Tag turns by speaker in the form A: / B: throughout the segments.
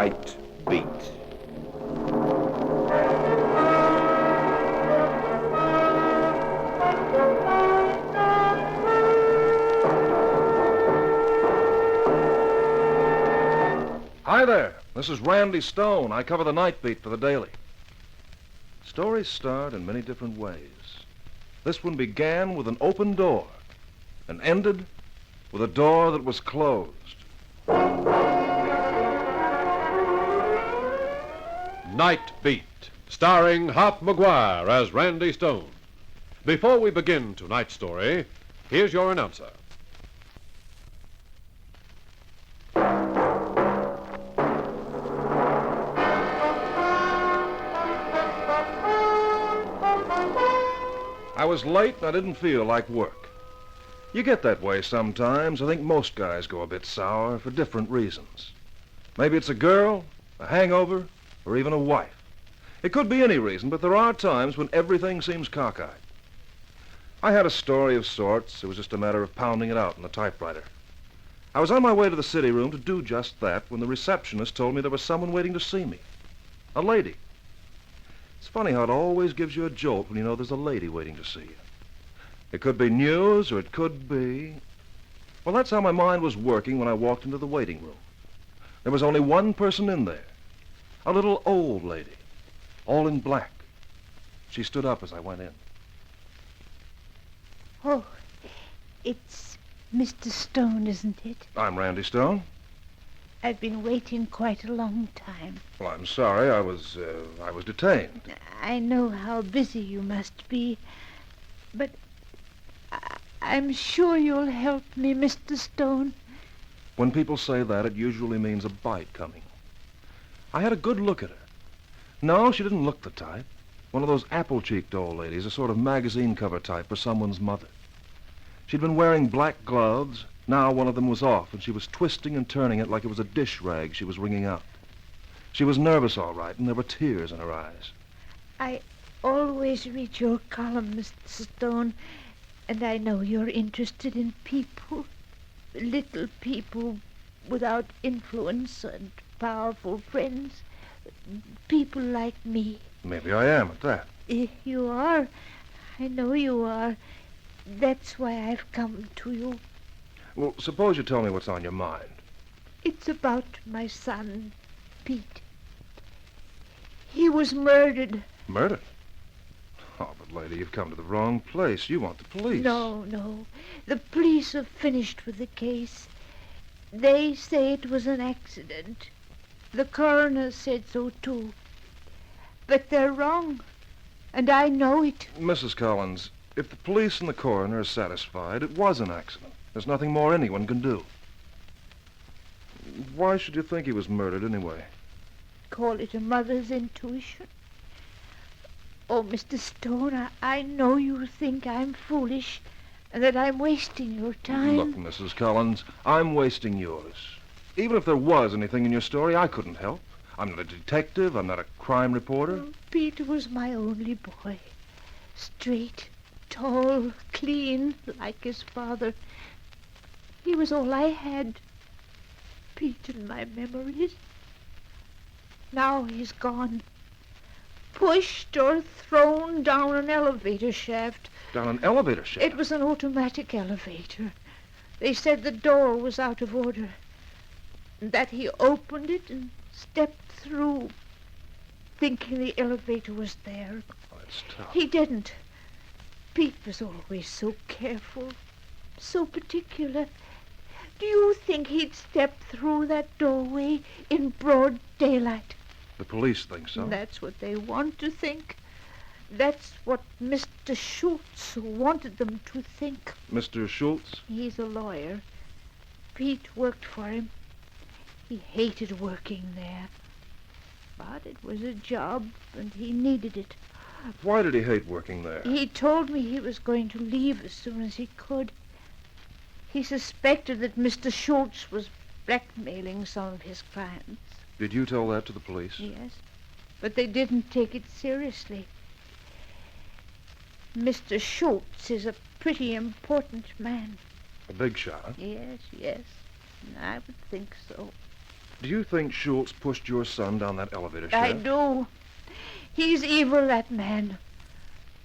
A: Nightbeat.
B: Hi there, this is Randy Stone. I cover the Nightbeat for the Daily. Stories start in many different ways. This one began with an open door and ended with a door that was closed.
C: Nightbeat, starring Hop McGuire as Randy Stone. Before we begin tonight's story, here's your announcer.
B: I was late and I didn't feel like work. You get that way sometimes. I think most guys go a bit sour for different reasons. Maybe it's a girl, a hangover, or even a wife. It could be any reason, but there are times when everything seems cockeyed. I had a story of sorts. It was just a matter of pounding it out on the typewriter. I was on my way to the city room to do just that when the receptionist told me there was someone waiting to see me. A lady. It's funny how it always gives you a jolt when you know there's a lady waiting to see you. It could be news, or it could be... Well, that's how my mind was working when I walked into the waiting room. There was only one person in there. A little old lady, all in black. She stood up as I went in.
D: Oh, it's Mr. Stone, isn't it?
B: I'm Randy Stone.
D: I've been waiting quite a long time.
B: Well, I'm sorry. I was detained.
D: I know how busy you must be, but I'm sure you'll help me, Mr. Stone.
B: When people say that, it usually means a bite coming. I had a good look at her. No, she didn't look the type. One of those apple-cheeked old ladies, a sort of magazine cover type for someone's mother. She'd been wearing black gloves. Now one of them was off, and she was twisting and turning it like it was a dish rag she was wringing out. She was nervous, all right, and there were tears in her eyes.
D: I always read your column, Mr. Stone, and I know you're interested in people, little people without influence and powerful friends, people like me.
B: Maybe I am at that.
D: You are. I know you are. That's why I've come to you.
B: Well, suppose you tell me what's on your mind.
D: It's about my son, Pete. He was murdered.
B: Murdered? Oh, but lady, you've come to the wrong place. You want the police.
D: No. The police have finished with the case. They say it was an accident. The coroner said so, too. But they're wrong, and I know it.
B: Mrs. Collins, if the police and the coroner are satisfied, it was an accident. There's nothing more anyone can do. Why should you think he was murdered anyway?
D: Call it a mother's intuition. Oh, Mr. Stone, I know you think I'm foolish and that I'm wasting your time.
B: Look, Mrs. Collins, I'm wasting yours. Even if there was anything in your story, I couldn't help. I'm not a detective. I'm not a crime reporter.
D: Oh, Pete was my only boy. Straight, tall, clean, like his father. He was all I had. Pete in my memories. Now he's gone. Pushed or thrown down an elevator shaft.
B: Down an elevator shaft?
D: It was an automatic elevator. They said the door was out of order. That he opened it and stepped through, thinking the elevator was there.
B: Oh, that's tough.
D: He didn't. Pete was always so careful, so particular. Do you think he'd step through that doorway in broad daylight?
B: The police think so.
D: That's what they want to think. That's what Mr. Schultz wanted them to think.
B: Mr. Schultz?
D: He's a lawyer. Pete worked for him. He hated working there. But it was a job, and he needed it.
B: Why did he hate working there?
D: He told me he was going to leave as soon as he could. He suspected that Mr. Schultz was blackmailing some of his clients.
B: Did you tell that to the police?
D: Yes, but they didn't take it seriously. Mr. Schultz is a pretty important man.
B: A big shot?
D: Yes, I would think so.
B: Do you think Schultz pushed your son down that elevator shaft?
D: I do. He's evil, that man.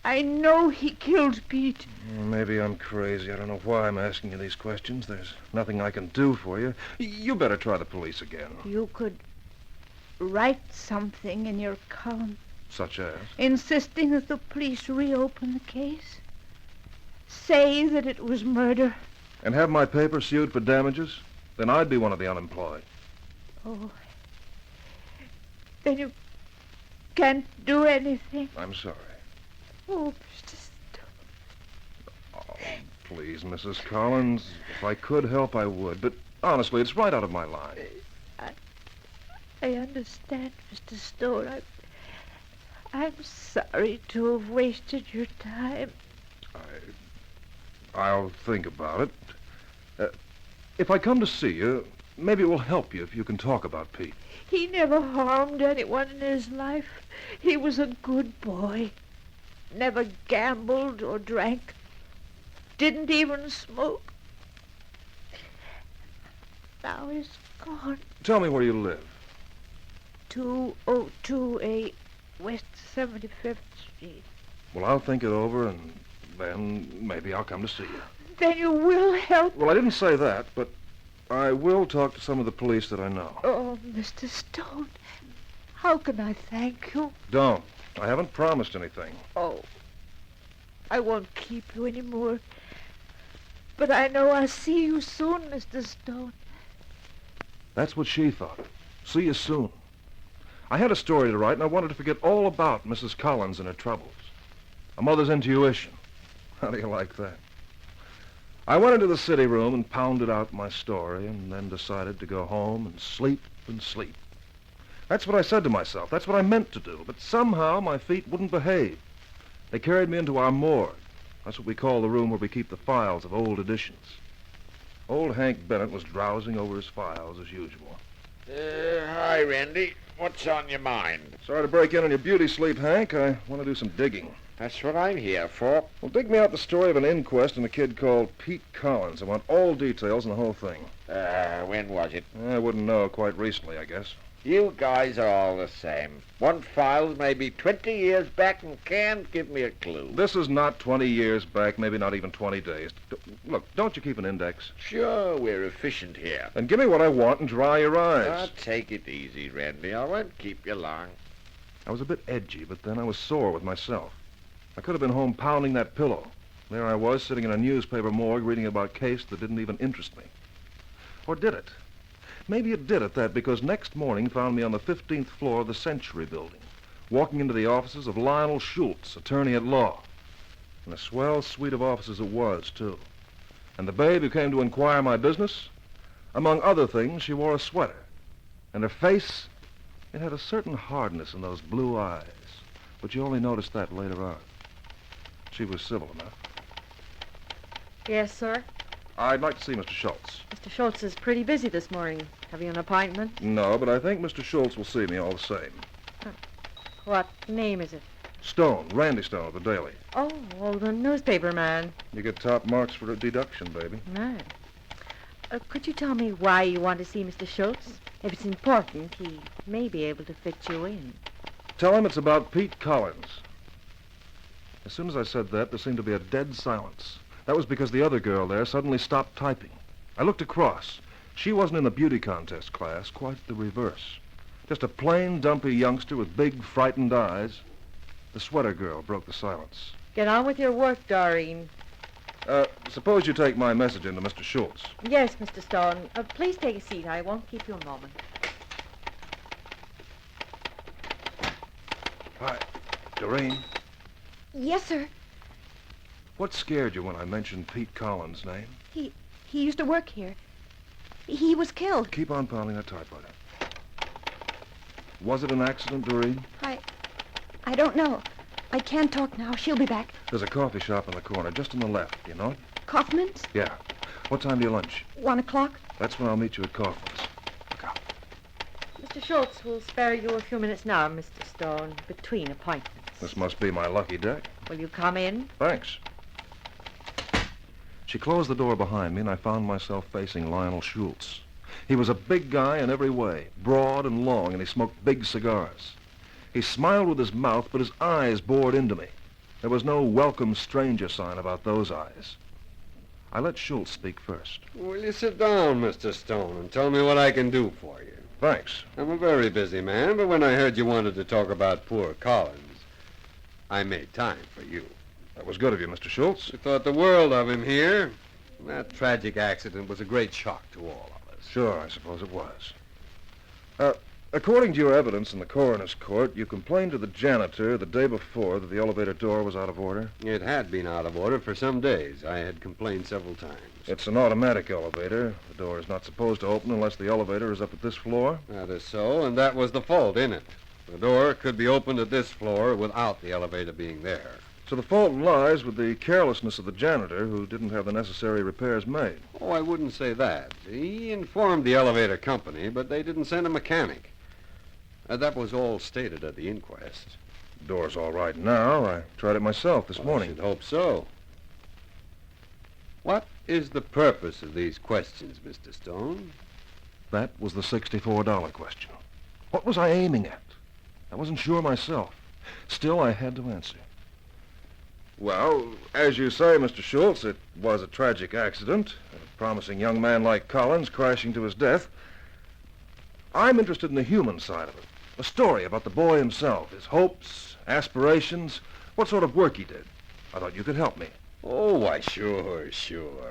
D: I know he killed Pete.
B: Maybe I'm crazy. I don't know why I'm asking you these questions. There's nothing I can do for you. You better try the police again.
D: You could write something in your column
B: Such as?
D: insisting that the police reopen the case. Say that it was murder.
B: And have my paper sued for damages? Then I'd be one of the unemployed.
D: Oh. Then you can't do anything.
B: I'm sorry.
D: Oh, Mr. Stone.
B: Oh, please, Mrs. Collins. If I could help, I would. But honestly, it's right out of my line.
D: I understand, Mr. Stone. I'm sorry to have wasted your time.
B: I'll think about it. If I come to see you, maybe it will help you if you can talk about Pete.
D: He never harmed anyone in his life. He was a good boy. Never gambled or drank. Didn't even smoke. Now he's gone.
B: Tell me where you live.
D: 2028 West 75th Street.
B: Well, I'll think it over, and then maybe I'll come to see you.
D: Then you will help.
B: Well, I didn't say that, but I will talk to some of the police that I know.
D: Oh, Mr. Stone, how can I thank you?
B: Don't. I haven't promised anything.
D: Oh, I won't keep you anymore. But I know I'll see you soon, Mr. Stone.
B: That's what she thought. See you soon. I had a story to write, and I wanted to forget all about Mrs. Collins and her troubles. A mother's intuition. How do you like that? I went into the city room and pounded out my story, and then decided to go home and sleep and sleep. That's what I said to myself. That's what I meant to do. But somehow my feet wouldn't behave. They carried me into our morgue. That's what we call the room where we keep the files of old editions. Old Hank Bennett was drowsing over his files as usual.
A: Hi, Randy. What's on your mind?
B: Sorry to break in on your beauty sleep, Hank. I want to do some digging.
A: That's what I'm here for.
B: Well, dig me out the story of an inquest on a kid called Pete Collins. I want all details on the whole thing.
A: When was it?
B: I wouldn't know. Quite recently, I guess.
A: You guys are all the same. One file's maybe 20 years back and can't give me a clue.
B: This is not 20 years back, maybe not even 20 days. Look, don't you keep an index?
A: Sure, we're efficient here.
B: Then give me what I want and dry your eyes.
A: Take it easy, Randy. I won't keep you long.
B: I was a bit edgy, but then I was sore with myself. I could have been home pounding that pillow. There I was, sitting in a newspaper morgue reading about a case that didn't even interest me. Or did it? Maybe it did at that, because next morning found me on the 15th floor of the Century Building, walking into the offices of Lionel Schultz, attorney at law. And a swell suite of offices it was, too. And the babe who came to inquire my business, among other things, she wore a sweater. And her face, it had a certain hardness in those blue eyes. But you only noticed that later on. She was civil enough.
E: Yes, sir.
B: I'd like to see Mr. Schultz.
E: Mr. Schultz is pretty busy this morning. Have you an appointment?
B: No, but I think Mr. Schultz will see me all the same.
E: What name is it?
B: Stone, Randy Stone of the Daily.
E: Oh, the newspaper man.
B: You get top marks for a deduction, baby.
E: Right. Could you tell me why you want to see Mr. Schultz? If it's important, he may be able to fit you in.
B: Tell him it's about Pete Collins. As soon as I said that, there seemed to be a dead silence. That was because the other girl there suddenly stopped typing. I looked across. She wasn't in the beauty contest class, quite the reverse. Just a plain, dumpy youngster with big, frightened eyes. The sweater girl broke the silence.
E: Get on with your work, Doreen.
B: Suppose you take my message into Mr. Schultz.
E: Yes, Mr. Stone. Please take a seat. I won't keep you a moment.
B: Hi. Doreen,
D: Yes, sir.
B: what scared you when I mentioned Pete Collins' name?
D: He used to work here. He was killed.
B: Keep on pounding that typewriter. Was it an accident, Doreen?
D: I don't know. I can't talk now. She'll be back.
B: There's a coffee shop on the corner, just on the left. You know it?
D: Kaufman's?
B: Yeah. What time do you lunch?
D: 1 o'clock.
B: That's when I'll meet you at Kaufman's. Look out.
E: Mr. Schultz will spare you a few minutes now, Mr. Stone, between appointments.
B: This must be my lucky day.
E: Will you come in?
B: Thanks. She closed the door behind me, and I found myself facing Lionel Schultz. He was a big guy in every way, broad and long, and he smoked big cigars. He smiled with his mouth, but his eyes bored into me. There was no welcome stranger sign about those eyes. I let Schultz speak first.
F: Will you sit down, Mr. Stone, and tell me what I can do for you?
B: Thanks.
F: I'm a very busy man, but when I heard you wanted to talk about poor Collins, I made time for you.
B: That was good of you, Mr. Schultz.
F: We thought the world of him here. That tragic accident was a great shock to all of us.
B: Sure, I suppose it was. According to your evidence in the coroner's court, you complained to the janitor the day before that the elevator door was out of order.
F: It had been out of order for some days. I had complained several times.
B: It's an automatic elevator. The door is not supposed to open unless the elevator is up at this floor.
F: That is so, and that was the fault in it. The door could be opened at this floor without the elevator being there.
B: So the fault lies with the carelessness of the janitor who didn't have the necessary repairs made.
F: Oh, I wouldn't say that. He informed the elevator company, but they didn't send a mechanic. That was all stated at the inquest.
B: The door's all right now. I tried it myself this morning.
F: I should hope so. What is the purpose of these questions, Mr. Stone?
B: That was the $64 question. What was I aiming at? I wasn't sure myself. Still, I had to answer. Well, as you say, Mr. Schultz, it was a tragic accident. A promising young man like Collins crashing to his death. I'm interested in the human side of it. A story about the boy himself, his hopes, aspirations, what sort of work he did. I thought you could help me.
F: Oh, why, sure.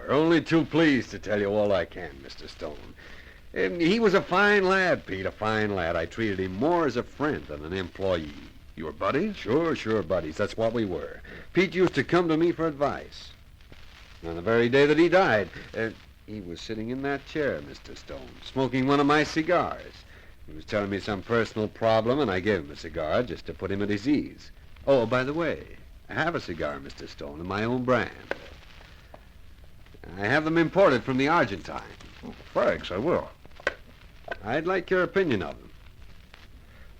F: Only too pleased to tell you all I can, Mr. Stone. He was a fine lad, Pete, a fine lad. I treated him more as a friend than an employee.
B: You were buddies?
F: Sure, buddies. That's what we were. Pete used to come to me for advice. On the very day that he died, he was sitting in that chair, Mr. Stone, smoking one of my cigars. He was telling me some personal problem, and I gave him a cigar just to put him at his ease. Oh, by the way, I have a cigar, Mr. Stone, of my own brand. I have them imported from the Argentine.
B: Thanks, I will.
F: I'd like your opinion of them.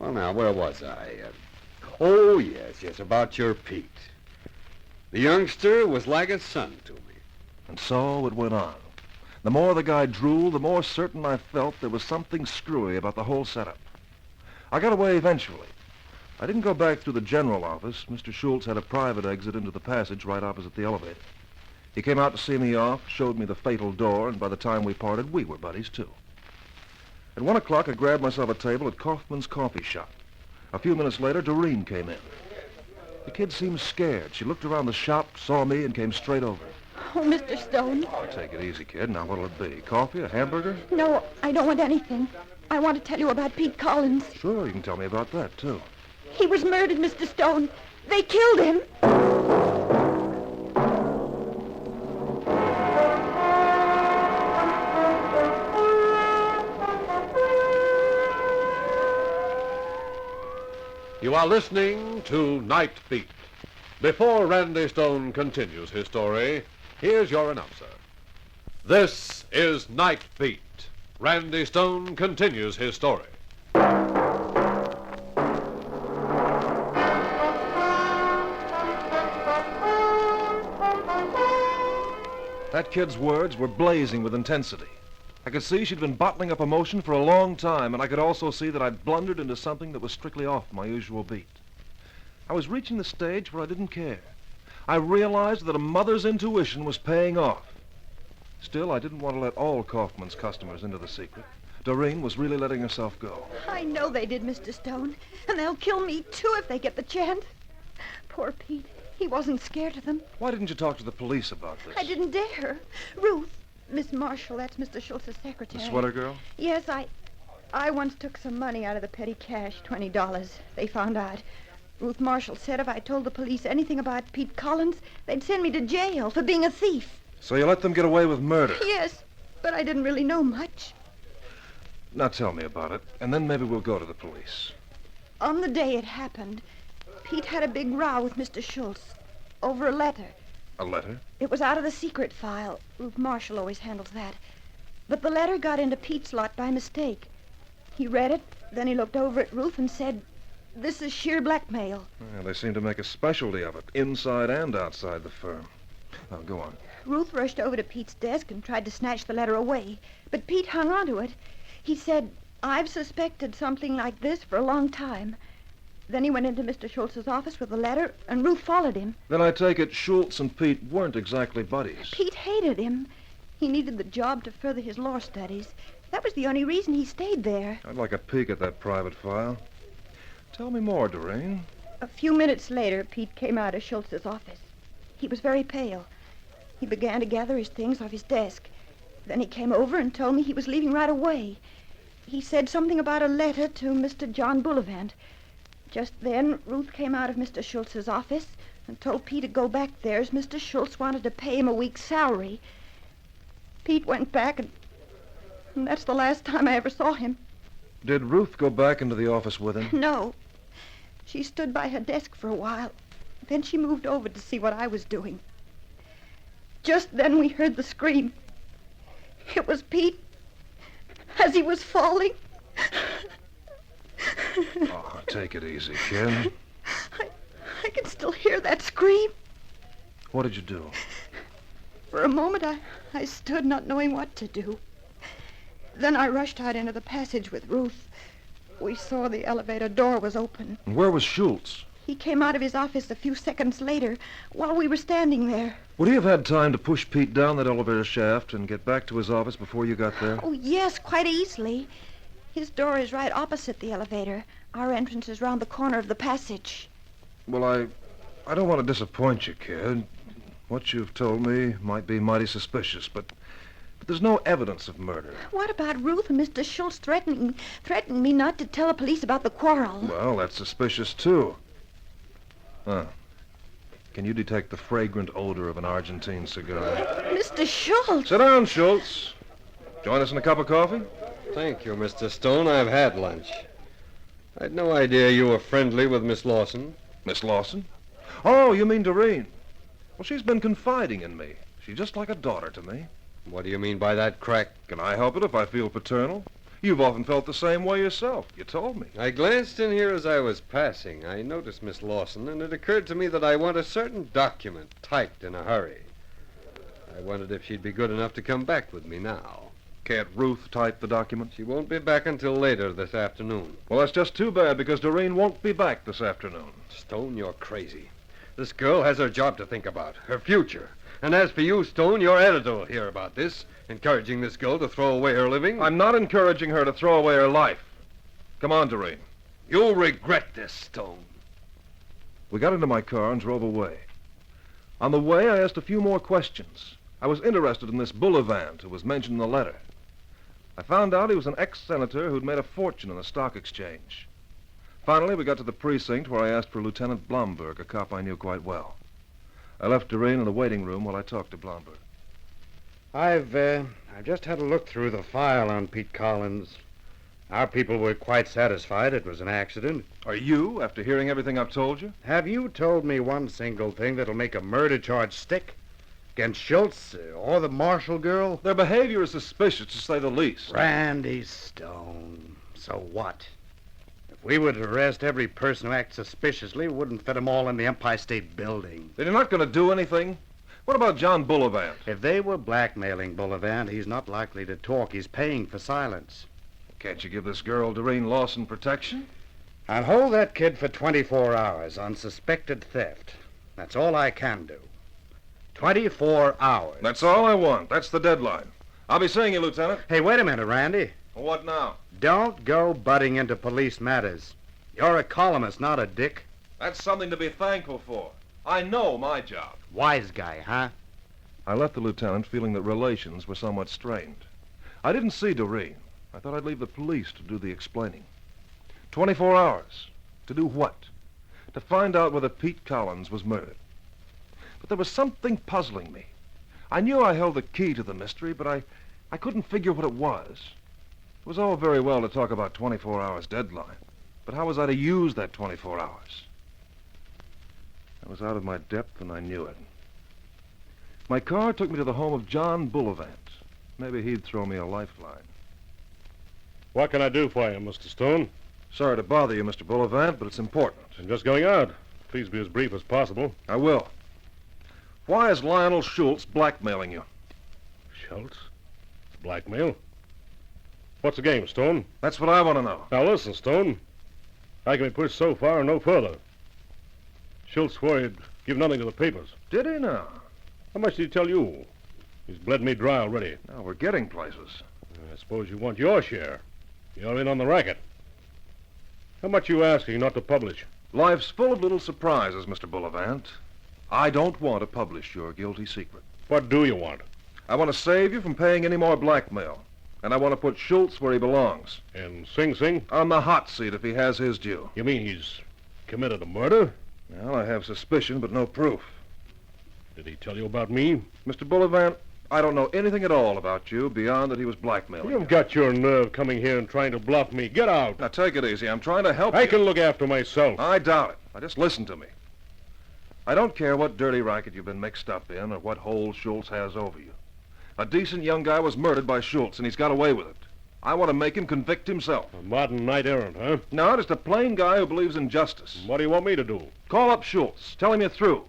F: Well, now, where was I? Oh, yes, about your Pete. The youngster was like a son to me.
B: And so it went on. The more the guy drooled, the more certain I felt there was something screwy about the whole setup. I got away eventually. I didn't go back through the general office. Mr. Schultz had a private exit into the passage right opposite the elevator. He came out to see me off, showed me the fatal door, and by the time we parted, we were buddies, too. At 1 o'clock, I grabbed myself a table at Kaufman's coffee shop. A few minutes later, Doreen came in. The kid seemed scared. She looked around the shop, saw me, and came straight over.
D: Oh, Mr. Stone.
B: Oh, take it easy, kid. Now, what'll it be? Coffee? A hamburger?
D: No, I don't want anything. I want to tell you about Pete Collins.
B: Sure, you can tell me about that, too.
D: He was murdered, Mr. Stone. They killed him.
C: You are listening to Nightbeat. Before Randy Stone continues his story, here's your announcer. This is Nightbeat. Randy Stone continues his story.
B: That kid's words were blazing with intensity. I could see she'd been bottling up emotion for a long time, and I could also see that I'd blundered into something that was strictly off my usual beat. I was reaching the stage where I didn't care. I realized that a mother's intuition was paying off. Still, I didn't want to let all Kaufman's customers into the secret. Doreen was really letting herself go.
D: I know they did, Mr. Stone. And they'll kill me, too, if they get the chance. Poor Pete. He wasn't scared of them.
B: Why didn't you talk to the police about this?
D: I didn't dare. Ruth, Miss Marshall, that's Mr. Schultz's secretary.
B: The sweater girl?
D: Yes, I once took some money out of the petty cash, $20. They found out. Ruth Marshall said if I told the police anything about Pete Collins, they'd send me to jail for being a thief.
B: So you let them get away with murder?
D: Yes, but I didn't really know much.
B: Now tell me about it, and then maybe we'll go to the police.
D: On the day it happened, Pete had a big row with Mr. Schultz over a letter.
B: A letter?
D: It was out of the secret file. Ruth Marshall always handles that. But the letter got into Pete's lot by mistake. He read it, then he looked over at Ruth and said, "This is sheer blackmail."
B: Well, they seem to make a specialty of it, inside and outside the firm. Oh, go on.
G: Ruth rushed over to Pete's desk and tried to snatch the letter away, but Pete hung onto it. He said, "I've suspected something like this for a long time." Then he went into Mr. Schultz's office with the letter, and Ruth followed him.
B: Then I take it Schultz and Pete weren't exactly buddies.
G: Pete hated him. He needed the job to further his law studies. That was the only reason he stayed there.
B: I'd like a peek at that private file. Tell me more, Doreen.
G: A few minutes later, Pete came out of Schultz's office. He was very pale. He began to gather his things off his desk. Then he came over and told me he was leaving right away. He said something about a letter to Mr. John Bullivant. Just then, Ruth came out of Mr. Schultz's office and told Pete to go back there as Mr. Schultz wanted to pay him a week's salary. Pete went back, and that's the last time I ever saw him.
B: Did Ruth go back into the office with him?
G: No. She stood by her desk for a while. Then she moved over to see what I was doing. Just then we heard the scream. It was Pete as he was falling.
B: Oh, take it easy, kid.
G: I can still hear that scream.
B: What did you do?
G: For a moment, I stood not knowing what to do. Then I rushed out into the passage with Ruth. We saw the elevator door was open.
B: And where was Schultz?
G: He came out of his office a few seconds later while we were standing there.
B: Would he have had time to push Pete down that elevator shaft and get back to his office before you got there?
G: Oh, yes, quite easily. His door is right opposite the elevator. Our entrance is round the corner of the passage.
B: Well, I don't want to disappoint you, kid. What you've told me might be mighty suspicious, but there's no evidence of murder.
G: What about Ruth and Mr. Schultz threatening me not to tell the police about the quarrel?
B: Well, that's suspicious, too. Huh. Can you detect the fragrant odor of an Argentine cigar?
G: Mr. Schultz!
B: Sit down, Schultz. Join us in a cup of coffee?
F: Thank you, Mr. Stone. I've had lunch. I'd no idea you were friendly with Miss Lawson.
B: Miss Lawson? Oh, you mean Doreen. Well, she's been confiding in me. She's just like a daughter to me.
F: What do you mean by that, Crack?
B: Can I help it if I feel paternal? You've often felt the same way yourself. You told me.
F: I glanced in here as I was passing. I noticed Miss Lawson, and it occurred to me that I want a certain document typed in a hurry. I wondered if she'd be good enough to come back with me now.
B: Can't Ruth type the document?
F: She won't be back until later this afternoon.
B: Well, that's just too bad, because Doreen won't be back this afternoon.
F: Stone, you're crazy. This girl has her job to think about, her future. And as for you, Stone, your editor will hear about this, encouraging this girl to throw away her living.
B: I'm not encouraging her to throw away her life. Come on, Doreen.
F: You'll regret this, Stone.
B: We got into my car and drove away. On the way, I asked a few more questions. I was interested in this Bullivant who was mentioned in the letter. I found out he was an ex-senator who'd made a fortune in the stock exchange. Finally, we got to the precinct where I asked for Lieutenant Blomberg, a cop I knew quite well. I left Doreen in the waiting room while I talked to Blomberg.
H: I've just had a look through the file on Pete Collins. Our people were quite satisfied it was an accident.
B: Are you, after hearing everything I've told you?
H: Have you told me one single thing that'll make a murder charge stick? Against Schultz or the Marshall girl?
B: Their behavior is suspicious, to say the least.
H: Randy Stone. So what? If we would arrest every person who acts suspiciously, we wouldn't fit them all in the Empire State Building.
B: They're not going to do anything? What about John Bullivant?
H: If they were blackmailing Bullivant, he's not likely to talk. He's paying for silence.
B: Can't you give this girl, Doreen Lawson, protection?
H: I'll hold that kid for 24 hours on suspected theft. That's all I can do. 24 hours.
B: That's all I want. That's the deadline. I'll be seeing you, Lieutenant.
H: Hey, wait a minute, Randy.
B: What now?
H: Don't go butting into police matters. You're a columnist, not a dick.
B: That's something to be thankful for. I know my job.
H: Wise guy, huh?
B: I left the lieutenant feeling that relations were somewhat strained. I didn't see Doreen. I thought I'd leave the police to do the explaining. 24 hours. To do what? To find out whether Pete Collins was murdered. But there was something puzzling me. I knew I held the key to the mystery, but I couldn't figure what it was. It was all very well to talk about 24 hours deadline, but how was I to use that 24 hours? I was out of my depth, and I knew it. My car took me to the home of John Bullivant. Maybe he'd throw me a lifeline.
I: What can I do for you, Mr. Stone?
B: Sorry to bother you, Mr. Bullivant, but it's important.
I: I'm just going out. Please be as brief as possible.
B: I will. Why is Lionel Schultz blackmailing you?
I: Schultz? Blackmail? What's the game, Stone?
B: That's what I want to know.
I: Now listen, Stone. I can be pushed so far and no further. Schultz swore he'd give nothing to the papers.
B: Did he now?
I: How much did he tell you? He's bled me dry already.
B: Now we're getting places.
I: I suppose you want your share. You're in on the racket. How much you asking not to publish?
B: Life's full of little surprises, Mr. Bullivant. I don't want to publish your guilty secret.
I: What do you want?
B: I want to save you from paying any more blackmail. And I want to put Schultz where he belongs.
I: And Sing Sing?
B: On the hot seat if he has his due.
I: You mean he's committed a murder?
B: Well, I have suspicion, but no proof.
I: Did he tell you about me?
B: Mr. Bullivant, I don't know anything at all about you beyond that he was blackmailing you.
I: You've got your nerve coming here and trying to bluff me. Get out.
B: Now, take it easy. I'm trying to help you.
I: I can look after myself.
B: I doubt it. Now, just listen to me. I don't care what dirty racket you've been mixed up in or what hold Schultz has over you. A decent young guy was murdered by Schultz, and he's got away with it. I want to make him convict himself.
I: A modern knight-errant, huh?
B: No, just a plain guy who believes in justice.
I: What do you want me to do?
B: Call up Schultz. Tell him you're through.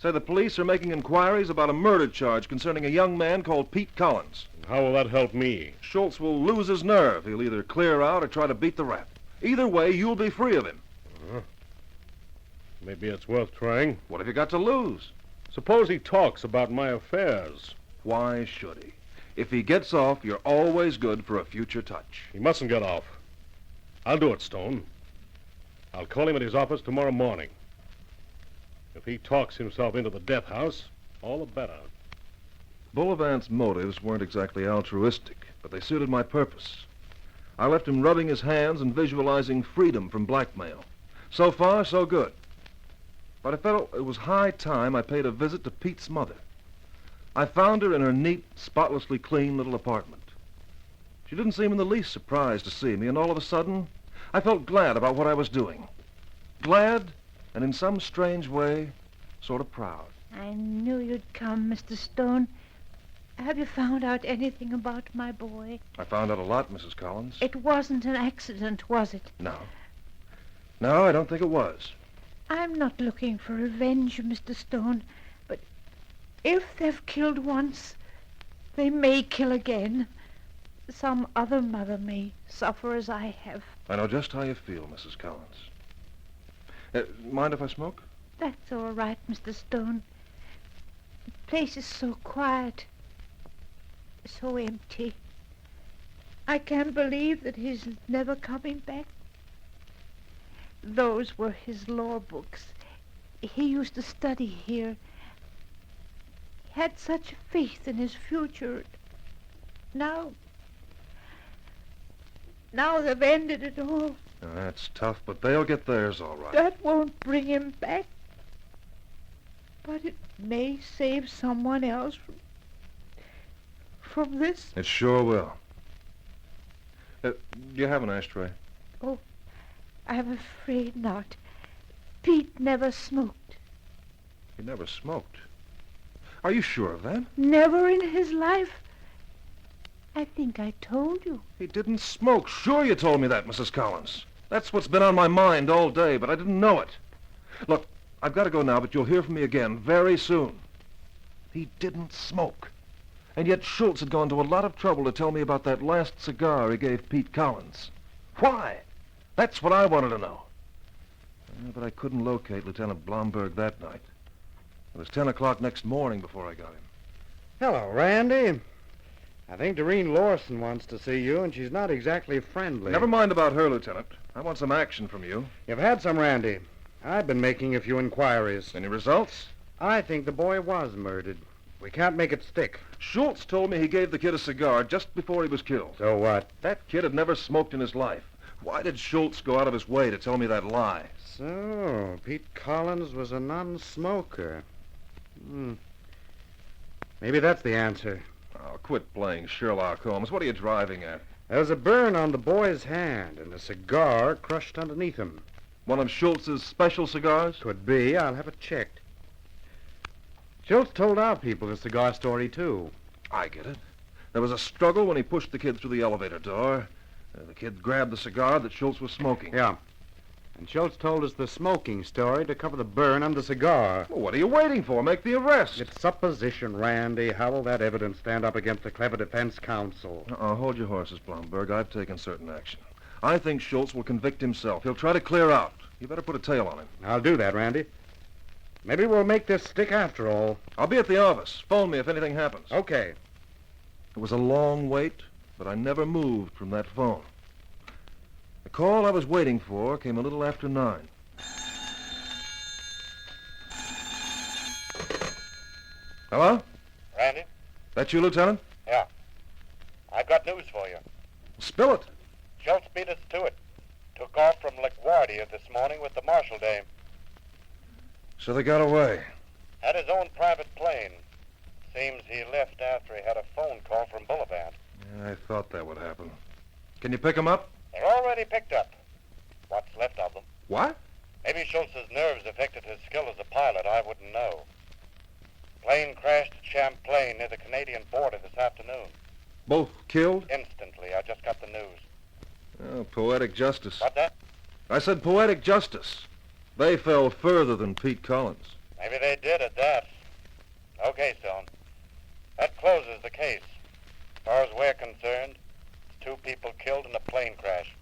B: Say the police are making inquiries about a murder charge concerning a young man called Pete Collins.
I: How will that help me?
B: Schultz will lose his nerve. He'll either clear out or try to beat the rap. Either way, you'll be free of him.
I: Maybe it's worth trying.
B: What have you got to lose?
I: Suppose he talks about my affairs.
B: Why should he? If he gets off, you're always good for a future touch.
I: He mustn't get off. I'll do it, Stone. I'll call him at his office tomorrow morning. If he talks himself into the death house, all the better.
B: Bullivant's motives weren't exactly altruistic, but they suited my purpose. I left him rubbing his hands and visualizing freedom from blackmail. So far, so good. But I felt it was high time I paid a visit to Pete's mother. I found her in her neat, spotlessly clean little apartment. She didn't seem in the least surprised to see me, and all of a sudden, I felt glad about what I was doing. Glad, and in some strange way, sort of proud.
D: I knew you'd come, Mr. Stone. Have you found out anything about my boy?
B: I found out a lot, Mrs. Collins.
D: It wasn't an accident, was it?
B: No. No, I don't think it was.
D: I'm not looking for revenge, Mr. Stone, but if they've killed once, they may kill again. Some other mother may suffer as I have.
B: I know just how you feel, Mrs. Collins. Mind if I smoke?
D: That's all right, Mr. Stone. The place is so quiet, so empty. I can't believe that he's never coming back. Those were his law books. He used to study here. He had such faith in his future. Now they've ended it all.
B: That's tough, but they'll get theirs all right.
D: That won't bring him back. But it may save someone else from this.
B: It sure will. Do you have an ashtray?
D: Oh, I'm afraid not. Pete never smoked.
B: He never smoked. Are you sure of that?
D: Never in his life. I think I told you.
B: He didn't smoke. Sure you told me that, Mrs. Collins. That's what's been on my mind all day, but I didn't know it. Look, I've got to go now, but you'll hear from me again very soon. He didn't smoke. And yet Schultz had gone to a lot of trouble to tell me about that last cigar he gave Pete Collins. Why? That's what I wanted to know. But I couldn't locate Lieutenant Blomberg that night. It was 10 o'clock next morning before I got him.
H: Hello, Randy. I think Doreen Lawson wants to see you, and she's not exactly friendly.
B: Never mind about her, Lieutenant. I want some action from you.
H: You've had some, Randy. I've been making a few inquiries.
B: Any results?
H: I think the boy was murdered. We can't make it stick.
B: Schultz told me he gave the kid a cigar just before he was killed.
H: So what?
B: That kid had never smoked in his life. Why did Schultz go out of his way to tell me that lie?
H: So, Pete Collins was a non-smoker. Maybe that's the answer.
B: Oh, quit playing Sherlock Holmes. What are you driving at?
H: There was a burn on the boy's hand and a cigar crushed underneath him.
B: One of Schultz's special cigars?
H: Could be. I'll have it checked. Schultz told our people the cigar story, too.
B: I get it. There was a struggle when he pushed the kid through the elevator door. The kid grabbed the cigar that Schultz was smoking.
H: Yeah. And Schultz told us the smoking story to cover the burn on the cigar.
B: Well, what are you waiting for? Make the arrest.
H: It's supposition, Randy. How will that evidence stand up against the clever defense counsel?
B: Hold your horses, Blomberg. I've taken certain action. I think Schultz will convict himself. He'll try to clear out. You better put a tail on him.
H: I'll do that, Randy. Maybe we'll make this stick after all.
B: I'll be at the office. Phone me if anything happens.
H: Okay.
B: It was a long wait, but I never moved from that phone. The call I was waiting for came a little after 9. Hello?
J: Randy?
B: That you, Lieutenant?
J: Yeah. I've got news for you.
B: Spill it.
J: Schultz beat us to it. Took off from LaGuardia this morning with the marshal dame.
B: So they got away.
J: Had his own private plane. Seems he left after he had a phone call from Boulevard.
B: Yeah, I thought that would happen. Can you pick them up?
J: They're already picked up. What's left of them.
B: What?
J: Maybe Schultz's nerves affected his skill as a pilot. I wouldn't know. Plane crashed at Champlain near the Canadian border this afternoon.
B: Both killed?
J: Instantly. I just got the news.
B: Oh, poetic justice.
J: What's that?
B: I said poetic justice. They fell further than Pete Collins.
J: Maybe they did at that. Okay, Stone. That closes the case. As far as we're concerned, it's 2 people killed in a plane crash.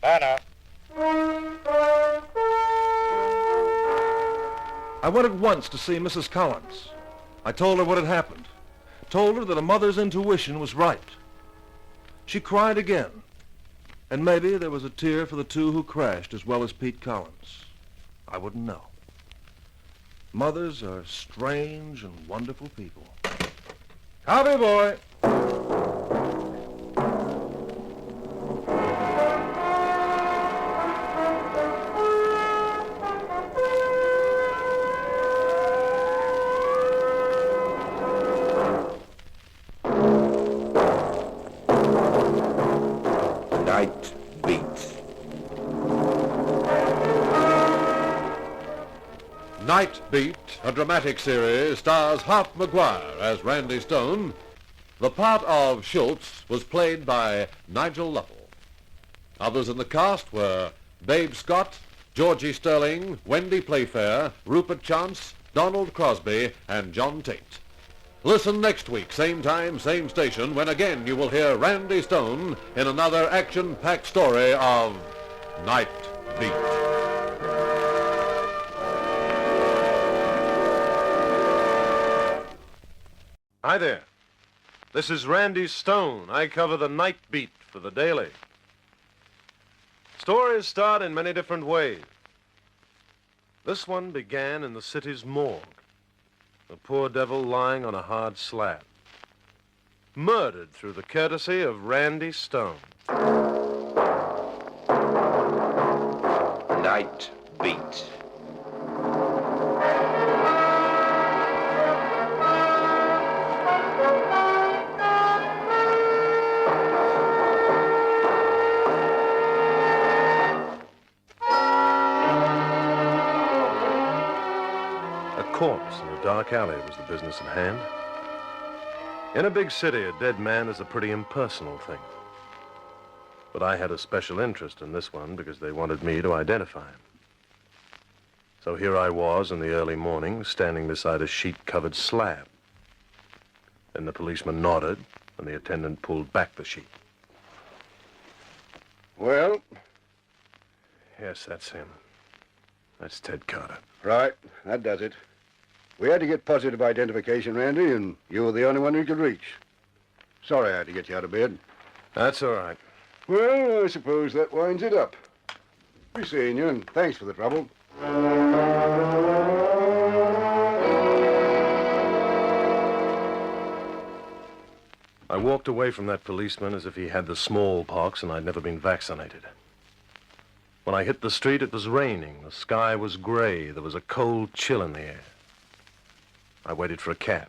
J: Bye now.
B: I went at once to see Mrs. Collins. I told her what had happened. Told her that a mother's intuition was right. She cried again. And maybe there was a tear for the 2 who crashed as well as Pete Collins. I wouldn't know. Mothers are strange and wonderful people. Copy, boy.
A: Nightbeat.
C: Nightbeat, a dramatic series, stars Hart McGuire as Randy Stone. The part of Schultz was played by Nigel Lovell. Others in the cast were Babe Scott, Georgie Sterling, Wendy Playfair, Rupert Chance, Donald Crosby, and John Tate. Listen next week, same time, same station, when again you will hear Randy Stone in another action-packed story of Nightbeat.
B: Hi there. This is Randy Stone. I cover the Nightbeat for the Daily. Stories start in many different ways. This one began in the city's morgue. The poor devil lying on a hard slab. Murdered through the courtesy of Randy Stone.
A: Nightbeat.
B: Corpse in a dark alley was the business at hand. In a big city, a dead man is a pretty impersonal thing. But I had a special interest in this one because they wanted me to identify him. So here I was in the early morning, standing beside a sheet-covered slab. Then the policeman nodded, and the attendant pulled back the sheet.
F: Well,
B: Yes, that's him. That's Ted Carter.
F: right, that does it. We had to get positive identification, Randy, and you were the only one we could reach. Sorry I had to get you out of bed.
B: That's all right.
F: Well, I suppose that winds it up. Be seeing you, and thanks for the trouble.
B: I walked away from that policeman as if he had the smallpox and I'd never been vaccinated. When I hit the street, it was raining. The sky was gray. There was a cold chill in the air. I waited for a cab,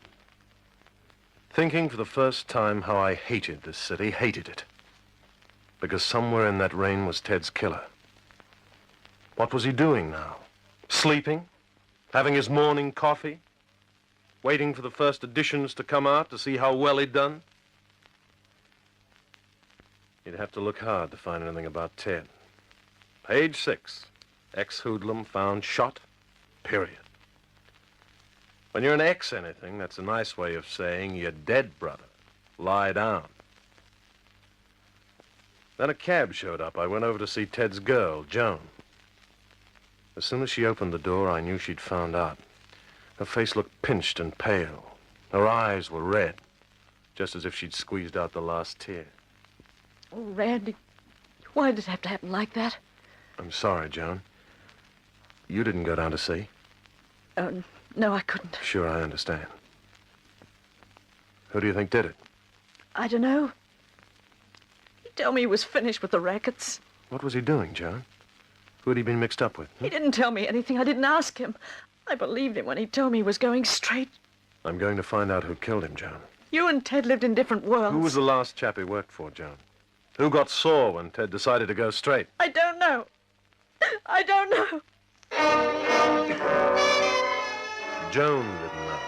B: thinking for the first time how I hated this city, hated it. Because somewhere in that rain was Ted's killer. What was he doing now? Sleeping? Having his morning coffee? Waiting for the first editions to come out to see how well he'd done? You'd have to look hard to find anything about Ted. Page 6.
I: Ex-hoodlum found shot, period. When you're an ex-anything, that's a nice way of saying you're dead, brother. Lie down. Then a cab showed up. I went over to see Ted's girl, Joan. As soon as she opened the door, I knew she'd found out. Her face looked pinched and pale. Her eyes were red, just as if she'd squeezed out the last tear.
K: Oh, Randy, why did it have to happen like that?
I: I'm sorry, Joan. You didn't go down to see?
K: No, I couldn't.
I: Sure, I understand. Who do you think did it?
K: I don't know. He told me he was finished with the rackets.
I: What was he doing, Joan? Who had he been mixed up with?
K: He didn't tell me anything. I didn't ask him. I believed him when he told me he was going straight.
I: I'm going to find out who killed him, Joan.
K: You and Ted lived in different worlds.
I: Who was the last chap he worked for, Joan? Who got sore when Ted decided to go straight?
K: I don't know. I don't know.
I: Joan didn't know.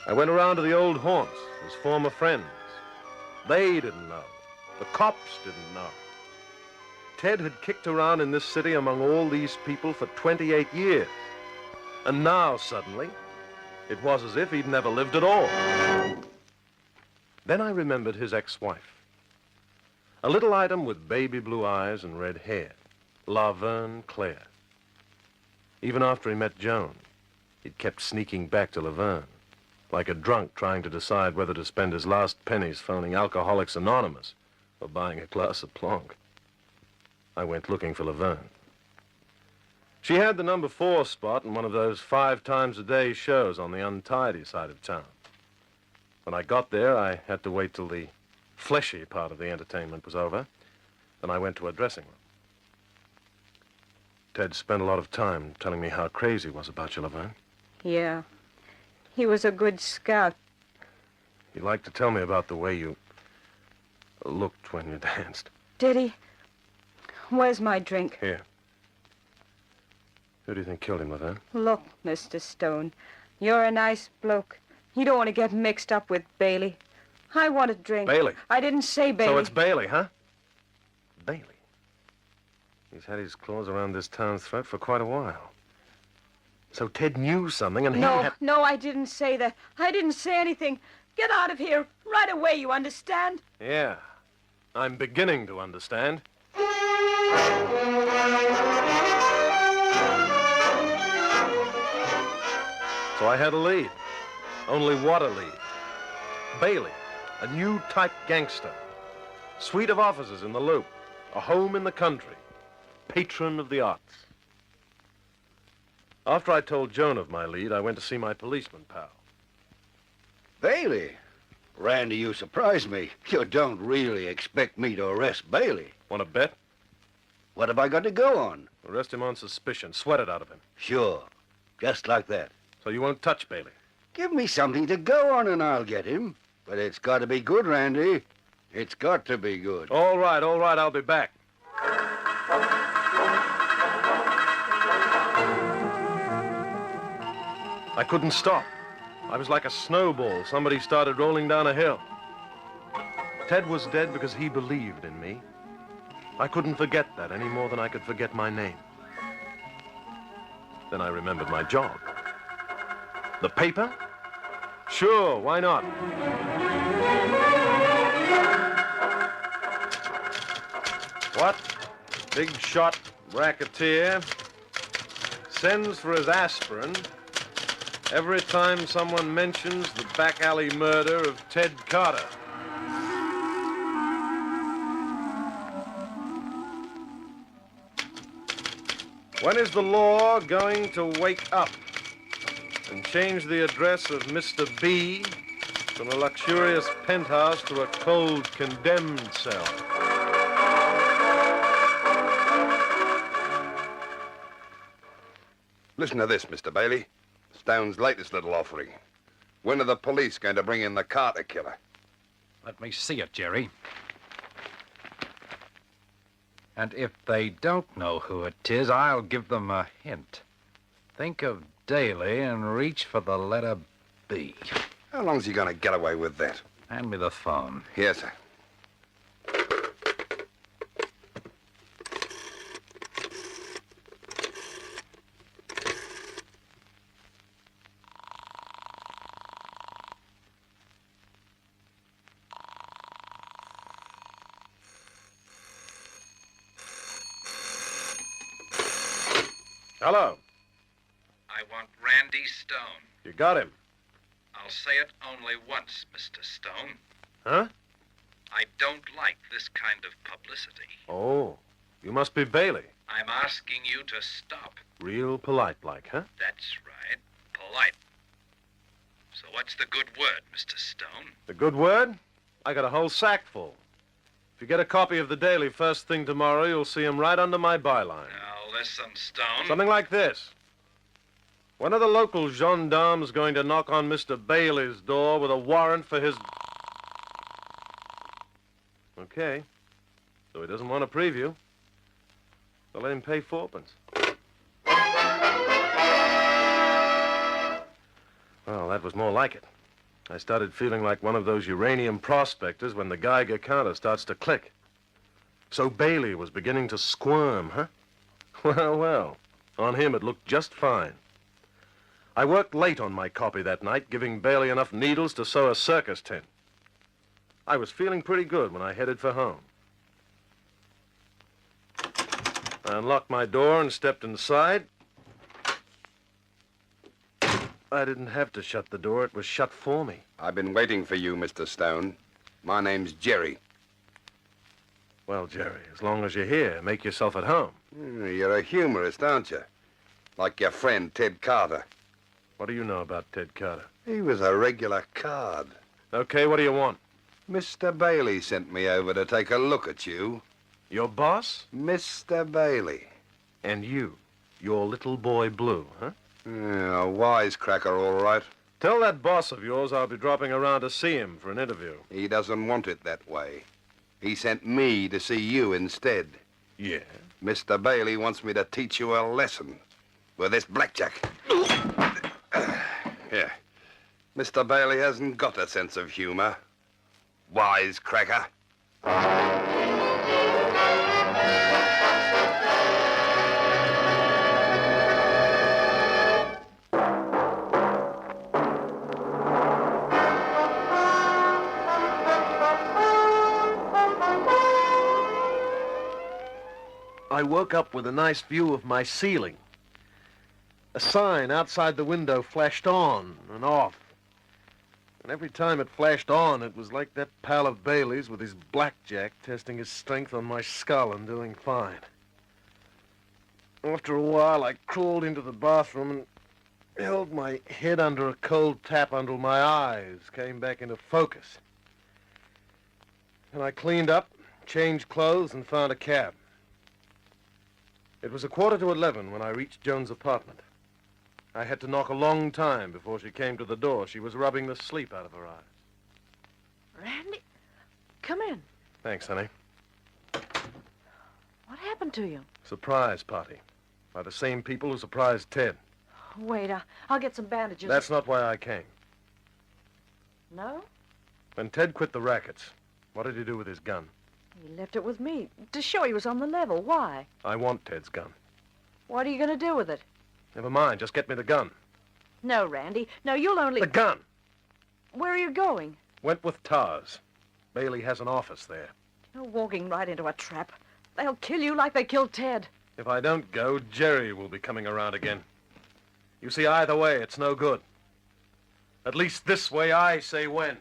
I: I went around to the old haunts, his former friends. They didn't know. The cops didn't know. Ted had kicked around in this city among all these people for 28 years. And now, suddenly, it was as if he'd never lived at all. Then I remembered his ex-wife. A little item with baby blue eyes and red hair. Laverne Claire. Even after he met Joan, he'd kept sneaking back to Laverne, like a drunk trying to decide whether to spend his last pennies phoning Alcoholics Anonymous or buying a glass of Plonk. I went looking for Laverne. She had the number 4 spot in one of those 5 times a day shows on the untidy side of town. When I got there, I had to wait till the fleshy part of the entertainment was over. Then I went to her dressing room. Ted spent a lot of time telling me how crazy he was about you, Laverne.
G: Yeah. He was a good scout.
I: He liked to tell me about the way you looked when you danced.
G: Did he? Where's my drink?
I: Here. Who do you think killed him, Laverne?
G: Look, Mr. Stone, you're a nice bloke. You don't want to get mixed up with Bailey. I want a drink.
I: Bailey?
G: I didn't say Bailey.
I: So it's Bailey, huh? Bailey? He's had his claws around this town's throat for quite a while. So Ted knew something and he had...
G: No, I didn't say that. I didn't say anything. Get out of here right away, you understand?
I: Yeah, I'm beginning to understand. So I had a lead. Only what a lead. Bailey, a new type gangster. Suite of offices in the Loop. A home in the country. Patron of the arts. After I told Joan of my lead, I went to see my policeman pal.
L: Bailey? Randy, you surprised me. You don't really expect me to arrest Bailey.
I: Want to bet?
L: What have I got to go on?
I: Arrest him on suspicion. Sweat it out of him.
L: Sure. Just like that.
I: So you won't touch Bailey?
L: Give me something to go on and I'll get him. But it's got to be good, Randy. It's got to be good.
I: All right, I'll be back. I couldn't stop. I was like a snowball. Somebody started rolling down a hill. Ted was dead because he believed in me. I couldn't forget that any more than I could forget my name. Then I remembered my job. The paper? Sure, why not? What? Big shot racketeer sends for his aspirin every time someone mentions the back alley murder of Ted Carter. When is the law going to wake up and change the address of Mr. B from a luxurious penthouse to a cold, condemned cell?
M: Listen to this, Mr. Bailey. Stone's latest little offering. When are the police going to bring in the Carter killer?
N: Let me see it, Jerry. And if they don't know who it is, I'll give them a hint. Think of Daly and reach for the letter B.
M: How long's he going to get away with that?
N: Hand me the phone.
M: Yes, sir.
I: Hello.
N: I want Randy Stone.
I: You got him.
N: I'll say it only once, Mr. Stone.
I: Huh?
N: I don't like this kind of publicity.
I: Oh, you must be Bailey.
N: I'm asking you to stop.
I: Real polite like, huh?
N: That's right. Polite. So what's the good word, Mr. Stone?
I: The good word? I got a whole sack full. If you get a copy of the Daily first thing tomorrow, you'll see him right under my byline.
N: Now listen, Stone.
I: Something like this. When are the local gendarmes going to knock on Mr. Bailey's door with a warrant for his... Okay. So he doesn't want a preview. So let him pay fourpence. Well, that was more like it. I started feeling like one of those uranium prospectors when the Geiger counter starts to click. So Bailey was beginning to squirm, huh? Well, well. On him, it looked just fine. I worked late on my copy that night, giving Bailey enough needles to sew a circus tent. I was feeling pretty good when I headed for home. I unlocked my door and stepped inside. I didn't have to shut the door. It was shut for me.
M: I've been waiting for you, Mr. Stone. My name's Jerry.
I: Well, Jerry, as long as you're here, make yourself at home.
M: You're a humorist, aren't you? Like your friend, Ted Carter.
I: What do you know about Ted Carter?
M: He was a regular card.
I: Okay, what do you want?
M: Mr. Bailey sent me over to take a look at you.
I: Your boss?
M: Mr. Bailey.
I: And you, your little boy Blue, huh?
M: Yeah, a wisecracker, all right.
I: Tell that boss of yours I'll be dropping around to see him for an interview.
M: He doesn't want it that way. He sent me to see you instead.
I: Yeah?
M: Mr. Bailey wants me to teach you a lesson with this blackjack. Here. Mr. Bailey hasn't got a sense of humor. Wisecracker.
I: I woke up with a nice view of my ceiling. A sign outside the window flashed on and off. And every time it flashed on, it was like that pal of Bailey's with his blackjack testing his strength on my skull and doing fine. After a while, I crawled into the bathroom and held my head under a cold tap until my eyes came back into focus. And I cleaned up, changed clothes, and found a cab. It was 11:15 when I reached Joan's apartment. I had to knock a long time before she came to the door. She was rubbing the sleep out of her eyes.
K: Randy, come in.
I: Thanks, honey.
K: What happened to you?
I: Surprise party. By the same people who surprised Ted.
K: Wait, I'll get some bandages.
I: That's not why I came.
K: No?
I: When Ted quit the rackets, what did he do with his gun?
K: He left it with me to show he was on the level. Why?
I: I want Ted's gun.
K: What are you going to do with it?
I: Never mind, just get me the gun.
K: No, Randy. No, you'll only...
I: The gun!
K: Where are you going?
I: Wentworth Towers. Bailey has an office there.
K: You're walking right into a trap. They'll kill you like they killed Ted.
I: If I don't go, Jerry will be coming around again. You see, either way, it's no good. At least this way I say when.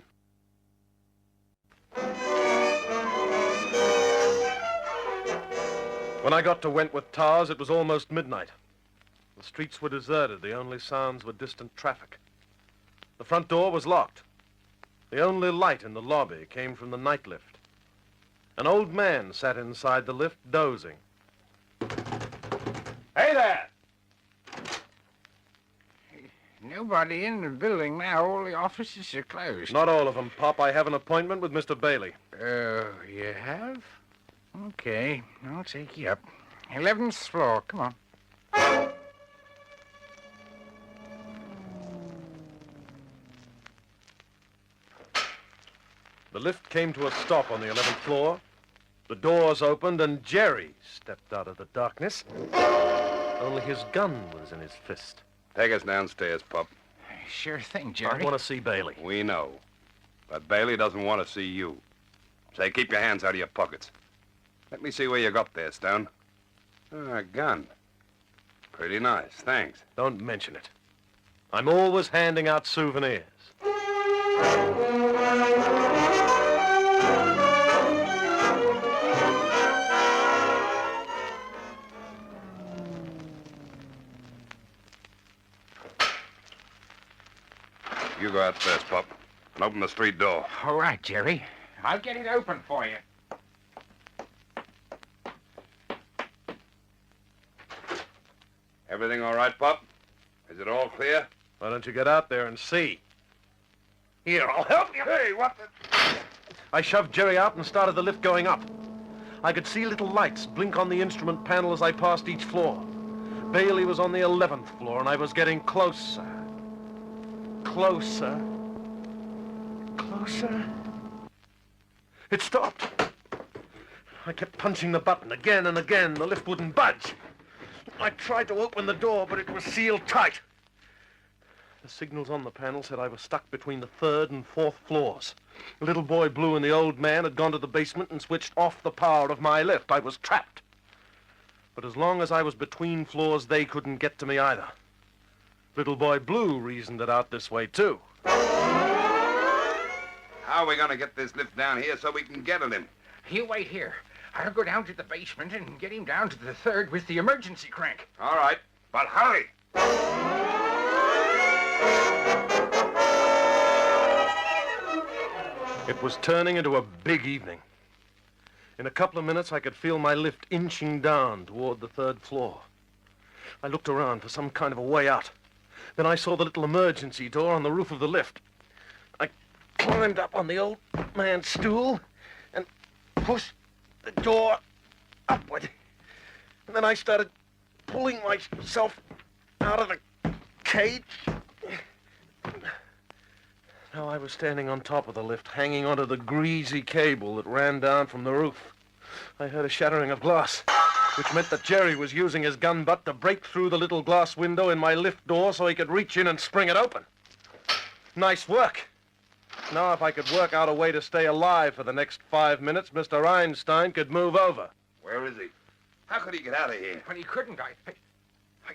I: When I got to Wentworth Towers, it was almost midnight. The streets were deserted. The only sounds were distant traffic. The front door was locked. The only light in the lobby came from the night lift. An old man sat inside the lift, dozing. Hey there!
O: Nobody in the building now. All the offices are closed.
I: Not all of them, Pop. I have an appointment with Mr. Bailey.
O: You have? Okay, I'll take you up. 11th floor, come on.
I: The lift came to a stop on the 11th floor. The doors opened and Jerry stepped out of the darkness. Only his gun was in his fist.
M: Take us downstairs, pup.
O: Sure thing, Jerry.
I: I want to see Bailey.
M: We know. But Bailey doesn't want to see you. Say, keep your hands out of your pockets. Let me see where you got there, Stone. A gun. Pretty nice, thanks.
I: Don't mention it. I'm always handing out souvenirs.
M: You go out first, Pop, and open the street door.
O: All right, Jerry. I'll get it open for you.
M: Everything all right, Pop? Is it all clear?
I: Why don't you get out there and see? Here, I'll help you.
M: Hey, what the...
I: I shoved Jerry out and started the lift going up. I could see little lights blink on the instrument panel as I passed each floor. Bailey was on the 11th floor, and I was getting closer. Closer. Closer. It stopped. I kept punching the button again and again. The lift wouldn't budge. I tried to open the door, but it was sealed tight. The signals on the panel said I was stuck between the 3rd and 4th floors. The little boy Blue and the old man had gone to the basement and switched off the power of my lift. I was trapped. But as long as I was between floors, they couldn't get to me either. Little boy Blue reasoned it out this way, too.
M: How are we going to get this lift down here so we can get at him?
O: You wait here. I'll go down to the basement and get him down to the 3rd with the emergency crank.
M: All right, but hurry.
I: It was turning into a big evening. In a couple of minutes, I could feel my lift inching down toward the 3rd floor. I looked around for some kind of a way out. Then I saw the little emergency door on the roof of the lift. I climbed up on the old man's stool and pushed the door upward. And then I started pulling myself out of the cage. Now I was standing on top of the lift, hanging onto the greasy cable that ran down from the roof. I heard a shattering of glass, which meant that Jerry was using his gun butt to break through the little glass window in my lift door so he could reach in and spring it open. Nice work. Now if I could work out a way to stay alive for the next 5 minutes, Mr. Einstein could move over.
M: Where is he? How could he get out of here?
O: When he couldn't, Hey,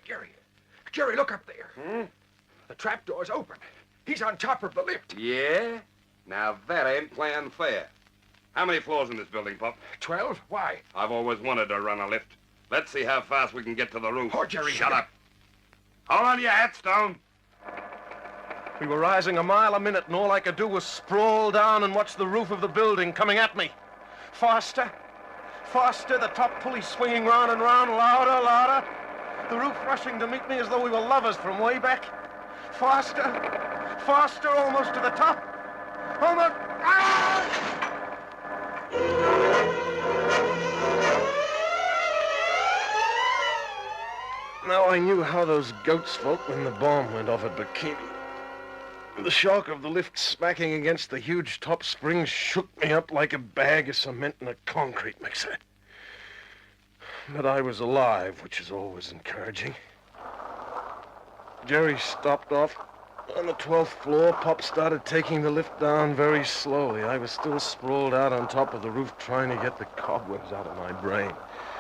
O: Jerry. Jerry, look up there. The trap door's open. He's on top of the lift.
M: Yeah? Now that ain't playing fair. How many floors in this building, Pop?
O: 12? Why?
M: I've always wanted to run a lift. Let's see how fast we can get to the roof.
O: Oh, Jerry.
M: Shut up. Hold on to your hat, Stone.
I: We were rising a mile a minute, and all I could do was sprawl down and watch the roof of the building coming at me. Faster. Faster, the top pulley swinging round and round, louder, louder. The roof rushing to meet me as though we were lovers from way back. Faster. Faster, almost to the top. Almost. Ah! Now I knew how those goats felt when the bomb went off at Bikini. The shock of the lift smacking against the huge top springs shook me up like a bag of cement in a concrete mixer. But I was alive, which is always encouraging. Jerry stopped off on the 12th floor. Pop started taking the lift down very slowly. I was still sprawled out on top of the roof trying to get the cobwebs out of my brain.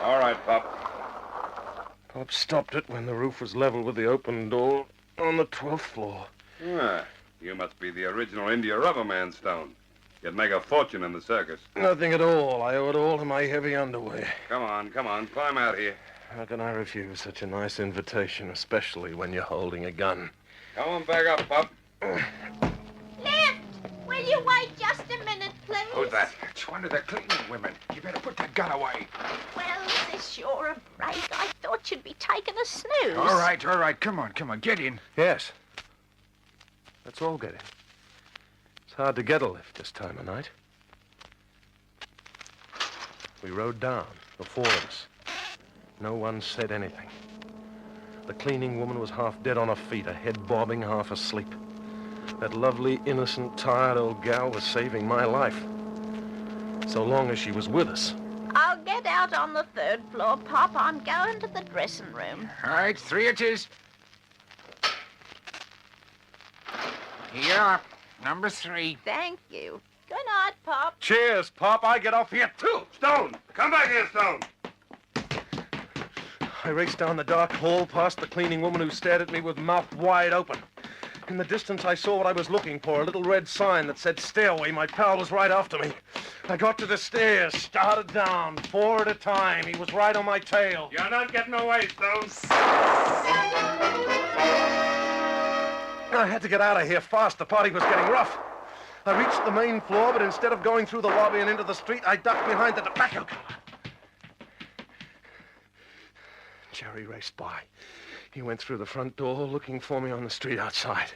M: All right, Pop.
I: Pop stopped it when the roof was level with the open door on the 12th floor.
M: Ah, you must be the original India rubber man, Stone. You'd make a fortune in the circus.
I: Nothing at all. I owe it all to my heavy underwear.
M: Come on, climb out here.
I: How can I refuse such a nice invitation, especially when you're holding a gun?
M: Come on back up, Pop.
D: Lift! Will you wait just a minute, please?
M: Who's that?
O: It's one of the cleaning women. You better put that gun away.
D: Well, is this sure a break? I thought you'd be taking a snooze.
O: All right. Come on. Get in.
I: Yes. Let's all get in. It's hard to get a lift this time of night. We rode down, the four of us. No one said anything. The cleaning woman was half dead on her feet, her head bobbing, half asleep. That lovely, innocent, tired old gal was saving my life. So long as she was with us.
D: I'll get out on the 3rd floor, Pop. I'm going to the dressing room.
O: All right, 3 it is. Here, number 3.
D: Thank you. Good night, Pop.
I: Cheers, Pop. I get off here, too.
M: Stone! Come back here, Stone!
I: I raced down the dark hall past the cleaning woman who stared at me with mouth wide open. In the distance, I saw what I was looking for, a little red sign that said stairway. My pal was right after me. I got to the stairs, started down, 4 at a time. He was right on my tail.
J: You're not getting away, Stones.
I: I had to get out of here fast. The party was getting rough. I reached the main floor, but instead of going through the lobby and into the street, I ducked behind the tobacco counter. Jerry raced by. He went through the front door, looking for me on the street outside.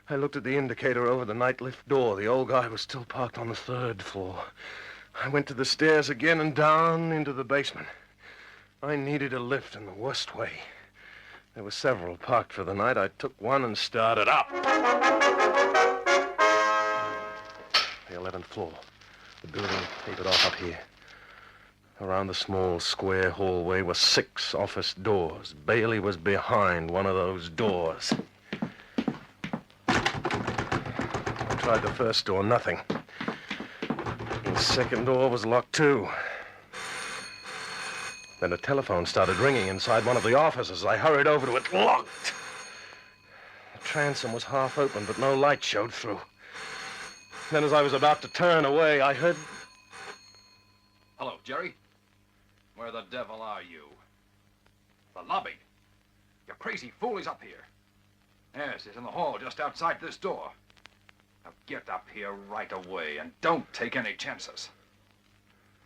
I: I looked at the indicator over the night lift door. The old guy was still parked on the 3rd floor. I went to the stairs again and down into the basement. I needed a lift in the worst way. There were several parked for the night. I took one and started up. The 11th floor. The building tapered off up here. Around the small square hallway were 6 office doors. Bailey was behind one of those doors. I tried the first door, nothing. The second door was locked too. Then a telephone started ringing inside one of the offices. I hurried over to it, locked. The transom was half open, but no light showed through. Then as I was about to turn away, I heard...
N: Hello, Jerry. Where the devil are you? The lobby. You crazy fool, he's up here. Yes, he's in the hall just outside this door. Now get up here right away and don't take any chances.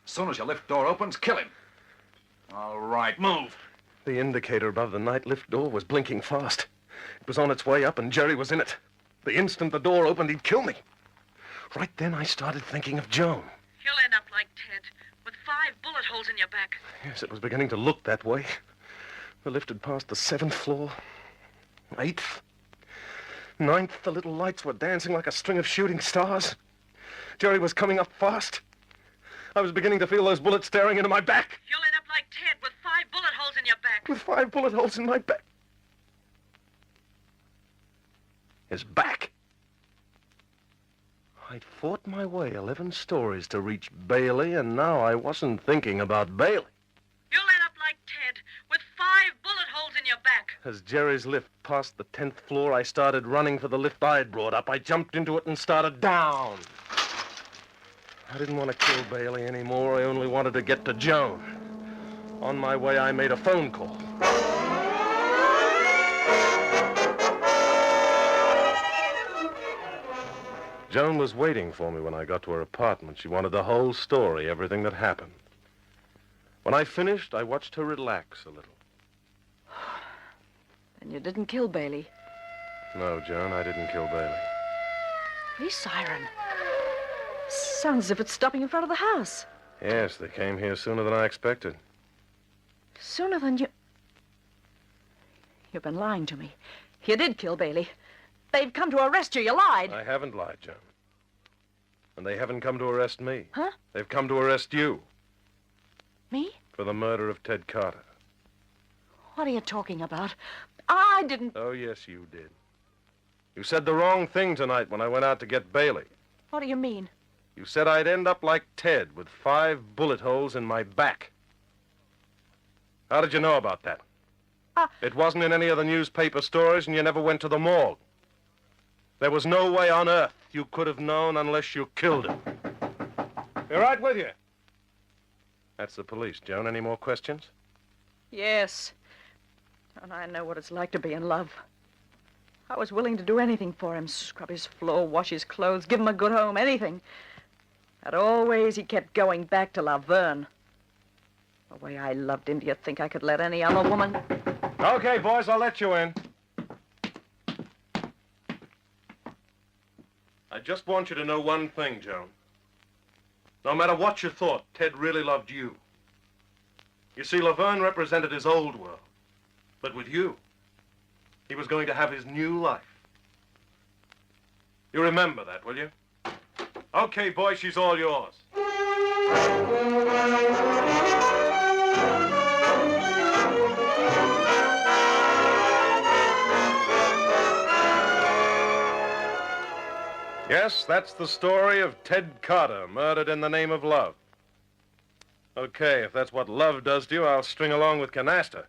N: As soon as your lift door opens, kill him. All right, move.
I: The indicator above the night lift door was blinking fast. It was on its way up and Jerry was in it. The instant the door opened, he'd kill me. Right then, I started thinking of Joan.
K: You'll end up like Ted, with 5 bullet holes in your back.
I: Yes, it was beginning to look that way. The lift had passed the 7th floor, 8th, 9th. The little lights were dancing like a string of shooting stars. Jerry was coming up fast. I was beginning to feel those bullets staring into my back.
K: You'll end up like Ted, with 5 bullet holes in your back.
I: With 5 bullet holes in my back. His back. I'd fought my way 11 stories to reach Bailey, and now I wasn't thinking about Bailey.
K: You'll end up like Ted, with 5 bullet holes in your back.
I: As Jerry's lift passed the 10th floor, I started running for the lift I'd brought up. I jumped into it and started down. I didn't want to kill Bailey anymore. I only wanted to get to Joan. On my way, I made a phone call. Joan was waiting for me when I got to her apartment. She wanted the whole story, everything that happened. When I finished, I watched her relax a little.
K: Then you didn't kill Bailey.
I: No, Joan, I didn't kill Bailey.
K: Police siren. Sounds as if it's stopping in front of the house.
I: Yes, they came here sooner than I expected.
K: Sooner than you... You've been lying to me. You did kill Bailey. They've come to arrest you. You lied.
I: I haven't lied, Joan. And they haven't come to arrest me.
K: Huh?
I: They've come to arrest you.
K: Me?
I: For the murder of Ted Carter.
K: What are you talking about? I didn't...
I: Oh, yes, you did. You said the wrong thing tonight when I went out to get Bailey.
K: What do you mean?
I: You said I'd end up like Ted with 5 bullet holes in my back. How did you know about that? It wasn't in any of the newspaper stories, and you never went to the morgue. There was no way on earth you could have known unless you killed him. Be right with you. That's the police, Joan. Any more questions?
K: Yes. And I know what it's like to be in love. I was willing to do anything for him. Scrub his floor, wash his clothes, give him a good home, anything. But always he kept going back to Laverne. The way I loved him, do you think I could let any other woman...
I: Okay, boys, I'll let you in. I just want you to know one thing, Joan. No matter what you thought, Ted really loved you. You see, Laverne represented his old world. But with you, he was going to have his new life. You remember that, will you? Okay, boy, she's all yours. Yes, that's the story of Ted Carter, murdered in the name of love. Okay, if that's what love does to you, I'll string along with canasta.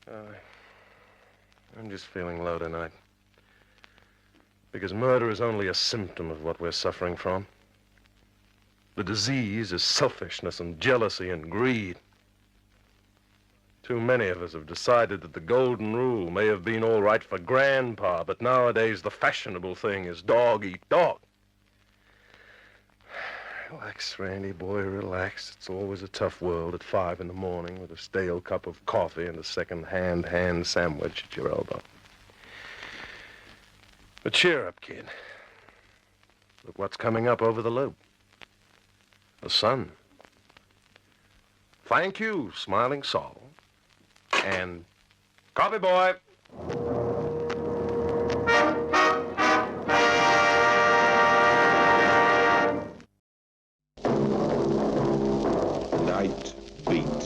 I: I'm just feeling low tonight. Because murder is only a symptom of what we're suffering from. The disease is selfishness and jealousy and greed. Too many of us have decided that the golden rule may have been all right for Grandpa, but nowadays the fashionable thing is dog eat dog. Relax, Randy, boy, relax. It's always a tough world at 5 in the morning with a stale cup of coffee and a second-hand ham sandwich at your elbow. But cheer up, kid. Look what's coming up over the loop. The sun. Thank you, Smiling Sol. And coffee boy.
B: Nightbeat.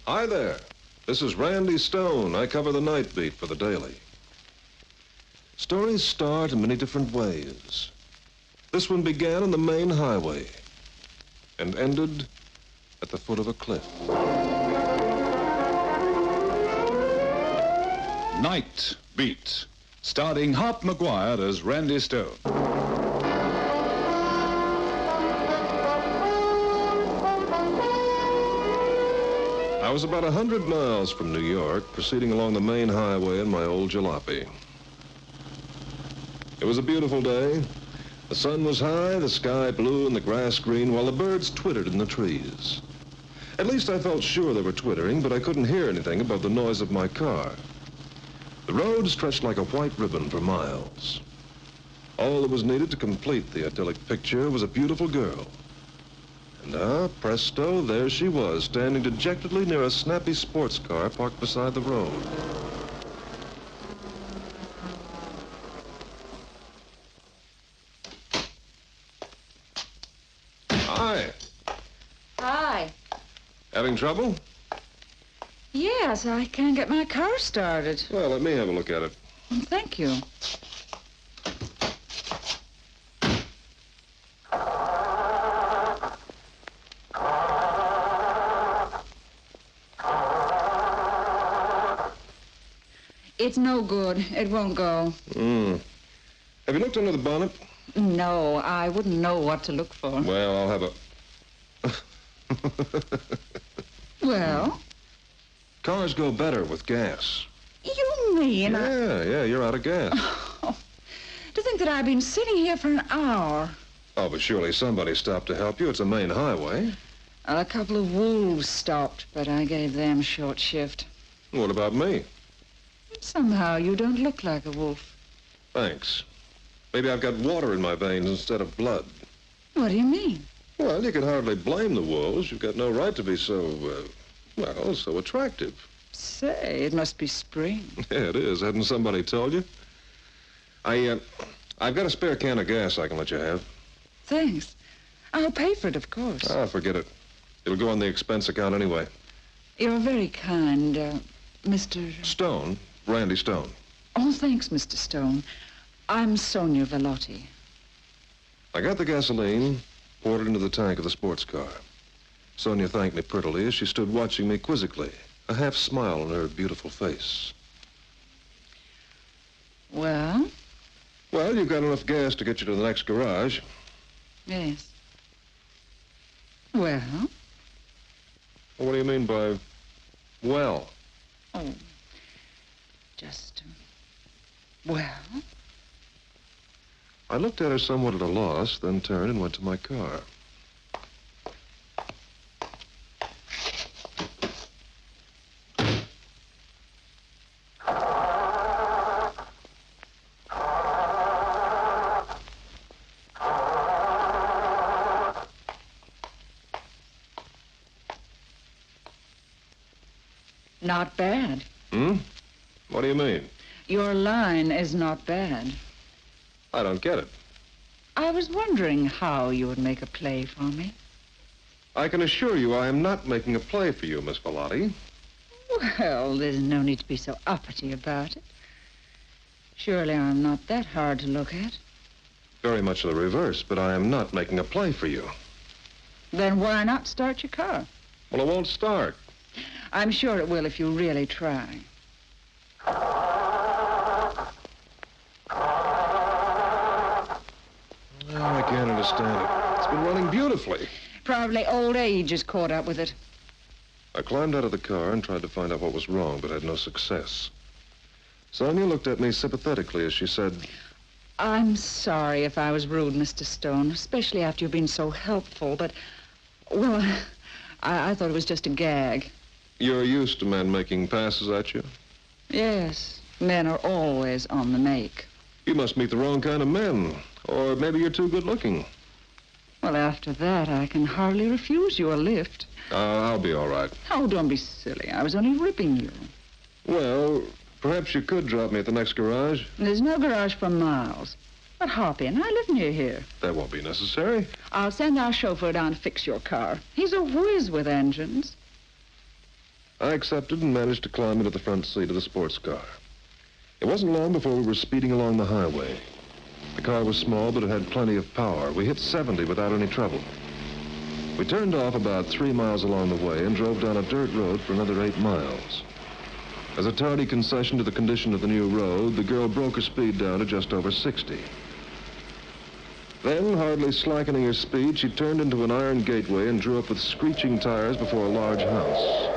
B: Hi there. This is Randy Stone. I cover the Nightbeat for the Daily. Stories start in many different ways. This one began on the main highway and ended at the foot of a cliff.
P: Nightbeat, starring Hop McGuire as Randy Stone.
B: I was about 100 miles from New York, proceeding along the main highway in my old jalopy. It was a beautiful day. The sun was high, the sky blue, and the grass green, while the birds twittered in the trees. At least I felt sure they were twittering, but I couldn't hear anything above the noise of my car. The road stretched like a white ribbon for miles. All that was needed to complete the idyllic picture was a beautiful girl. And presto, there she was, standing dejectedly near a snappy sports car parked beside the road. Hi.
Q: Hi.
B: Having trouble?
Q: Yes, I can't get my car started.
B: Well, let me have a look at it.
Q: Thank you. It's no good. It won't go.
B: Have you looked under the bonnet?
Q: No, I wouldn't know what to look for.
B: Well, I'll have a...
Q: Well?
B: Cars go better with gas.
Q: You mean?
B: Yeah, you're out of gas.
Q: Oh, to think that I've been sitting here for an hour.
B: Oh, but surely somebody stopped to help you. It's a main highway.
Q: A couple of wolves stopped, but I gave them short shift.
B: What about me?
Q: Somehow you don't look like a wolf.
B: Thanks. Maybe I've got water in my veins instead of blood.
Q: What do you mean?
B: Well, you can hardly blame the wolves. You've got no right to be so, so attractive.
Q: Say, it must be spring.
B: Yeah, it is. Hadn't somebody told you? I've got a spare can of gas I can let you have.
Q: Thanks. I'll pay for it, of course.
B: Ah, forget it. It'll go on the expense account anyway.
Q: You're very kind, Mr...
B: Stone. Randy Stone.
Q: Oh, thanks, Mr. Stone. I'm Sonia Velotti.
B: I got the gasoline, poured it into the tank of the sports car. Sonia thanked me prettily as she stood watching me quizzically, a half smile on her beautiful face.
Q: Well?
B: Well, you've got enough gas to get you to the next garage.
Q: Yes. Well?
B: What do you mean by, well?
Q: Oh, just, well?
B: I looked at her somewhat at a loss, then turned and went to my car.
Q: Not bad.
B: What do you mean?
Q: Your line is not bad.
B: I don't get it.
Q: I was wondering how you would make a play for me.
B: I can assure you I am not making a play for you, Miss Bellotti.
Q: Well, there's no need to be so uppity about it. Surely I'm not that hard to look at.
B: Very much the reverse, but I am not making a play for you.
Q: Then why not start your car?
B: Well, it won't start.
Q: I'm sure it will if you really try.
B: Oh, I can't understand it. It's been running beautifully.
Q: Probably old age has caught up with it.
B: I climbed out of the car and tried to find out what was wrong, but had no success. Sonia looked at me sympathetically as she said,
Q: I'm sorry if I was rude, Mr. Stone, especially after you've been so helpful, but, well, I thought it was just a gag.
B: You're used to men making passes at you?
Q: Yes, men are always on the make.
B: You must meet the wrong kind of men, or maybe you're too good looking.
Q: Well, after that, I can hardly refuse you a lift.
B: I'll be all right.
Q: Oh, don't be silly. I was only ripping you.
B: Well, perhaps you could drop me at the next garage.
Q: There's no garage for miles. But hop in. I live near here.
B: That won't be necessary.
Q: I'll send our chauffeur down to fix your car. He's a whiz with engines.
B: I accepted and managed to climb into the front seat of the sports car. It wasn't long before we were speeding along the highway. The car was small, but it had plenty of power. We hit 70 without any trouble. We turned off about 3 miles along the way and drove down a dirt road for another 8 miles. As a tardy concession to the condition of the new road, the girl broke her speed down to just over 60. Then, hardly slackening her speed, she turned into an iron gateway and drew up with screeching tires before a large house.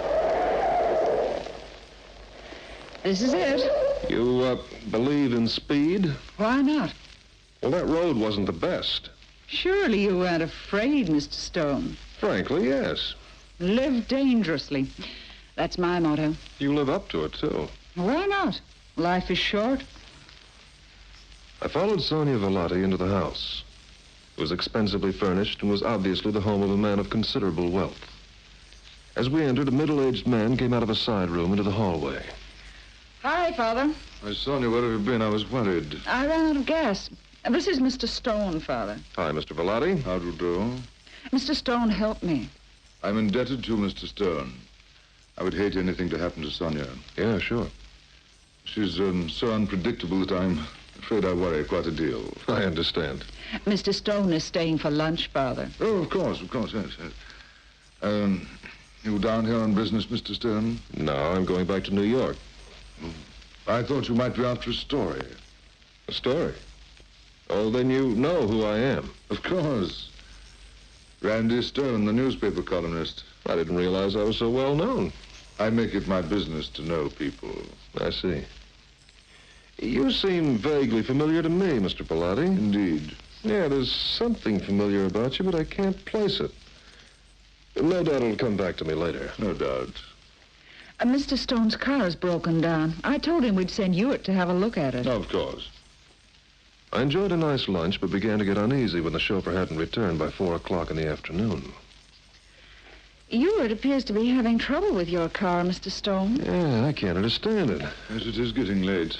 Q: This is it.
B: You, believe in speed?
Q: Why not?
B: Well, that road wasn't the best.
Q: Surely you weren't afraid, Mr. Stone.
B: Frankly, yes.
Q: Live dangerously. That's my motto.
B: You live up to it, too.
Q: Why not? Life is short.
B: I followed Sonia Vellotti into the house. It was expensively furnished and was obviously the home of a man of considerable wealth. As we entered, a middle-aged man came out of a side room into the hallway.
Q: Hi, Father.
R: Why, Sonia, where have you been? I was worried.
Q: I ran out of gas. This is Mr. Stone, Father.
B: Hi, Mr. Vellotti.
R: How do you do?
Q: Mr. Stone helped me.
R: I'm indebted to Mr. Stone. I would hate anything to happen to Sonia.
B: Yeah, sure.
R: She's so unpredictable that I'm afraid I worry quite a deal.
B: I understand.
Q: Mr. Stone is staying for lunch, Father.
R: Oh, of course, yes. You down here on business, Mr. Stone?
B: No, I'm going back to New York.
R: I thought you might be after a story.
B: A story? Oh, then you know who I am.
R: Of course. Randy Stone, the newspaper columnist.
B: I didn't realize I was so well known.
R: I make it my business to know people.
B: I see. You seem vaguely familiar to me, Mr. Bellotti.
R: Indeed.
B: Yeah, there's something familiar about you, but I can't place it. No doubt it'll come back to me later.
R: No doubt.
Q: Mr. Stone's car is broken down. I told him we'd send you it to have a look at it.
R: Of course.
B: I enjoyed a nice lunch, but began to get uneasy when the chauffeur hadn't returned by 4 o'clock in the afternoon.
Q: It appears to be having trouble with your car, Mr. Stone.
B: Yeah, I can't understand it.
R: Yes, it is getting late.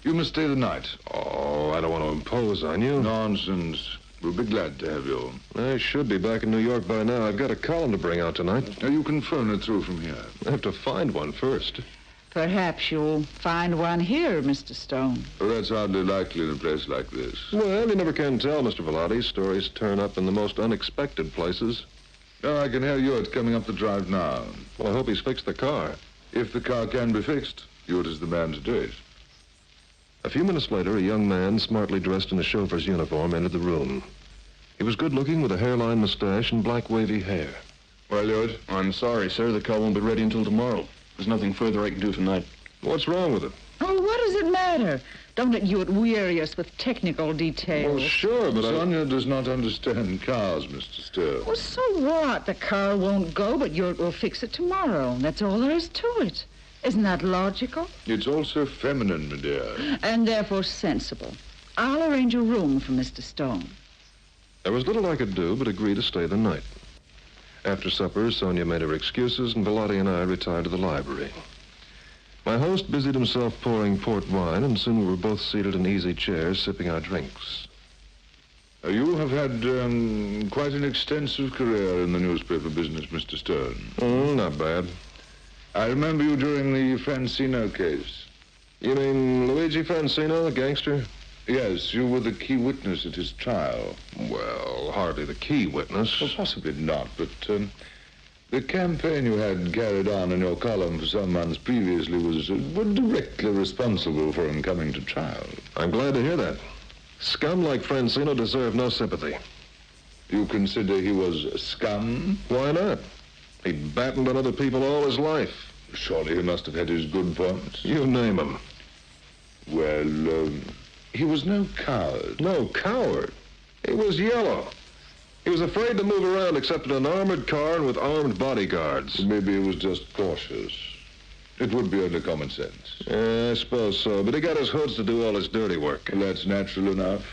R: You must stay the night.
B: Oh, I don't want to impose on you.
R: Nonsense. We'll be glad to have you.
B: I should be back in New York by now. I've got a column to bring out tonight.
R: Now, you can phone it through from here.
B: I have to find one first.
Q: Perhaps you'll find one here, Mr. Stone.
R: Well, that's hardly likely in a place like this.
B: Well, you never can tell, Mr. Vellotti. Stories turn up in the most unexpected places.
R: Oh, I can hear Hewitt coming up the drive now.
B: Well, I hope he's fixed the car.
R: If the car can be fixed, Hewitt is the man to do it.
B: A few minutes later, a young man, smartly dressed in a chauffeur's uniform, entered the room. He was good-looking with a hairline mustache and black wavy hair.
R: Well, Hewitt?
S: I'm sorry, sir. The car won't be ready until tomorrow. There's nothing further I can do tonight.
B: What's wrong with it?
Q: Oh, what does it matter? Don't let Hewitt weary us with technical details.
B: Well, sure, but
R: Sonia does not understand cars, Mr. Stone.
Q: Well, so what? The car won't go, but Hewitt will fix it tomorrow. That's all there is to it. Isn't that logical?
R: It's also feminine, my dear.
Q: And therefore sensible. I'll arrange a room for Mr. Stone.
B: There was little I could do but agree to stay the night. After supper, Sonia made her excuses, and Bellotti and I retired to the library. My host busied himself pouring port wine, and soon we were both seated in easy chairs, sipping our drinks.
R: You have had quite an extensive career in the newspaper business, Mr. Stone.
B: Not bad.
R: I remember you during the Francino case.
B: You mean Luigi Francino, the gangster?
R: Yes, you were the key witness at his trial.
B: Well, hardly the key witness.
R: Well, possibly not, but the campaign you had carried on in your column for some months previously was directly responsible for him coming to trial.
B: I'm glad to hear that. Scum like Francino deserve no sympathy.
R: You consider he was scum?
B: Why not? He battened on other people all his life.
R: Surely he must have had his good points.
B: You name him.
R: Well, he was no coward.
B: No coward? He was yellow. He was afraid to move around except in an armored car and with armed bodyguards.
R: Maybe he was just cautious. It would be under common sense.
B: Yeah, I suppose so, but he got his hoods to do all his dirty work.
R: Well, that's natural enough.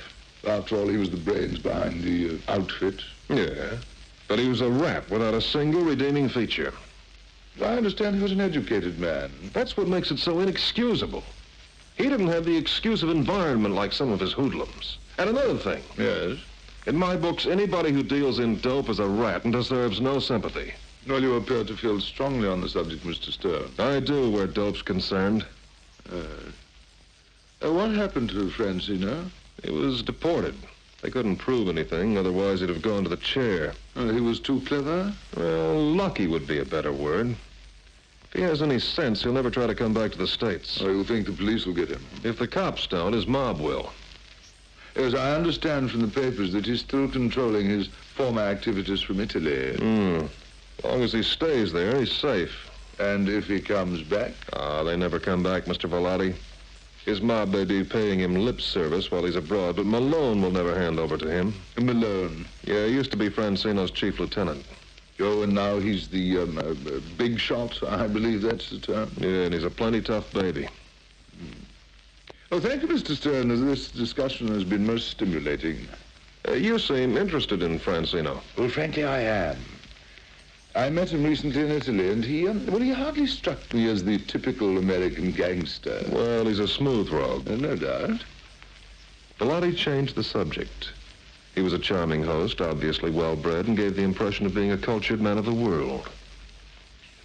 R: After all, he was the brains behind the outfit.
B: Yeah, but he was a rat without a single redeeming feature.
R: I understand he was an educated man.
B: That's what makes it so inexcusable. He didn't have the excuse of environment like some of his hoodlums. And another thing.
R: Yes?
B: In my books, anybody who deals in dope is a rat and deserves no sympathy.
R: Well, you appear to feel strongly on the subject, Mr. Stern.
B: I do, where dope's concerned.
R: What happened to Francino?
B: He was deported. They couldn't prove anything, otherwise he'd have gone to the chair.
R: He was too clever?
B: Well, lucky would be a better word. If he has any sense, he'll never try to come back to the States.
R: Oh, you think the police will get him?
B: If the cops don't, his mob will.
R: Yes, I understand from the papers that he's still controlling his former activities from Italy.
B: As long as he stays there, he's safe.
R: And if he comes back?
B: They never come back, Mr. Velati. His mob may be paying him lip service while he's abroad, but Malone will never hand over to him.
R: Malone?
B: Yeah, he used to be Francino's chief lieutenant.
R: Oh, and now he's the big shot, I believe that's the term.
B: Yeah, and he's a plenty tough baby.
R: Oh, thank you, Mr. Stern. This discussion has been most stimulating.
B: You seem interested in Francino.
R: Well, frankly, I am. I met him recently in Italy, and he hardly struck me as the typical American gangster.
B: Well, he's a smooth rogue.
R: No doubt.
B: Velati changed the subject. He was a charming host, obviously well-bred, and gave the impression of being a cultured man of the world.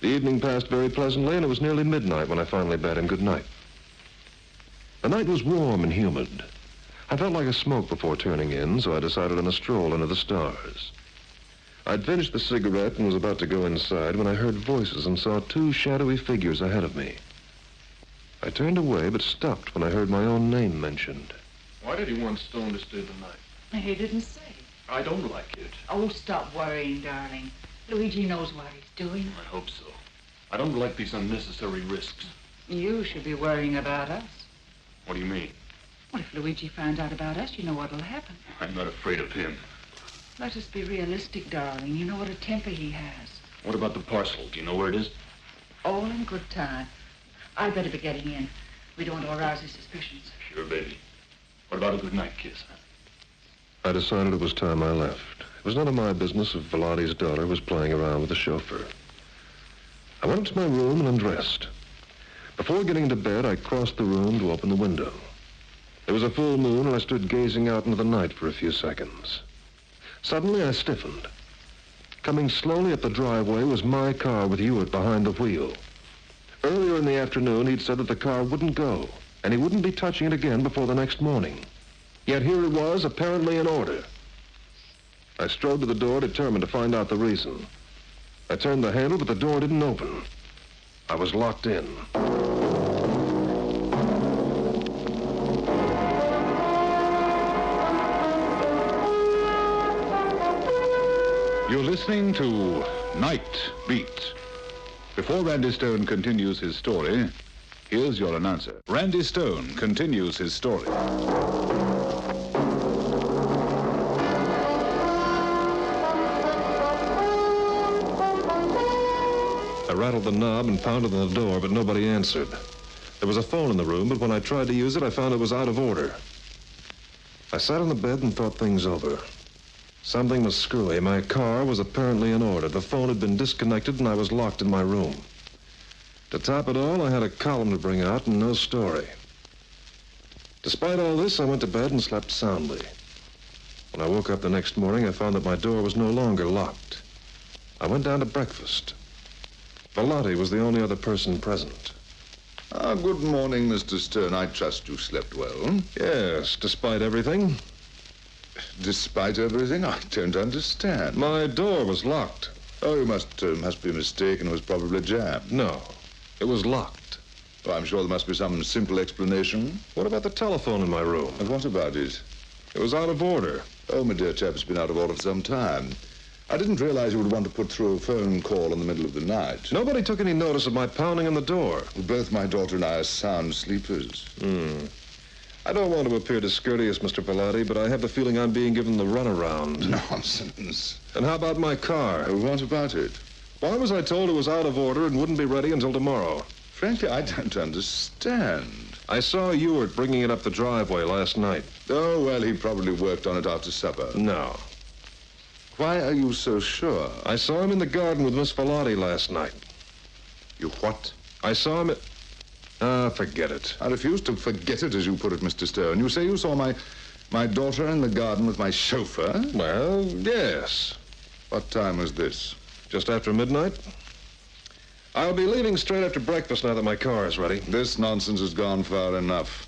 B: The evening passed very pleasantly, and it was nearly midnight when I finally bade him good night. The night was warm and humid. I felt like a smoke before turning in, so I decided on a stroll under the stars. I'd finished the cigarette and was about to go inside when I heard voices and saw two shadowy figures ahead of me. I turned away, but stopped when I heard my own name mentioned.
S: Why did he want Stone to stay the night?
Q: He didn't say.
S: I don't like it.
Q: Oh, stop worrying, darling. Luigi knows what he's doing.
S: I hope so. I don't like these unnecessary risks.
Q: You should be worrying about us.
S: What do you mean?
Q: Well, if Luigi finds out about us, you know what'll happen.
S: I'm not afraid of him.
Q: Let us be realistic, darling. You know what a temper he has.
S: What about the parcel? Do you know where it is?
Q: All in good time. I'd better be getting in. We don't want to arouse his suspicions.
S: Sure, baby. What about a good night kiss, huh?
B: I decided it was time I left. It was none of my business if Velati's daughter was playing around with the chauffeur. I went up to my room and undressed. Before getting to bed, I crossed the room to open the window. There was a full moon, and I stood gazing out into the night for a few seconds. Suddenly, I stiffened. Coming slowly up the driveway was my car with Hewitt behind the wheel. Earlier in the afternoon, he'd said that the car wouldn't go, and he wouldn't be touching it again before the next morning. Yet here it was, apparently in order. I strode to the door, determined to find out the reason. I turned the handle, but the door didn't open. I was locked in.
P: You're listening to Nightbeat. Before Randy Stone continues his story, here's your announcer. Randy Stone continues his story.
B: I rattled the knob and pounded on the door, but nobody answered. There was a phone in the room, but when I tried to use it, I found it was out of order. I sat on the bed and thought things over. Something was screwy. My car was apparently in order. The phone had been disconnected, and I was locked in my room. To top it all, I had a column to bring out and no story. Despite all this, I went to bed and slept soundly. When I woke up the next morning, I found that my door was no longer locked. I went down to breakfast. Bellotti was the only other person present.
R: Good morning, Mr. Stone. I trust you slept well.
B: Yes, despite everything.
R: Despite everything? I don't understand.
B: My door was locked.
R: Oh, you must be mistaken. It was probably jammed.
B: No, it was locked.
R: Oh, I'm sure there must be some simple explanation.
B: What about the telephone in my room?
R: And what about it?
B: It was out of order.
R: Oh, my dear chap, it's been out of order for some time. I didn't realize you would want to put through a phone call in the middle of the night.
B: Nobody took any notice of my pounding on the door.
R: Both my daughter and I are sound sleepers.
B: I don't want to appear discourteous, Mr. Bellotti, but I have the feeling I'm being given the runaround.
R: Nonsense.
B: And how about my car?
R: What about it?
B: Why was I told it was out of order and wouldn't be ready until tomorrow?
R: Frankly, I don't understand.
B: I saw Ewart bringing it up the driveway last night.
R: Oh, well, he probably worked on it after supper.
B: No.
R: Why are you so sure?
B: I saw him in the garden with Miss Bellotti last night.
R: You what?
B: I saw him at... forget it.
R: I refuse to forget it, as you put it, Mr. Stone. You say you saw my daughter in the garden with my chauffeur?
B: Well, yes.
R: What time was this?
B: Just after midnight. I'll be leaving straight after breakfast now that my car is ready.
R: This nonsense has gone far enough.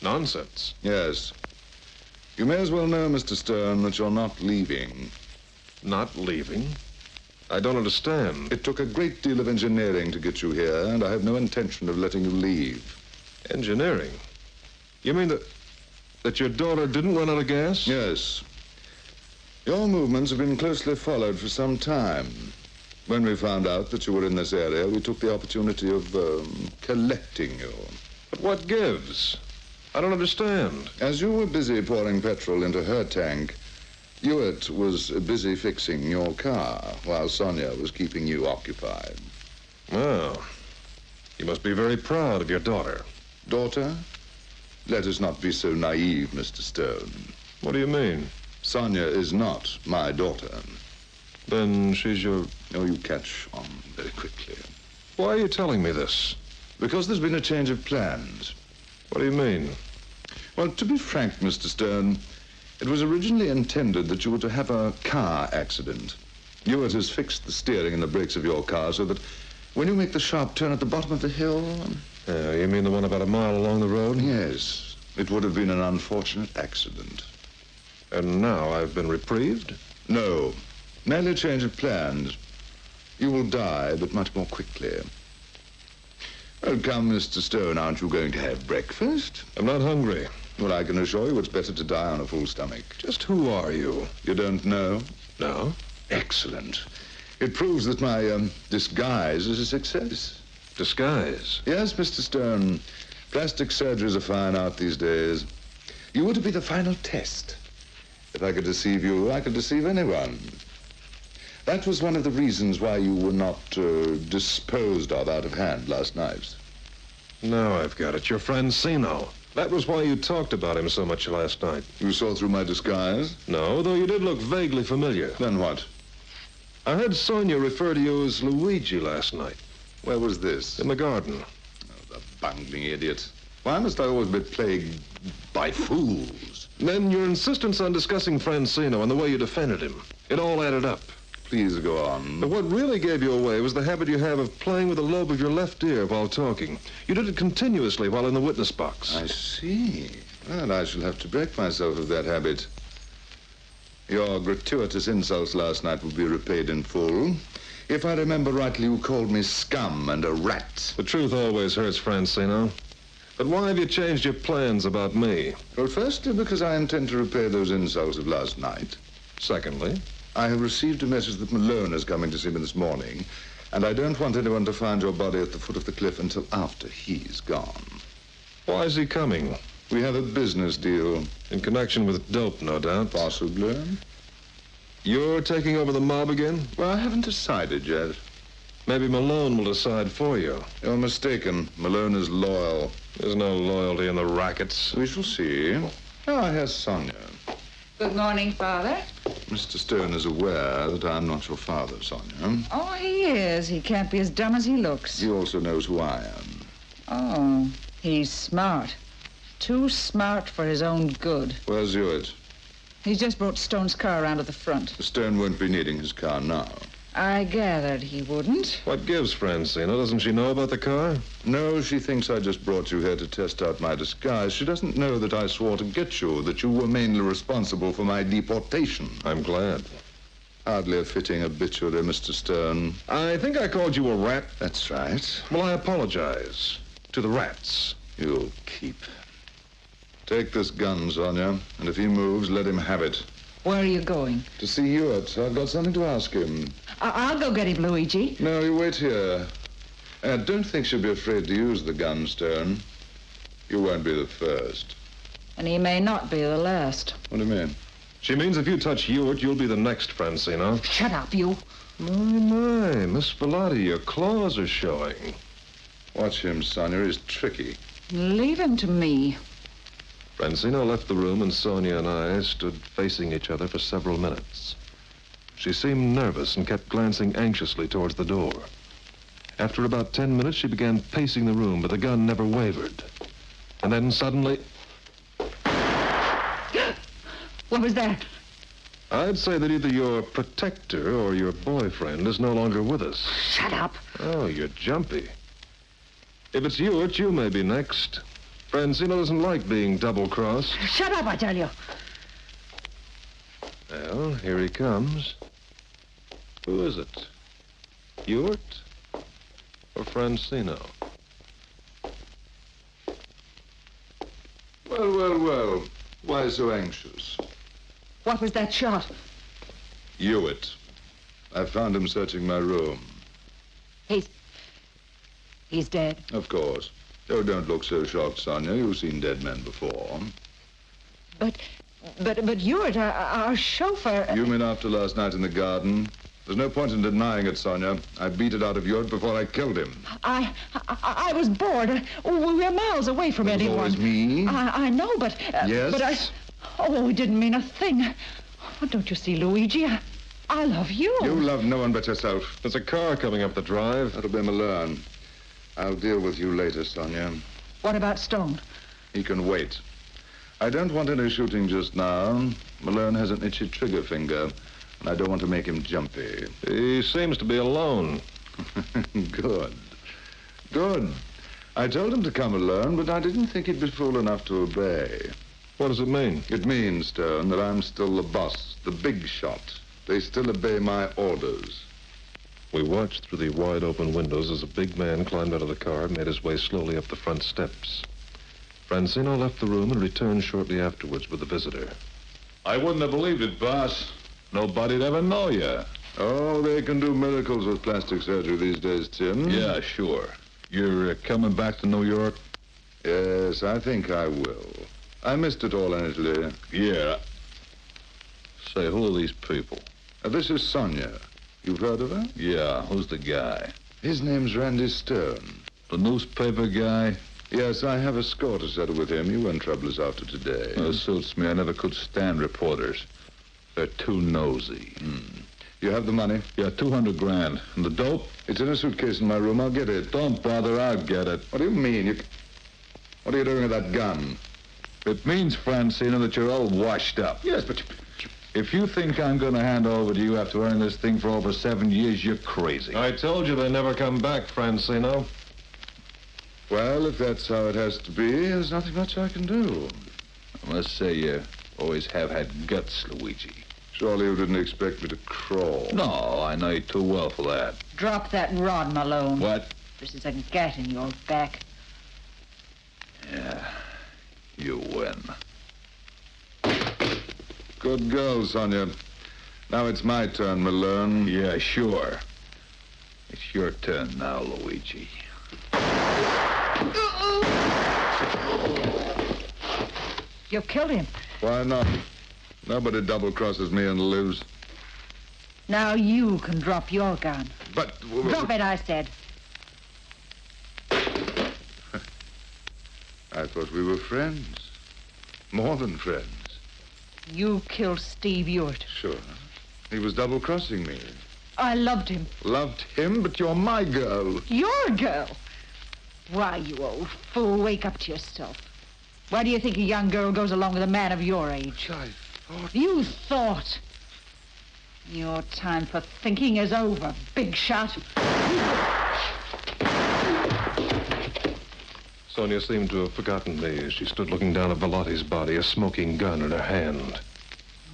B: Nonsense?
R: Yes. You may as well know, Mr. Stone, that you're not leaving.
B: Not leaving? I don't understand.
R: It took a great deal of engineering to get you here, and I have no intention of letting you leave.
B: Engineering? You mean that your daughter didn't run out of gas?
R: Yes. Your movements have been closely followed for some time. When we found out that you were in this area, we took the opportunity of collecting you.
B: But what gives? I don't understand.
R: As you were busy pouring petrol into her tank, Ewart was busy fixing your car while Sonia was keeping you occupied.
B: Well, you must be very proud of your daughter.
R: Daughter? Let us not be so naive, Mr. Stone.
B: What do you mean?
R: Sonia is not my daughter.
B: Then she's your...
R: Oh, you catch on very quickly.
B: Why are you telling me this?
R: Because there's been a change of plans.
B: What do you mean?
R: Well, to be frank, Mr. Stone, it was originally intended that you were to have a car accident. Ewart has fixed the steering and the brakes of your car so that when you make the sharp turn at the bottom of the hill...
B: You mean the one about a mile along the road?
R: Yes. It would have been an unfortunate accident.
B: And now I've been reprieved?
R: No. Merely a change of plans. You will die, but much more quickly. Well, come, Mr. Stone, aren't you going to have breakfast?
B: I'm not hungry.
R: Well, I can assure you it's better to die on a full stomach.
B: Just who are you?
R: You don't know?
B: No.
R: Excellent. It proves that my disguise is a success.
B: Disguise?
R: Yes, Mr. Stone. Plastic surgery is a fine art these days. You were to be the final test. If I could deceive you, I could deceive anyone. That was one of the reasons why you were not disposed of out of hand last night.
B: Now I've got it. Your friend Sino. That was why you talked about him so much last night.
R: You saw through my disguise?
B: No, though you did look vaguely familiar.
R: Then what?
B: I heard Sonia refer to you as Luigi last night.
R: Where was this?
B: In the garden.
R: Oh, the bungling idiot. Why must I always be plagued by fools?
B: Then your insistence on discussing Francino and the way you defended him. It all added up.
R: Please go on.
B: But what really gave you away was the habit you have of playing with the lobe of your left ear while talking. You did it continuously while in the witness box.
R: I see. Well, I shall have to break myself of that habit. Your gratuitous insults last night will be repaid in full. If I remember rightly, you called me scum and a rat.
B: The truth always hurts, Francino. But why have you changed your plans about me?
R: Well, firstly, because I intend to repay those insults of last night.
B: Secondly?
R: I have received a message that Malone is coming to see me this morning, and I don't want anyone to find your body at the foot of the cliff until after he's gone.
B: Why is he coming?
R: We have a business deal.
B: In connection with dope, no doubt.
R: Possibly.
B: You're taking over the mob again?
R: Well, I haven't decided yet.
B: Maybe Malone will decide for you.
R: You're mistaken. Malone is loyal.
B: There's no loyalty in the rackets.
R: We shall see. Ah, here's Sonia.
Q: Good morning, Father.
R: Mr. Stone is aware that I'm not your father, Sonia.
Q: Oh, he is. He can't be as dumb as he looks.
R: He also knows who I am.
Q: Oh, he's smart. Too smart for his own good.
R: Where's Ewart?
Q: He's just brought Stone's car around to the front.
R: Stone won't be needing his car now.
Q: I gathered he wouldn't.
B: What gives, Francina? Doesn't she know about the car?
R: No, she thinks I just brought you here to test out my disguise. She doesn't know that I swore to get you, that you were mainly responsible for my deportation.
B: I'm glad.
R: Hardly a fitting obituary, Mr. Stone.
B: I think I called you a rat.
R: That's right.
B: Well, I apologize to the rats.
R: You'll keep. Take this gun, Sonia, and if he moves, let him have it.
Q: Where are you going?
R: To see Hewitt. I've got something to ask him.
Q: I'll go get him, Luigi.
R: No, you wait here. Don't think she'll be afraid to use the gun, Stone. You won't be the first.
Q: And he may not be the last.
R: What do you mean?
B: She means if you touch Hewitt, you'll be the next, Francina.
Q: Shut up, you.
B: My, Miss Bellotti, your claws are showing.
R: Watch him, Sonia. He's tricky.
Q: Leave him to me.
B: Francina left the room and Sonia and I stood facing each other for several minutes. She seemed nervous and kept glancing anxiously towards the door. After about 10 minutes, she began pacing the room, but the gun never wavered. And then suddenly...
Q: What was that?
B: I'd say that either your protector or your boyfriend is no longer with us.
Q: Shut up.
B: Oh, you're jumpy. If it's Hewitt, you may be next. Francina doesn't like being double-crossed.
Q: Shut up, I tell you.
B: Well, here he comes. Who is it? Hewitt or Francino?
R: Well. Why so anxious?
Q: What was that shot?
R: Hewitt. I found him searching my room.
Q: He's dead.
R: Of course. Oh, don't look so shocked, Sonia. You've seen dead men before.
Q: But Hewitt, our chauffeur...
R: You mean after last night in the garden? There's no point in denying it, Sonia. I beat it out of Hewitt before I killed him.
Q: I was bored. We were miles away from anyone.
R: It was always me.
Q: I know, but...
R: Yes?
Q: But I... Oh, it didn't mean a thing. Oh, don't you see, Luigi? I love you.
R: You love no one but yourself.
B: There's a car coming up the drive.
R: That'll be Malone. I'll deal with you later, Sonia.
Q: What about Stone?
R: He can wait. I don't want any shooting just now. Malone has an itchy trigger finger, and I don't want to make him jumpy.
B: He seems to be alone.
R: Good. I told him to come alone, but I didn't think he'd be fool enough to obey.
B: What does it mean?
R: It means, Stone, that I'm still the boss, the big shot. They still obey my orders.
B: We watched through the wide-open windows as a big man climbed out of the car and made his way slowly up the front steps. Francino left the room and returned shortly afterwards with the visitor.
R: I wouldn't have believed it, boss. Nobody'd ever know you. Oh, they can do miracles with plastic surgery these days, Tim.
T: Yeah, sure. You're coming back to New York?
R: Yes, I think I will. I missed it all in Italy.
T: Yeah. Say, who are these people?
R: This is Sonia. You've heard of her?
T: Yeah, who's the guy?
R: His name's Randy Stone.
T: The newspaper guy?
R: Yes, I have a score to settle with him. You won't trouble us after today.
T: Well, it suits me. I never could stand reporters. They're too nosy.
R: You have the money?
T: Yeah, 200 grand. And the dope?
R: It's in a suitcase in my room. I'll get it.
T: Don't bother. I'll get it.
R: What do you mean? What are you doing with that gun?
T: It means, Francina, that you're all washed up.
R: Yes, but...
T: If you think I'm going to hand over to you after earning this thing for over 7 years, you're crazy.
B: I told you they never come back, Francino.
R: Well, if that's how it has to be, there's nothing much I can do.
T: I must say you always have had guts, Luigi.
R: Surely you didn't expect me to crawl.
T: No, I know you too well for that.
Q: Drop that rod, Malone.
T: What?
Q: This is a gat in your back.
T: Yeah, you win.
R: Good girl, Sonia. Now it's my turn, Malone.
T: Yeah, sure. It's your turn now, Luigi.
Q: You killed him.
R: Why not? Nobody double-crosses me and lives.
Q: Now you can drop your gun.
R: But...
Q: Drop it, I said.
R: I thought we were friends. More than friends.
Q: You killed Steve Hewitt.
R: Sure. He was double-crossing me.
Q: I loved him.
R: Loved him, but you're my girl.
Q: Your girl? Why, you old fool, wake up to yourself. Why do you think a young girl goes along with a man of your age?
R: I
Q: You thought. Your time for thinking is over, big shot.
B: Sonia seemed to have forgotten me as she stood looking down at Velotti's body, a smoking gun in her hand.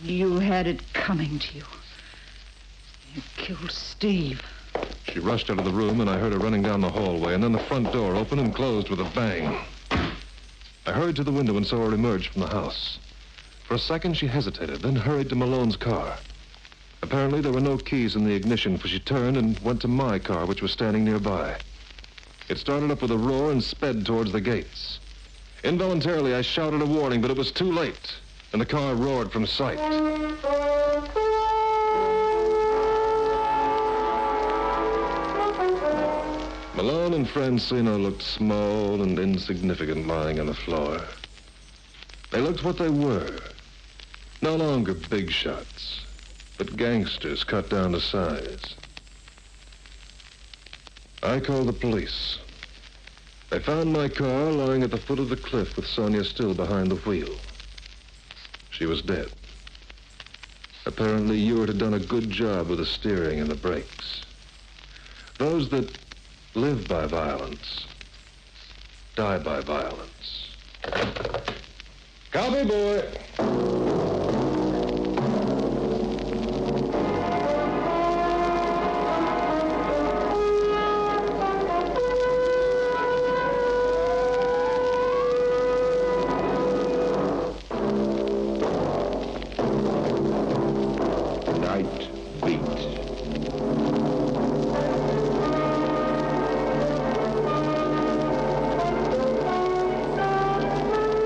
Q: You had it coming to you. You killed Steve.
B: She rushed out of the room, and I heard her running down the hallway, and then the front door opened and closed with a bang. I hurried to the window and saw her emerge from the house. For a second, she hesitated, then hurried to Malone's car. Apparently, there were no keys in the ignition, for she turned and went to my car, which was standing nearby. It started up with a roar and sped towards the gates. Involuntarily, I shouted a warning, but it was too late, and the car roared from sight. Malone and Francino looked small and insignificant lying on the floor. They looked what they were. No longer big shots, but gangsters cut down to size. I called the police. They found my car lying at the foot of the cliff with Sonia still behind the wheel. She was dead. Apparently, Ewart had done a good job with the steering and the brakes. Those that live by violence die by violence. Copy, boy.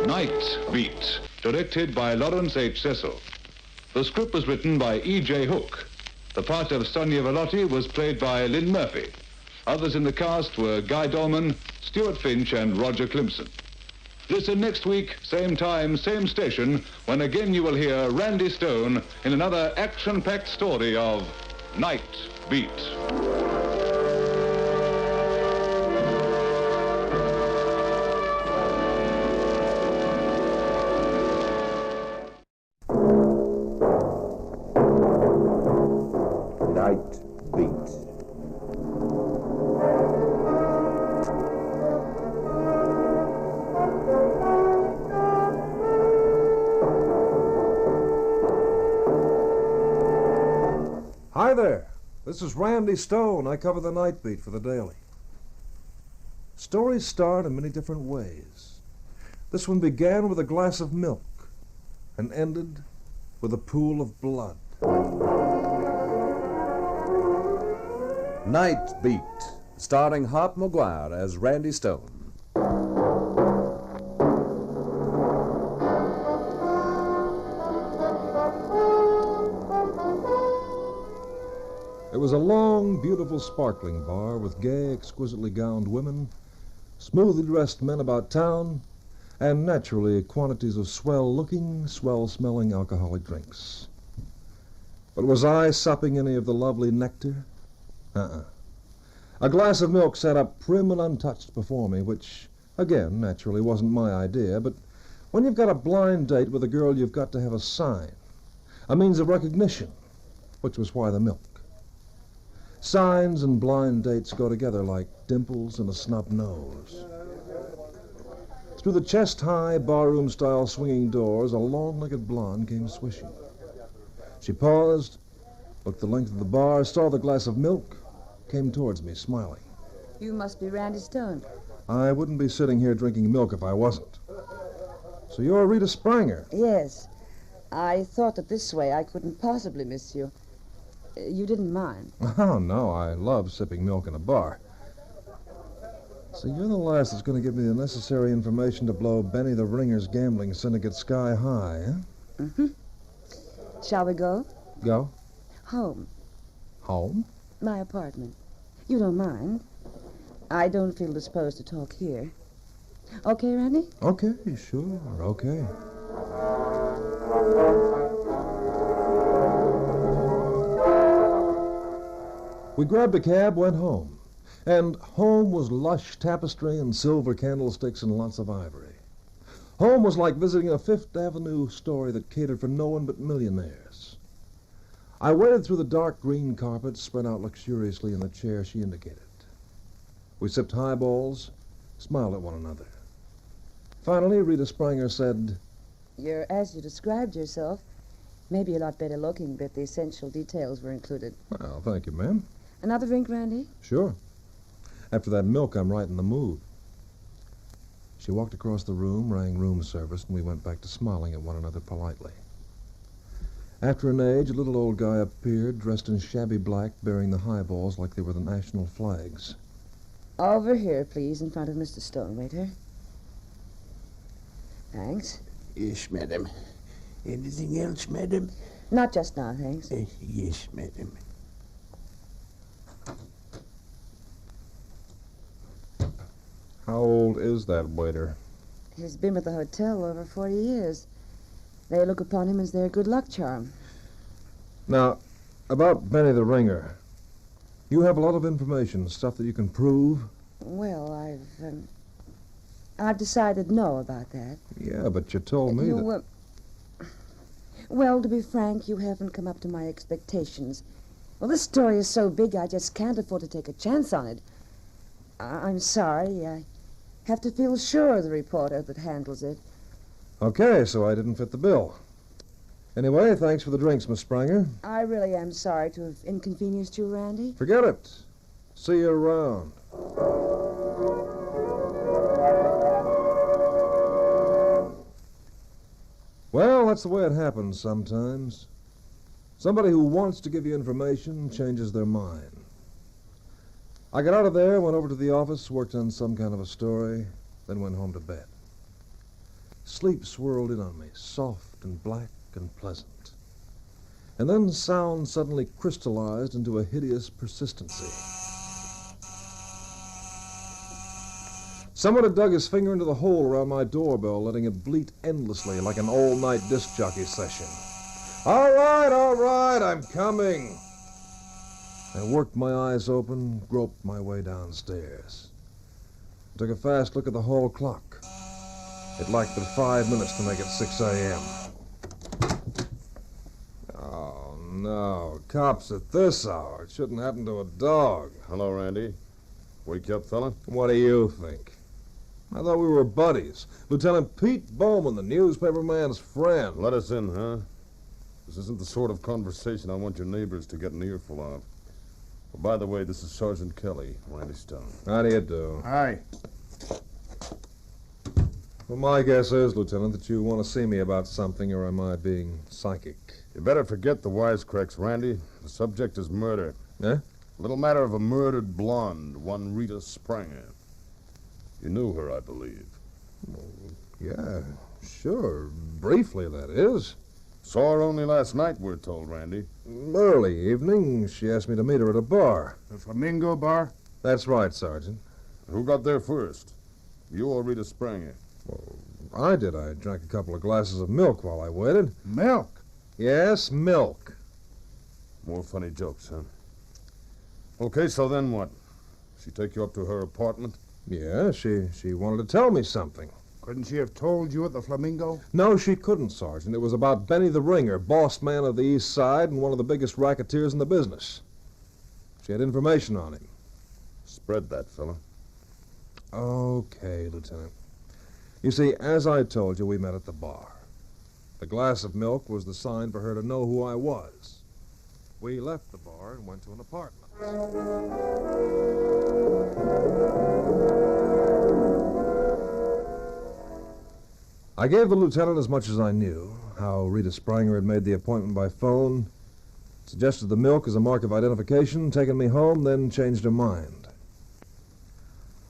P: Nightbeat, directed by Lawrence H. Cecil. The script was written by E.J. Hook. The part of Sonia Velotti was played by Lynn Murphy. Others in the cast were Guy Dolman, Stuart Finch, and Roger Clemson. Listen next week, same time, same station, when again you will hear Randy Stone in another action-packed story of Nightbeat.
B: Hi there. This is Randy Stone. I cover the Nightbeat for the Daily. Stories start in many different ways. This one began with a glass of milk and ended with a pool of blood.
U: Nightbeat, starring Hop McGuire as Randy Stone.
B: It was a long, beautiful, sparkling bar with gay, exquisitely gowned women, smoothly dressed men about town, and naturally quantities of swell-looking, swell-smelling alcoholic drinks. But was I supping any of the lovely nectar? A glass of milk sat up prim and untouched before me, which, again, naturally wasn't my idea, but when you've got a blind date with a girl, you've got to have a sign, a means of recognition, which was why the milk. Signs and blind dates go together like dimples and a snub nose. Through the chest-high, barroom-style swinging doors, a long-legged blonde came swishing. She paused, looked the length of the bar, saw the glass of milk, came towards me, smiling.
V: You must be Randy Stone.
B: I wouldn't be sitting here drinking milk if I wasn't. So you're Rita Spranger?
V: Yes. I thought that this way I couldn't possibly miss you. You didn't mind.
B: Oh, no, I love sipping milk in a bar. So you're the last that's going to give me the necessary information to blow Benny the Ringer's gambling syndicate sky high, huh?
V: Mm-hmm. Shall we go?
B: Go?
V: Home.
B: Home?
V: My apartment. You don't mind? I don't feel disposed to talk here. Okay, Randy?
B: Okay, sure, okay. We grabbed a cab, went home. And home was lush tapestry and silver candlesticks and lots of ivory. Home was like visiting a Fifth Avenue story that catered for no one but millionaires. I waded through the dark green carpet spread out luxuriously in the chair she indicated. We sipped highballs, smiled at one another. Finally, Rita Spranger said,
V: You're as you described yourself. Maybe a lot better looking, but the essential details were included.
B: Well, thank you, ma'am.
V: Another drink, Randy?
B: Sure. After that milk, I'm right in the mood. She walked across the room, rang room service, and we went back to smiling at one another politely. After an age, a little old guy appeared, dressed in shabby black, bearing the highballs like they were the national flags.
V: Over here, please, in front of Mr. Stone, waiter. Thanks.
E: Yes, madam. Anything else, madam?
V: Not just now, thanks.
E: Yes, madam.
B: How old is that waiter?
V: He's been with the hotel over 40 years. They look upon him as their good luck charm.
B: Now, about Benny the Ringer. You have a lot of information, stuff that you can prove?
V: Well, I've decided no about that.
B: Yeah, but you told me that...
V: Well, to be frank, you haven't come up to my expectations. Well, this story is so big, I just can't afford to take a chance on it. I'm sorry. I have to feel sure of the reporter that handles it.
B: Okay, so I didn't fit the bill. Anyway, thanks for the drinks, Miss Spranger.
V: I really am sorry to have inconvenienced you, Randy.
B: Forget it. See you around. Well, that's the way it happens sometimes. Somebody who wants to give you information changes their mind. I got out of there, went over to the office, worked on some kind of a story, then went home to bed. Sleep swirled in on me, soft and black and pleasant. And then sound suddenly crystallized into a hideous persistency. Someone had dug his finger into the hole around my doorbell, letting it bleat endlessly like an all-night disc jockey session. All right, I'm coming. I worked my eyes open, groped my way downstairs. Took a fast look at the hall clock. It lacked but 5 minutes to make it 6 a.m. Oh, no. Cops at this hour. It shouldn't happen to a dog.
H: Hello, Randy. Wake you up, fella?
B: What do you think? I thought we were buddies. Lieutenant Pete Bowman, the newspaper man's friend.
H: Let us in, huh? This isn't the sort of conversation I want your neighbors to get an earful of. Well, by the way, this is Sergeant Kelly, Randy Stone.
B: How do you do?
E: Hi.
B: Well, my guess is, Lieutenant, that you want to see me about something, or am I being psychic?
H: You better forget the wisecracks, Randy. The subject is murder.
B: Eh?
H: A little matter of a murdered blonde, one Rita Spranger. You knew her, I believe.
B: Well, yeah, sure. Briefly, that is.
H: Saw her only last night, we're told, Randy.
B: Early evening, she asked me to meet her at a bar.
E: The Flamingo Bar?
B: That's right, Sergeant.
H: Who got there first? You or Rita Spranger?
B: Well, I did. I drank a couple of glasses of milk while I waited.
E: Milk?
B: Yes, milk.
H: More funny jokes, huh? Okay, so then what? She take you up to her apartment?
B: Yeah, she wanted to tell me something.
E: Couldn't she have told you at the Flamingo?
B: No, she couldn't, Sergeant. It was about Benny the Ringer, boss man of the East Side and one of the biggest racketeers in the business. She had information on him.
H: Spread that, fella.
B: Okay, Lieutenant. You see, as I told you, we met at the bar. The glass of milk was the sign for her to know who I was. We left the bar and went to an apartment. I gave the lieutenant as much as I knew, how Rita Spranger had made the appointment by phone, suggested the milk as a mark of identification, taken me home, then changed her mind.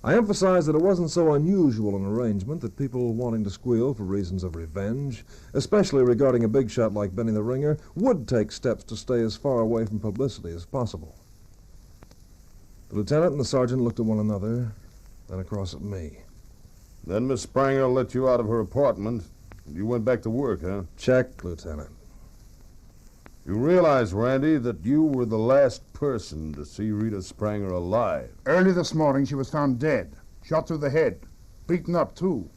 B: I emphasized that it wasn't so unusual an arrangement that people wanting to squeal for reasons of revenge, especially regarding a big shot like Benny the Ringer, would take steps to stay as far away from publicity as possible. The lieutenant and the sergeant looked at one another, then across at me.
H: Then Miss Spranger let you out of her apartment. You went back to work, huh?
B: Check, Lieutenant.
H: You realize, Randy, that you were the last person to see Rita Spranger alive.
E: Early this morning, she was found dead. Shot through the head. Beaten up, too.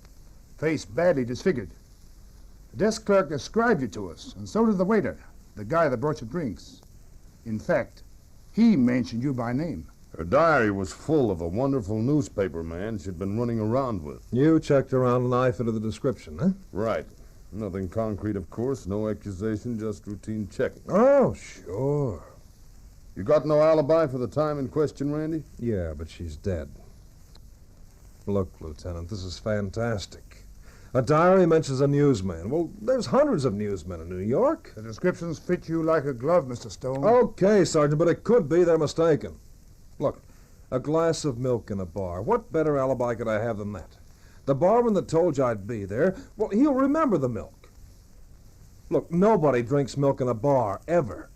A: Face badly disfigured. The desk clerk described you to us, and so did the waiter, the guy that brought you drinks. In fact, he mentioned you by name.
H: Her diary was full of a wonderful newspaper man she'd been running around with.
B: You checked around and I fitted the description, huh?
H: Right. Nothing concrete, of course. No accusation, just routine checking.
B: Oh, sure.
H: You got no alibi for the time in question, Randy?
B: Yeah, but she's dead. Look, Lieutenant, this is fantastic. A diary mentions a newsman. Well, there's hundreds of newsmen in New York.
A: The descriptions fit you like a glove, Mr. Stone.
B: Okay, Sergeant, but it could be they're mistaken. Look, a glass of milk in a bar. What better alibi could I have than that? The barman that told you I'd be there, well, he'll remember the milk. Look, nobody drinks milk in a bar, ever.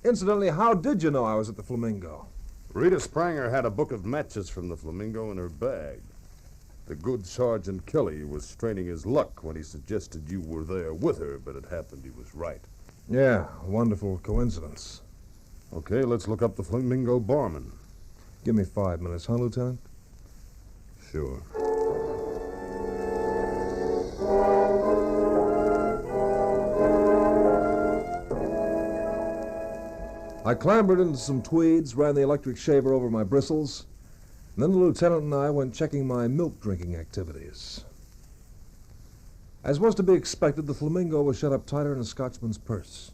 B: Incidentally, how did you know I was at the Flamingo?
H: Rita Spranger had a book of matches from the Flamingo in her bag. The good Sergeant Kelly was straining his luck when he suggested you were there with her, but it happened he was right.
B: Yeah, wonderful coincidence.
H: Okay, let's look up the Flamingo barman.
B: Give me 5 minutes, huh, Lieutenant?
H: Sure.
B: I clambered into some tweeds, ran the electric shaver over my bristles, and then the lieutenant and I went checking my milk-drinking activities. As was to be expected, the Flamingo was shut up tighter than a Scotchman's purse.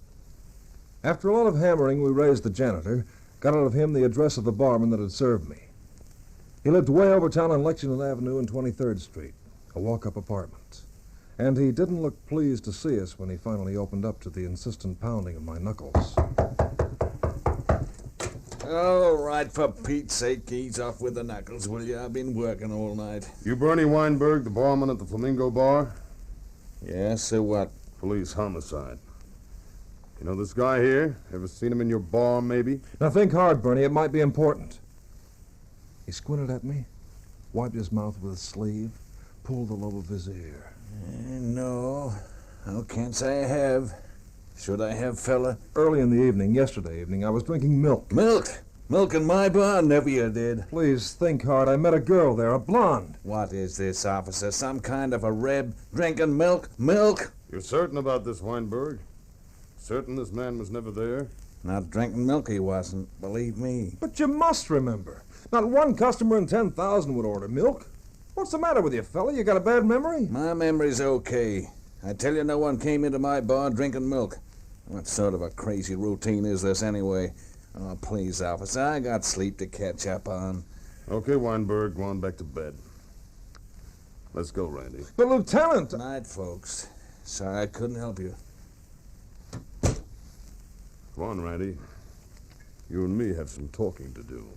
B: After a lot of hammering, we raised the janitor, got out of him the address of the barman that had served me. He lived way over town on Lexington Avenue and 23rd Street, a walk-up apartment. And he didn't look pleased to see us when he finally opened up to the insistent pounding of my knuckles.
C: All right, for Pete's sake, ease off with the knuckles, will you? I've been working all night.
H: You Bernie Weinberg, the barman at the Flamingo Bar?
C: Yeah, so what?
H: Police homicide. You know this guy here? Ever seen him in your bar, maybe?
B: Now think hard, Bernie. It might be important. He squinted at me, wiped his mouth with his sleeve, pulled the lobe of his ear.
C: No, I can't say I have. Should I have, fella?
B: Early in the evening, yesterday evening, I was drinking milk.
C: Milk? Milk in my bar? Never you did.
B: Please think hard. I met a girl there, a blonde.
C: What is this, officer? Some kind of a reb? Drinking milk? Milk?
H: You're certain about this, Weinberg? Certain this man was never there?
C: Not drinking milk he wasn't, believe me.
B: But you must remember. Not one customer in 10,000 would order milk. What's the matter with you, fella? You got a bad memory?
C: My memory's okay. I tell you, no one came into my bar drinking milk. What sort of a crazy routine is this, anyway? Oh, please, officer, I got sleep to catch up on.
H: Okay, Weinberg, go on back to bed. Let's go, Randy.
B: But, Lieutenant...
C: Night, folks. Sorry I couldn't help you.
H: Come on, Randy. You and me have some talking to do.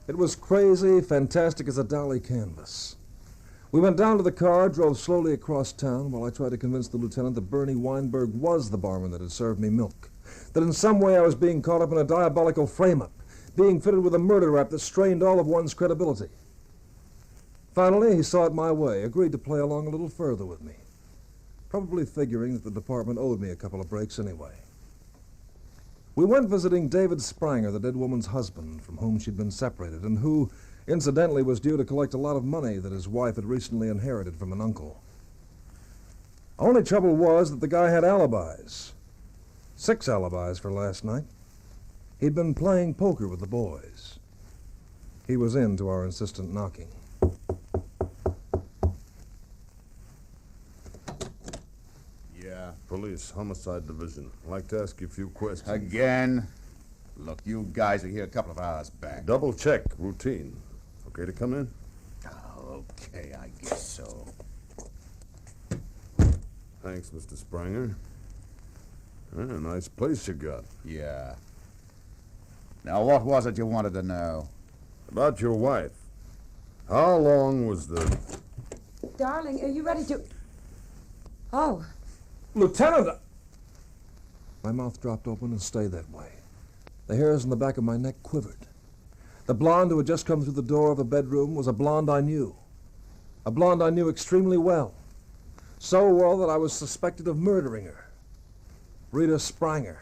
B: It was crazy, fantastic as a Dali canvas. We went down to the car, drove slowly across town while I tried to convince the lieutenant that Bernie Weinberg was the barman that had served me milk. That in some way I was being caught up in a diabolical frame-up, being fitted with a murder rap that strained all of one's credibility. Finally, he saw it my way, agreed to play along a little further with me, probably figuring that the department owed me a couple of breaks anyway. We went visiting David Spranger, the dead woman's husband, from whom she'd been separated, and who, incidentally, was due to collect a lot of money that his wife had recently inherited from an uncle. Only trouble was that the guy had alibis. 6 alibis for last night. He'd been playing poker with the boys. He was into our insistent knocking.
H: Yeah. Police, Homicide Division. I'd like to ask you a few questions.
W: Again? Look, you guys were here a couple of hours back.
H: Double check, routine. Okay to come in?
W: Oh, okay, I guess so.
H: Thanks, Mr. Spranger. Nice place you got.
W: Yeah. Now, what was it you wanted to know?
H: About your wife. How long was the...
V: Darling, are you ready to... Oh.
B: Lieutenant! My mouth dropped open and stayed that way. The hairs on the back of my neck quivered. The blonde who had just come through the door of the bedroom was a blonde I knew. A blonde I knew extremely well. So well that I was suspected of murdering her. Rita Spranger.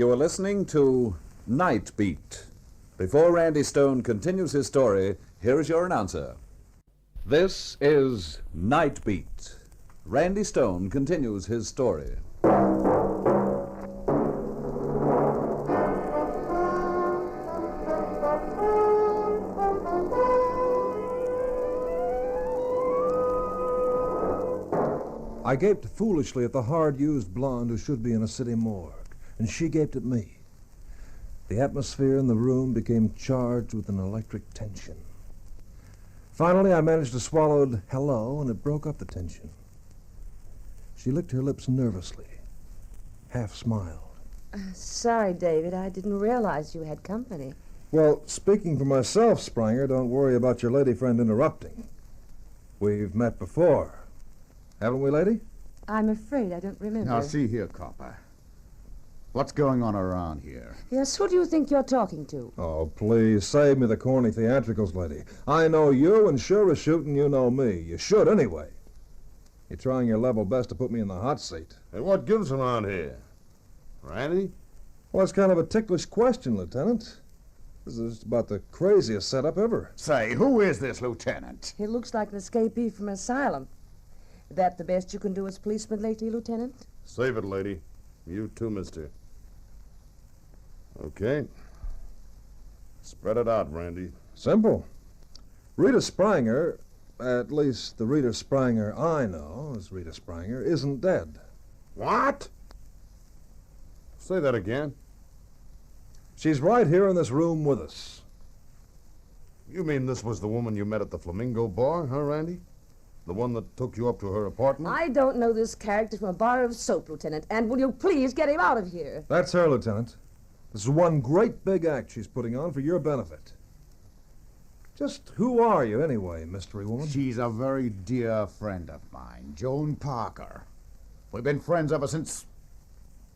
U: You are listening to Nightbeat. Before Randy Stone continues his story, here is your announcer. This is Nightbeat. Randy Stone continues his story.
F: I gaped foolishly at the hard-used blonde who should be in a city morgue, and she gaped at me. The atmosphere in the room became charged with an electric tension. Finally, I managed to swallow hello, and it broke up the tension. She licked her lips nervously, half smiled.
V: Sorry, David, I didn't realize you had company.
F: Well, speaking for myself, Spranger, don't worry about your lady friend interrupting. We've met before. Haven't we, lady?
V: I'm afraid I don't remember.
G: Now, see here, copper. What's going on around here?
V: Yes, who do you think you're talking to?
F: Oh, please, save me the corny theatricals, lady. I know you, and sure as shooting, you know me. You should, anyway. You're trying your level best to put me in the hot seat.
H: And what gives around here? Randy?
F: Well, that's kind of a ticklish question, Lieutenant. This is just about the craziest setup ever.
G: Say, who is this lieutenant?
V: He looks like an escapee from an asylum. That the best you can do as policeman lately, Lieutenant?
H: Save it, lady. You too, mister. Okay. Spread it out, Randy.
F: Simple. Rita Spranger, at least the Rita Spranger I know as Rita Spranger, isn't dead.
H: What? Say that again.
F: She's right here in this room with us.
H: You mean this was the woman you met at the Flamingo bar, huh, Randy? The one that took you up to her apartment?
V: I don't know this character from a bar of soap, Lieutenant, and will you please get him out of here?
F: That's her, Lieutenant. This is one great big act she's putting on for your benefit. Just who are you, anyway, mystery woman?
G: She's a very dear friend of mine, Joan Parker. We've been friends ever since...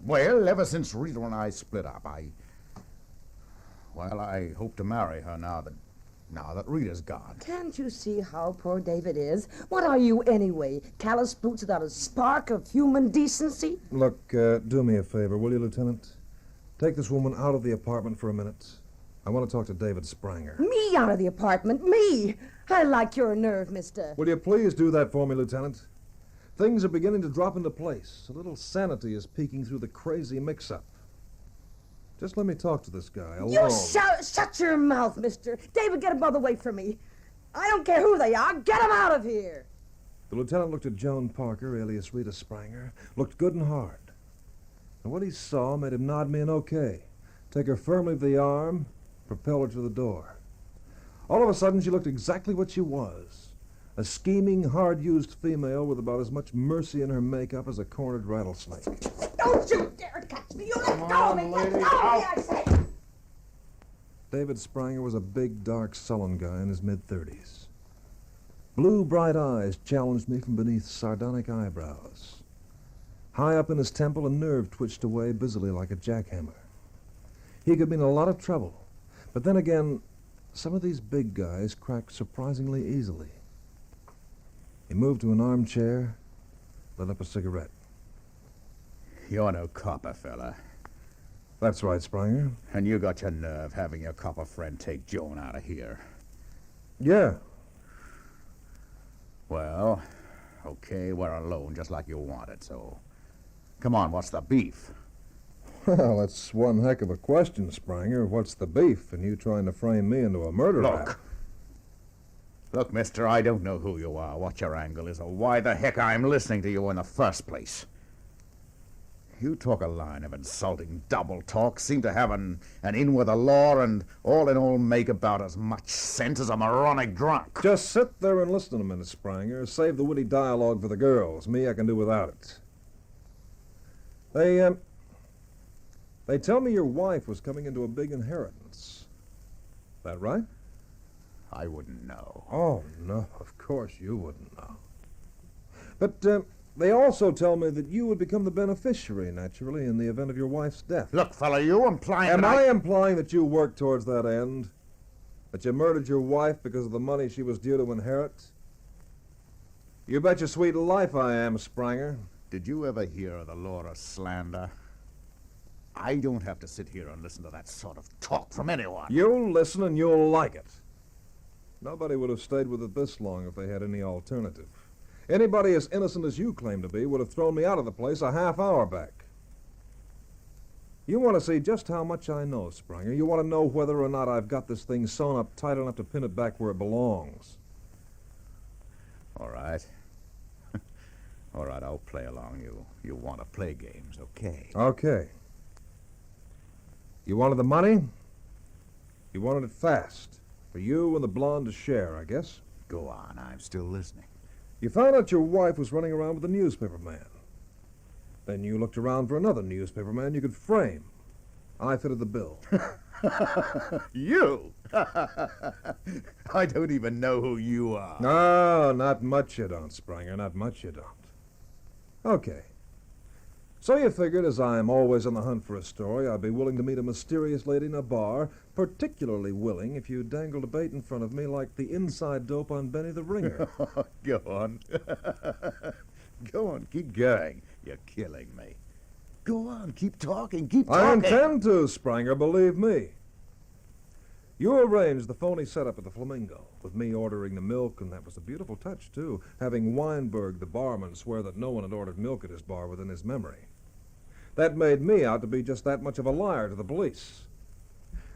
G: Well, ever since Rita and I split up. I hope to marry her now that Rita's gone.
V: Can't you see how poor David is? What are you, anyway? Callous boots without a spark of human decency?
F: Look, do me a favor, will you, Lieutenant? Take this woman out of the apartment for a minute. I want to talk to David Spranger.
V: Me out of the apartment? Me? I like your nerve, mister.
F: Will you please do that for me, Lieutenant? Things are beginning to drop into place. A little sanity is peeking through the crazy mix-up. Just let me talk to this guy alone.
V: You shut your mouth, mister. David, get him out of the way from me. I don't care who they are. Get him out of here.
F: The lieutenant looked at Joan Parker, alias Rita Spranger, looked good and hard. And what he saw made him nod me an okay, take her firmly by the arm, propel her to the door. All of a sudden, she looked exactly what she was. A scheming, hard-used female with about as much mercy in her makeup as a cornered rattlesnake.
V: Don't you dare touch me. You let go of me. Let go of me, I say.
F: David Spranger was a big, dark, sullen guy in his mid-30s. Blue, bright eyes challenged me from beneath sardonic eyebrows. High up in his temple, a nerve twitched away busily like a jackhammer. He could be in a lot of trouble. But then again, some of these big guys crack surprisingly easily. He moved to an armchair, lit up a cigarette.
G: You're no copper, fella.
F: That's right, Spranger.
G: And you got your nerve having your copper friend take Joan out of here.
F: Yeah.
G: Well, okay, we're alone just like you wanted, so... Come on, what's the beef?
F: Well, that's one heck of a question, Spranger. What's the beef in you trying to frame me into a murder rap?
G: Look, mister, I don't know who you are, what your angle is, or why the heck I'm listening to you in the first place. You talk a line of insulting double talk, seem to have an in with the law, and all in all make about as much sense as a moronic drunk.
F: Just sit there and listen a minute, Spranger. Save the witty dialogue for the girls. Me, I can do without it. They tell me your wife was coming into a big inheritance. That right?
G: I wouldn't know.
F: Oh, no, of course you wouldn't know. But they also tell me that you would become the beneficiary, naturally, in the event of your wife's death.
G: Look, fella, you implying
F: Am I implying that you worked towards that end? That you murdered your wife because of the money she was due to inherit? You bet your sweet life I am, Spranger.
G: Did you ever hear of the law of slander? I don't have to sit here and listen to that sort of talk from anyone.
F: You'll listen and you'll like it. Nobody would have stayed with it this long if they had any alternative. Anybody as innocent as you claim to be would have thrown me out of the place a half hour back. You want to see just how much I know, Spranger. You want to know whether or not I've got this thing sewn up tight enough to pin it back where it belongs.
G: All right. All right, I'll play along. You want to play games, okay?
F: Okay. You wanted the money? You wanted it fast. For you and the blonde to share, I guess.
G: Go on, I'm still listening.
F: You found out your wife was running around with a newspaper man. Then you looked around for another newspaper man you could frame. I fitted the bill.
G: You? I don't even know who you are.
F: No, not much you don't, Spranger. Not much you don't. Okay. So you figured, as I'm always on the hunt for a story, I'd be willing to meet a mysterious lady in a bar, particularly willing if you dangled a bait in front of me like the inside dope on Benny the Ringer.
G: Go on. Go on, keep going. You're killing me. Go on, keep talking, keep talking.
F: I intend to, Spranger, believe me. You arranged the phony setup at the Flamingo, with me ordering the milk, and that was a beautiful touch, too, having Weinberg, the barman, swear that no one had ordered milk at his bar within his memory. That made me out to be just that much of a liar to the police.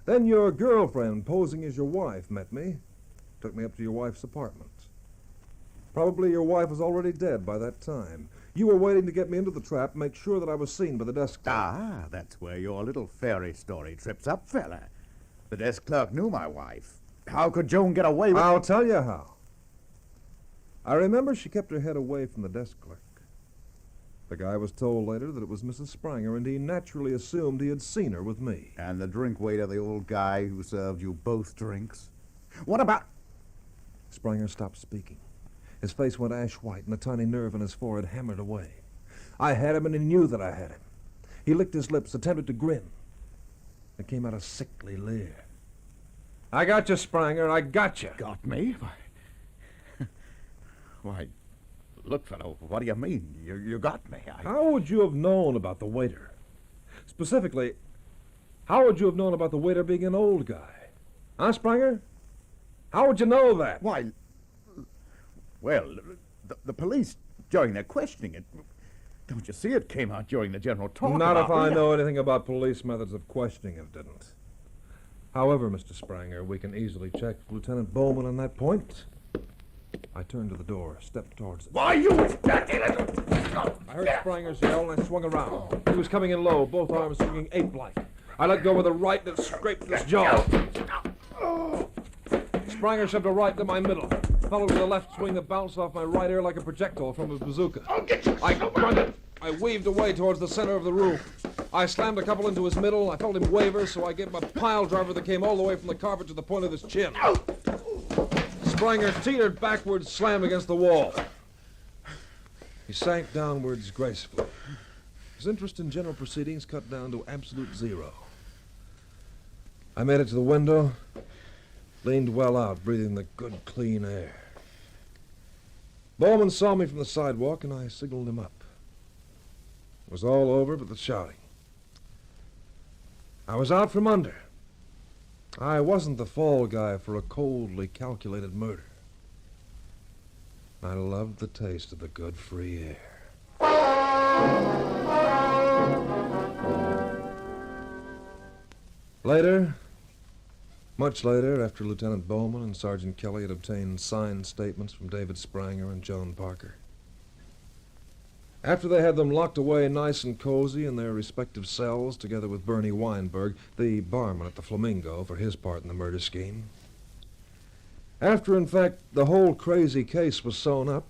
F: Then your girlfriend, posing as your wife, met me, took me up to your wife's apartment. Probably your wife was already dead by that time. You were waiting to get me into the trap, make sure that I was seen by the desk clerk.
G: Ah, that's where your little fairy story trips up, fella. The desk clerk knew my wife. How could Joan get away with...
F: I'll tell you how. I remember she kept her head away from the desk clerk. The guy was told later that it was Mrs. Spranger, and he naturally assumed he had seen her with me.
G: And the drink waiter, the old guy who served you both drinks? What about...
F: Spranger stopped speaking. His face went ash white, and the tiny nerve in his forehead hammered away. I had him, and he knew that I had him. He licked his lips, attempted to grin. It came out a sickly leer. I got you, Spranger. I got you.
G: Got me? Why, look, fellow, what do you mean? You got me.
F: How would you have known about the waiter? Specifically, how would you have known about the waiter being an old guy? Huh, Spranger? How would you know that?
G: Why, well, the police, during their questioning, don't you see it came out during the general talk?
F: Not if I know anything about police methods of questioning, it didn't. However, Mr. Spranger, we can easily check Lieutenant Bowman on that point. I turned to the door, stepped towards it.
G: Why, you dirty little...
F: I heard Spranger's yell, and I swung around. He was coming in low, both arms swinging ape-like. I let go with a right that scraped his jaw. Spranger shoved a right to my middle, followed with a left swing that bounced off my right ear like a projectile from a bazooka. I grunted. I weaved away towards the center of the room. I slammed a couple into his middle. I felt him waver, so I gave him a pile driver that came all the way from the carpet to the point of his chin. Spranger teetered backwards, slammed against the wall. He sank downwards gracefully. His interest in general proceedings cut down to absolute zero. I made it to the window, leaned well out, breathing the good, clean air. Bowman saw me from the sidewalk, and I signaled him up. It was all over but the shouting. I was out from under. I wasn't the fall guy for a coldly calculated murder. I loved the taste of the good free air. Later, much later, after Lieutenant Bowman and Sergeant Kelly had obtained signed statements from David Spranger and Joan Parker, after they had them locked away nice and cozy in their respective cells, together with Bernie Weinberg, the barman at the Flamingo, for his part in the murder scheme, after, in fact, the whole crazy case was sewn up,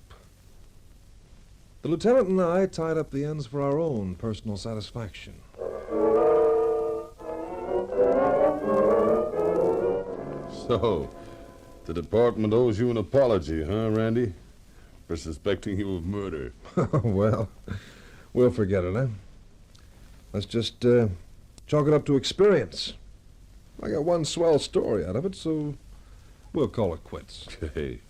F: the lieutenant and I tied up the ends for our own personal satisfaction.
H: So, the department owes you an apology, huh, Randy? For suspecting you of murder.
F: Well, we'll forget it, huh? Let's just chalk it up to experience. I got one swell story out of it, so we'll call it quits.
H: Hey.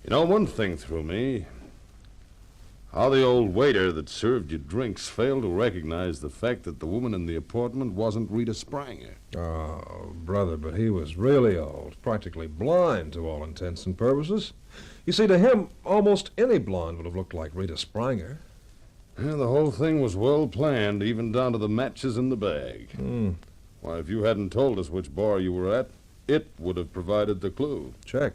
H: You know, one thing threw me. How the old waiter that served you drinks failed to recognize the fact that the woman in the apartment wasn't Rita Spranger.
F: Oh, brother, but he was really old, practically blind to all intents and purposes. You see, to him, almost any blonde would have looked like Rita Spranger.
H: Yeah, the whole thing was well planned, even down to the matches in the bag. Why, if you hadn't told us which bar you were at, it would have provided the clue.
F: Check.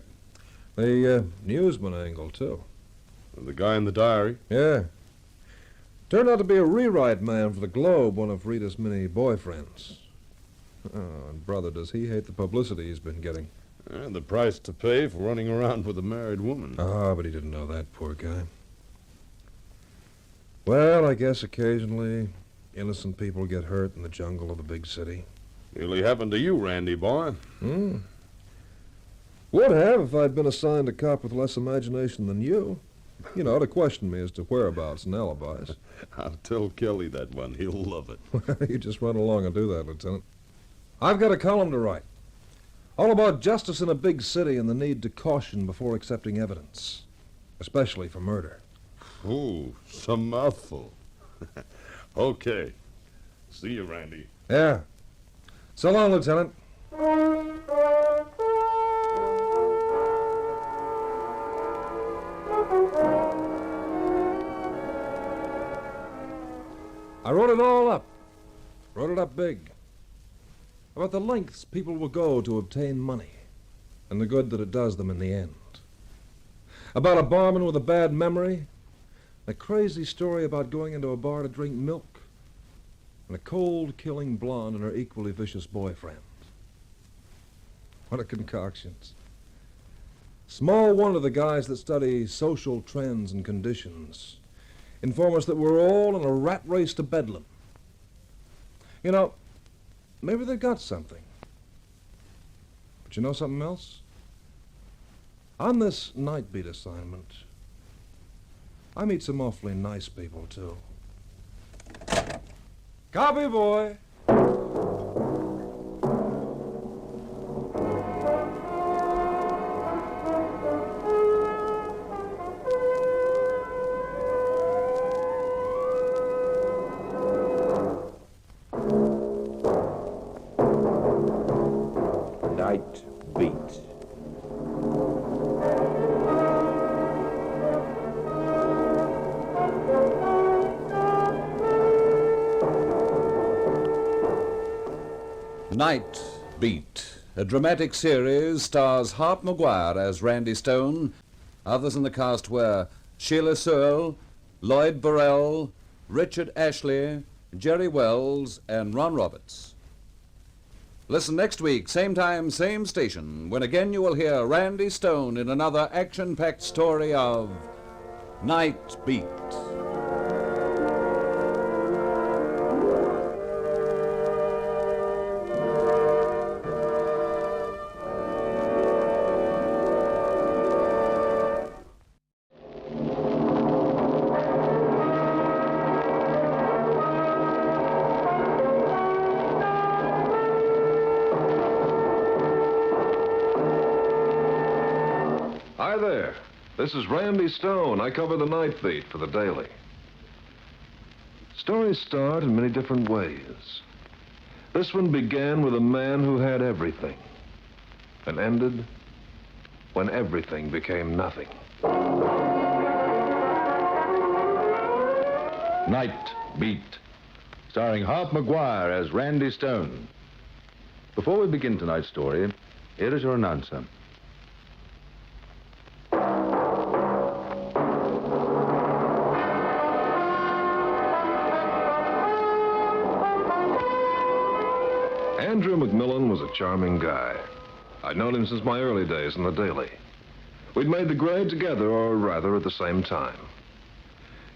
F: The newsman angle, too.
H: The guy in the diary?
F: Yeah. Turned out to be a rewrite man for the Globe, one of Rita's many boyfriends. Oh, and brother, does he hate the publicity he's been getting.
H: And the price to pay for running around with a married woman.
F: Ah, but he didn't know that, poor guy. Well, I guess occasionally innocent people get hurt in the jungle of the big city.
H: Nearly happened to you, Randy boy.
F: Would have if I'd been assigned a cop with less imagination than you. You know, to question me as to whereabouts and alibis.
H: I'll tell Kelly that one. He'll love it.
F: You just run along and do that, Lieutenant. I've got a column to write. All about justice in a big city and the need to caution before accepting evidence. Especially for murder.
H: Ooh, some mouthful. Okay. See you, Randy.
F: Yeah. So long, Lieutenant. I wrote it all up. Wrote it up big. About the lengths people will go to obtain money and the good that it does them in the end. About a barman with a bad memory, a crazy story about going into a bar to drink milk, and a cold-killing blonde and her equally vicious boyfriend. What a concoctions. Small wonder the guys that study social trends and conditions inform us that we're all in a rat race to Bedlam. You know, maybe they've got something. But you know something else? On this Nightbeat assignment, I meet some awfully nice people, too. Copy, boy.
D: Nightbeat.
U: Nightbeat, a dramatic series, stars Hart Maguire as Randy Stone. Others in the cast were Sheila Searle, Lloyd Burrell, Richard Ashley, Jerry Wells, and Ron Roberts. Listen next week, same time, same station, when again you will hear Randy Stone in another action-packed story of Nightbeat.
B: Hi there. This is Randy Stone. I cover the Nightbeat for the Daily. Stories start in many different ways. This one began with a man who had everything and ended when everything became nothing.
T: Nightbeat, starring Hart Maguire as Randy Stone. Before we begin tonight's story, here is your announcer.
B: Andrew McMillan was a charming guy. I'd known him since my early days in the Daily. We'd made the grade together, or rather at the same time.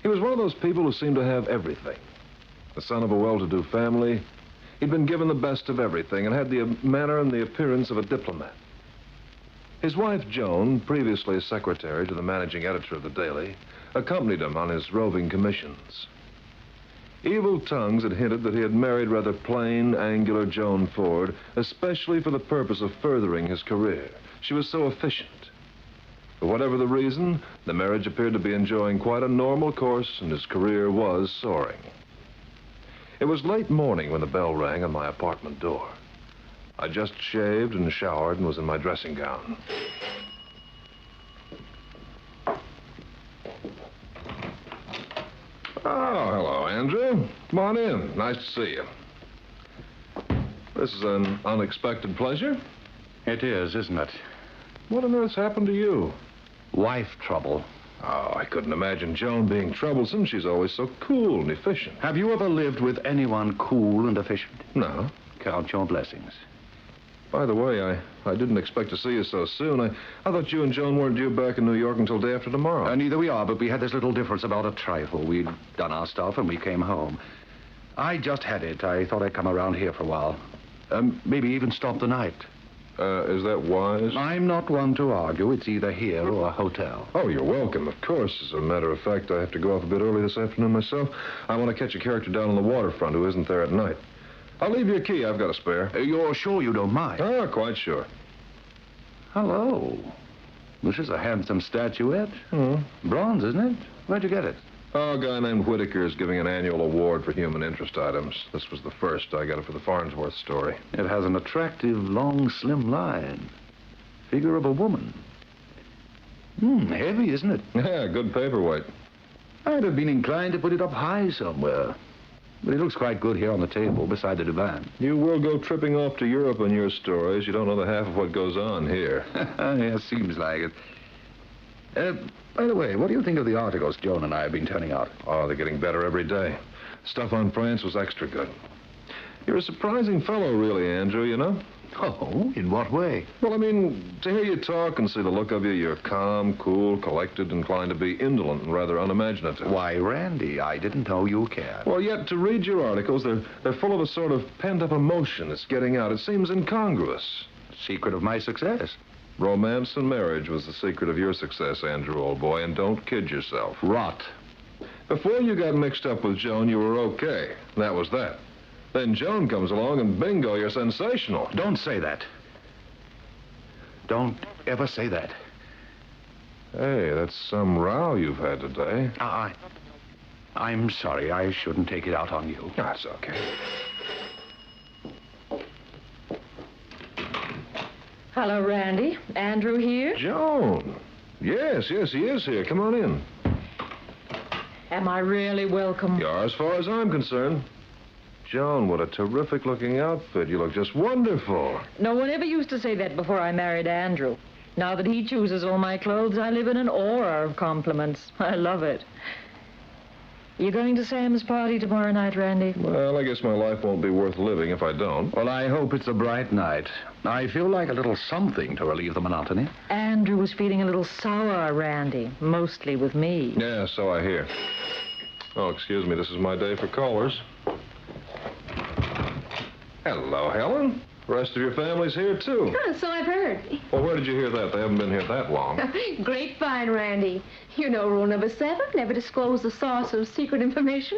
B: He was one of those people who seemed to have everything. The son of a well-to-do family, he'd been given the best of everything and had the manner and the appearance of a diplomat. His wife, Joan, previously secretary to the managing editor of the Daily, accompanied him on his roving commissions. Evil tongues had hinted that he had married rather plain, angular Joan Ford, especially for the purpose of furthering his career. She was so efficient. For whatever the reason, the marriage appeared to be enjoying quite a normal course, and his career was soaring. It was late morning when the bell rang on my apartment door. I just shaved and showered and was in my dressing gown. Oh, hello, Andrew. Come on in. Nice to see you. This is an unexpected pleasure.
L: It is, isn't it?
B: What on earth's happened to you?
L: Wife trouble.
B: Oh, I couldn't imagine Joan being troublesome. She's always so cool and efficient.
L: Have you ever lived with anyone cool and efficient?
B: No.
L: Count your blessings.
B: By the way, I didn't expect to see you so soon. I thought you and Joan weren't due back in New York until day after tomorrow.
L: Neither we are, but we had this little difference about a trifle. We'd done our stuff and we came home. I just had it. I thought I'd come around here for a while. Maybe even stop the night.
B: Is that wise?
L: I'm not one to argue. It's either here or a hotel.
B: Oh, you're welcome, of course. As a matter of fact, I have to go off a bit early this afternoon myself. I want to catch a character down on the waterfront who isn't there at night. I'll leave you a key. I've got a spare.
L: You're sure you don't mind?
B: Oh, quite sure.
L: Hello. This is a handsome statuette. Bronze, isn't it? Where'd you get it?
B: Oh, a guy named Whitaker is giving an annual award for human interest items. This was the first. I got it for the Farnsworth story.
L: It has an attractive, long, slim line. Figure of a woman. Heavy, isn't it?
B: Yeah, good paperweight.
L: I'd have been inclined to put it up high somewhere. But it looks quite good here on the table beside the divan.
B: You will go tripping off to Europe in your stories. You don't know the half of what goes on here.
L: Yeah, seems like it. By the way, what do you think of the articles Joan and I have been turning out?
B: Oh, they're getting better every day. Stuff on France was extra good. You're a surprising fellow, really, Andrew, you know?
L: Oh, in what way?
B: Well, I mean, to hear you talk and see the look of you, you're calm, cool, collected, inclined to be indolent and rather unimaginative.
L: Why, Randy, I didn't know you cared.
B: Well, yet to read your articles, they're full of a sort of pent-up emotion that's getting out. It seems incongruous.
L: Secret of my success?
B: Romance and marriage was the secret of your success, Andrew, old boy, and don't kid yourself.
L: Rot.
B: Before you got mixed up with Joan, you were okay. That was that. Then Joan comes along and bingo, you're sensational.
L: Don't say that. Don't ever say that.
B: Hey, that's some row you've had today.
L: I'm sorry. I shouldn't take it out on you.
B: That's okay.
K: Hello, Randy. Andrew here?
B: Joan. Yes, he is here. Come on in.
K: Am I really welcome?
B: You are as far as I'm concerned. Joan, what a terrific-looking outfit. You look just wonderful.
K: No one ever used to say that before I married Andrew. Now that he chooses all my clothes, I live in an aura of compliments. I love it. You going to Sam's party tomorrow night, Randy?
B: Well, I guess my life won't be worth living if I don't.
L: Well, I hope it's a bright night. I feel like a little something to relieve the monotony.
K: Andrew was feeling a little sour, Randy, mostly with me.
B: Yeah, so I hear. Oh, excuse me, this is my day for callers. Hello, Helen. The rest of your family's here, too.
M: Oh, so I've heard.
B: Well, where did you hear that? They haven't been here that long.
M: Grapevine, Randy. You know rule number 7, never disclose the source of secret information.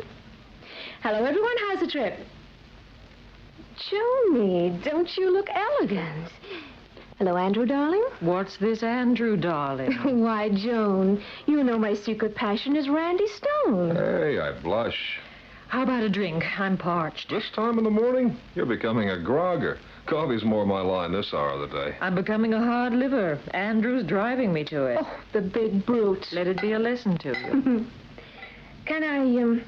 M: Hello, everyone. How's the trip? Joni, don't you look elegant? Hello, Andrew, darling.
K: What's this Andrew, darling?
M: Why, Joan, you know my secret passion is Randy Stone.
B: Hey, I blush.
K: How about a drink? I'm parched.
B: This time in the morning? You're becoming a grogger. Coffee's more my line this hour of the day.
K: I'm becoming a hard liver. Andrew's driving me to it.
M: Oh, the big brute.
K: Let it be a lesson to you.
M: Can I,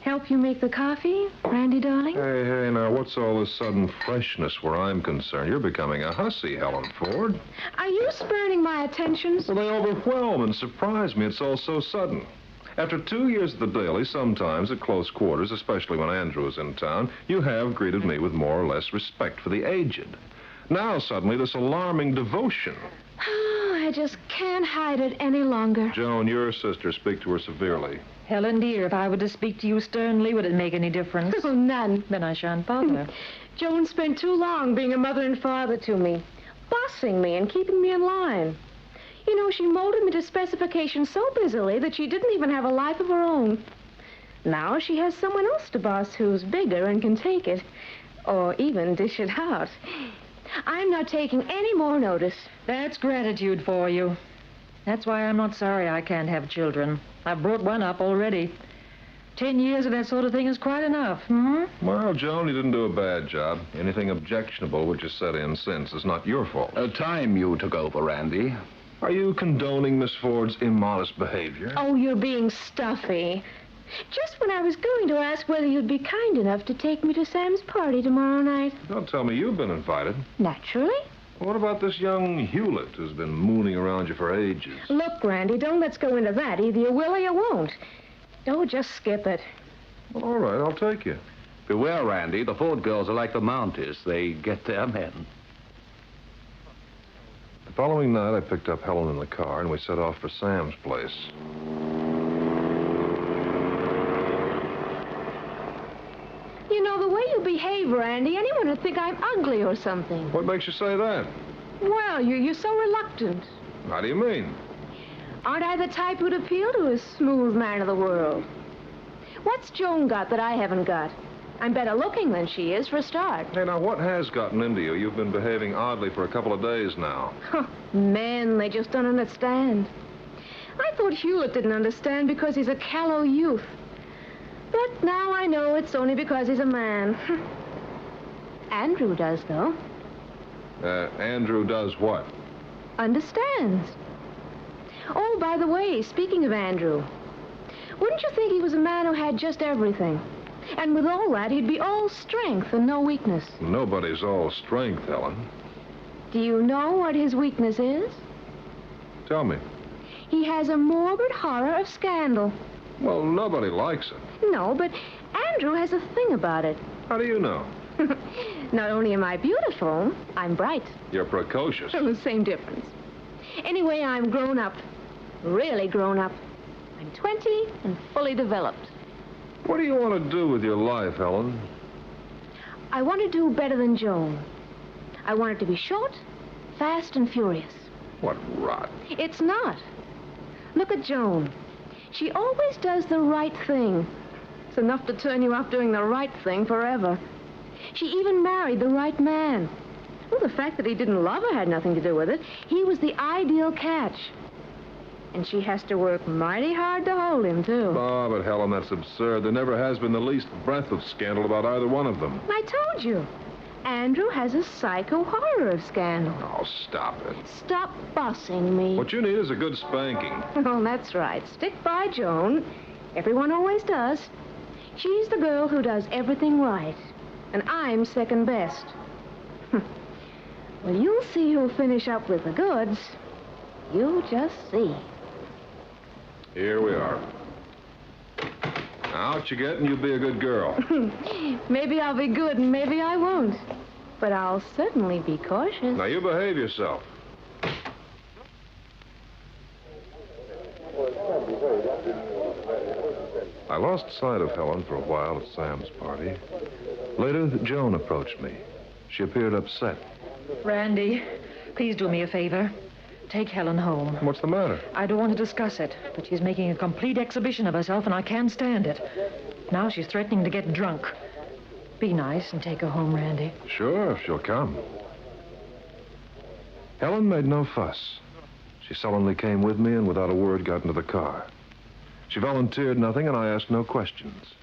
M: help you make the coffee, Randy, darling?
B: Hey, now, what's all this sudden freshness where I'm concerned? You're becoming a hussy, Helen Ford.
M: Are you spurning my attentions?
B: Well, they overwhelm and surprise me. It's all so sudden. After 2 years at the Daily, sometimes at close quarters, especially when Andrew is in town, you have greeted me with more or less respect for the aged. Now, suddenly, this alarming devotion.
M: Oh, I just can't hide it any longer.
B: Joan, your sister, speak to her severely.
K: Helen, dear, if I were to speak to you sternly, would it make any difference?
M: Oh, none.
K: Then I shan't bother.
M: Joan spent too long being a mother and father to me, bossing me and keeping me in line. You know, she molded me to specifications so busily that she didn't even have a life of her own. Now she has someone else to boss who's bigger and can take it, or even dish it out. I'm not taking any more notice.
K: That's gratitude for you.
J: That's why I'm not sorry I can't have children. I've brought one up already. 10 years of that sort of thing is quite enough, hmm?
B: Well, Joan, you didn't do a bad job. Anything objectionable which has set in since is not your fault.
L: Time you took over, Randy.
B: Are you condoning Miss Ford's immodest behavior?
M: Oh, you're being stuffy. Just when I was going to ask whether you'd be kind enough to take me to Sam's party tomorrow night.
B: Don't tell me you've been invited.
M: Naturally.
B: What about this young Hewlett who's been mooning around you for ages?
M: Look, Randy, don't let's go into that. Either you will or you won't. Oh, just skip it.
B: Well, all right, I'll take you.
L: Beware, Randy. The Ford girls are like the Mounties. They get their men.
B: The following night, I picked up Helen in the car, and we set off for Sam's place.
M: You know, the way you behave, Randy, anyone would think I'm ugly or something.
B: What makes you say that?
M: Well, you're so reluctant.
B: How do you mean?
M: Aren't I the type who'd appeal to a smooth man of the world? What's Joan got that I haven't got? I'm better looking than she is, for a start.
B: Hey, now, what has gotten into you? You've been behaving oddly for a couple of days now.
M: Men, they just don't understand. I thought Hewlett didn't understand because he's a callow youth. But now I know it's only because he's a man. Andrew does, though.
B: Andrew does what?
M: Understands. Oh, by the way, speaking of Andrew, wouldn't you think he was a man who had just everything? And with all that, he'd be all strength and no weakness.
B: Nobody's all strength, Helen.
M: Do you know what his weakness is?
B: Tell me.
M: He has a morbid horror of scandal.
B: Well, nobody likes it.
M: No, but Andrew has a thing about it.
B: How do you know?
M: Not only am I beautiful, I'm bright.
B: You're precocious.
M: Same difference. Anyway, I'm grown up. Really grown up. I'm 20 and fully developed.
B: What do you want to do with your life, Helen?
M: I want to do better than Joan. I want it to be short, fast, and furious.
B: What rot.
M: It's not. Look at Joan. She always does the right thing. It's enough to turn you off doing the right thing forever. She even married the right man. Well, the fact that he didn't love her had nothing to do with it. He was the ideal catch. And she has to work mighty hard to hold him, too.
B: Oh, but Helen, that's absurd. There never has been the least breath of scandal about either one of them.
M: I told you. Andrew has a psycho horror of scandal.
B: Oh, stop it.
M: Stop bossing me.
B: What you need is a good spanking.
M: Oh, that's right. Stick by Joan. Everyone always does. She's the girl who does everything right. And I'm second best. Well, you'll see who'll finish up with the goods. You'll just see.
B: Here we are. Out you get and you be a good girl.
M: Maybe I'll be good and maybe I won't. But I'll certainly be cautious.
B: Now, you behave yourself. I lost sight of Helen for a while at Sam's party. Later, Joan approached me. She appeared upset.
J: Randy, please do me a favor. Take Helen home.
B: What's the matter?
J: I don't want to discuss it, but she's making a complete exhibition of herself, and I can't stand it. Now she's threatening to get drunk. Be nice and take her home, Randy.
B: Sure, if she'll come. Helen made no fuss. She sullenly came with me and without a word got into the car. She volunteered nothing, and I asked no questions.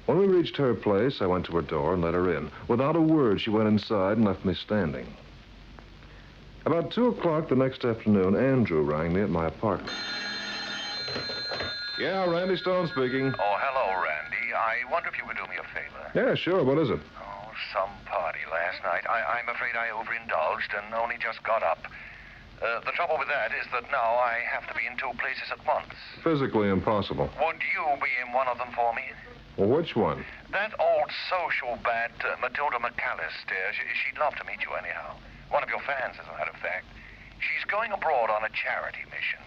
B: When we reached her place, I went to her door and let her in. Without a word, she went inside and left me standing. About 2 o'clock the next afternoon, Andrew rang me at my apartment. Yeah, Randy Stone speaking.
N: Oh, hello, Randy. I wonder if you could do me a favor.
B: Yeah, sure. What is it?
N: Oh, some party last night. I'm afraid I overindulged and only just got up. The trouble with that is that now I have to be in 2 places at once.
B: Physically impossible.
N: Would you be in one of them for me?
B: Well, which one?
N: That old social bat, Matilda McAllister. She'd love to meet you anyhow. One of your fans, as a matter of fact. She's going abroad on a charity mission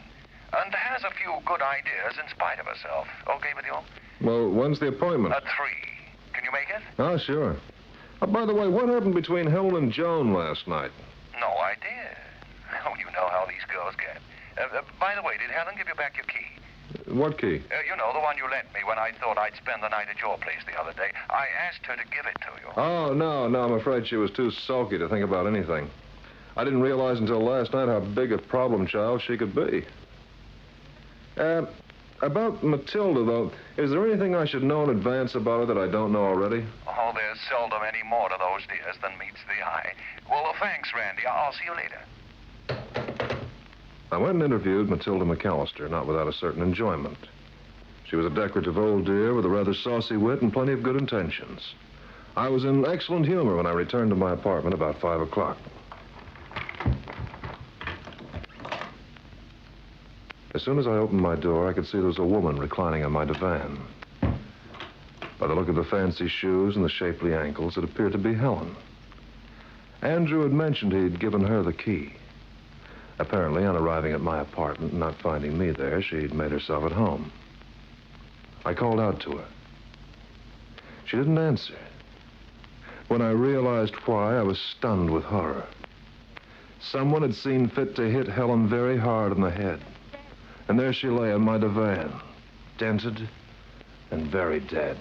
N: and has a few good ideas in spite of herself. Okay with you?
B: Well, when's the appointment?
N: At 3. Can you make it?
B: Oh, sure. By the way, what happened between Helen and Joan last night?
N: No idea. Oh, you know how these girls get. By the way, did Helen give you back your key?
B: What key?
N: You know, the one you lent me when I thought I'd spend the night at your place the other day. I asked her to give it to you.
B: Oh, no, I'm afraid she was too sulky to think about anything. I didn't realize until last night how big a problem child she could be. About Matilda, though, is there anything I should know in advance about her that I don't know already?
N: Oh, there's seldom any more to those dears than meets the eye. Well, thanks, Randy. I'll see you later.
B: I went and interviewed Matilda McAllister, not without a certain enjoyment. She was a decorative old dear with a rather saucy wit and plenty of good intentions. I was in excellent humor when I returned to my apartment about 5 o'clock. As soon as I opened my door, I could see there was a woman reclining on my divan. By the look of the fancy shoes and the shapely ankles, it appeared to be Helen. Andrew had mentioned he'd given her the key. Apparently, on arriving at my apartment and not finding me there, she'd made herself at home. I called out to her. She didn't answer. When I realized why, I was stunned with horror. Someone had seen fit to hit Helen very hard on the head. And there she lay on my divan, dented and very dead.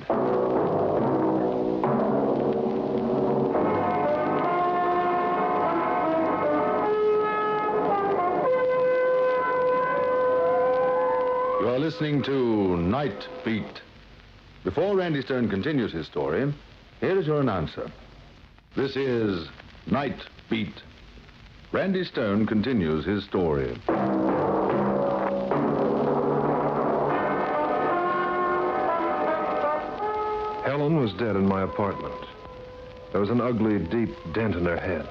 T: You are listening to Nightbeat. Before Randy Stone continues his story, here is your announcer. This is Nightbeat. Randy Stone continues his story.
B: Helen was dead in my apartment. There was an ugly, deep dent in her head.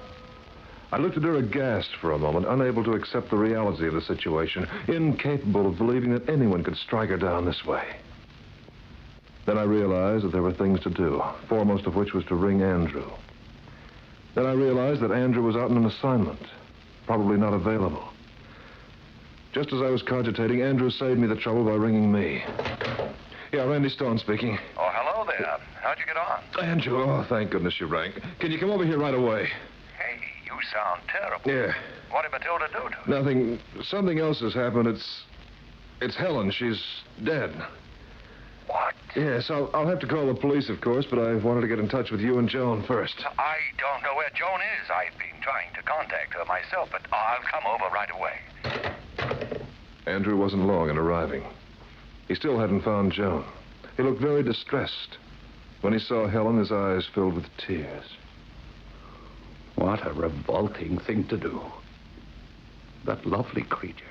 B: I looked at her aghast for a moment, unable to accept the reality of the situation, incapable of believing that anyone could strike her down this way. Then I realized that there were things to do, foremost of which was to ring Andrew. Then I realized that Andrew was out on an assignment, probably not available. Just as I was cogitating, Andrew saved me the trouble by ringing me. Yeah, Randy Stone speaking.
N: Oh, hello there. How'd you get on?
B: Andrew, oh, thank goodness you rang. Can you come over here right away?
N: Hey, you sound terrible.
B: Yeah.
N: What did Matilda do to you?
B: Nothing. Something else has happened. It's Helen. She's dead.
N: What?
B: Yes, I'll have to call the police, of course, but I wanted to get in touch with you and Joan first.
N: I don't know where Joan is. I've been trying to contact her myself, but I'll come over right away.
B: Andrew wasn't long in arriving. He still hadn't found Joan. He looked very distressed. When he saw Helen, his eyes filled with tears.
L: What a revolting thing to do. That lovely creature.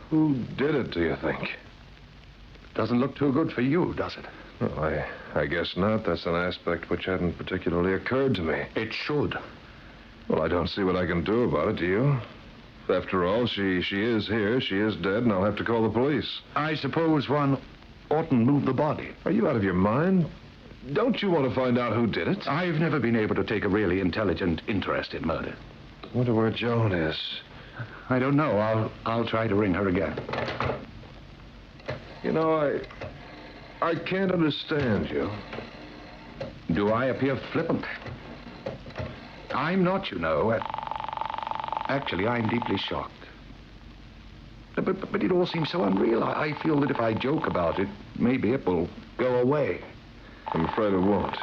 B: Who did it, do you think?
L: Doesn't look too good for you, does it?
B: Well, I guess not. That's an aspect which hadn't particularly occurred to me.
L: It should.
B: Well, I don't see what I can do about it, do you? After all, she is here, she is dead, and I'll have to call the police.
L: I suppose one oughtn't move the body.
B: Are you out of your mind? Don't you want to find out who did it?
L: I've never been able to take a really intelligent interest in murder.
B: I wonder where Joan is.
L: I don't know. I'll try to ring her again.
B: You know, I can't understand you.
L: Do I appear flippant? I'm not, you know. Actually, I'm deeply shocked. But it all seems so unreal. I feel that if I joke about it, maybe it will go away.
B: I'm afraid it won't.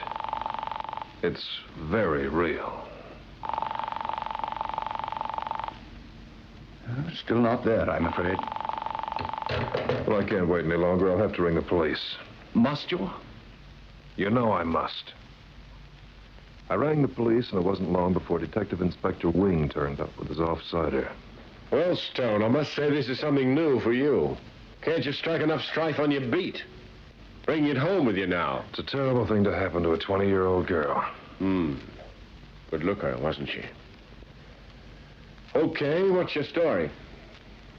B: It's very real.
L: Still not there, I'm afraid.
B: Well, I can't wait any longer. I'll have to ring the police.
L: Must you?
B: You know I must. I rang the police, and it wasn't long before Detective Inspector Wing turned up with his off-sider.
I: Well, Stone, I must say this is something new for you. Can't you strike enough strife on your beat? Bringing it home with you now.
B: It's a terrible thing to happen to a 20-year-old girl.
I: Good looker, wasn't she? Okay, what's your story?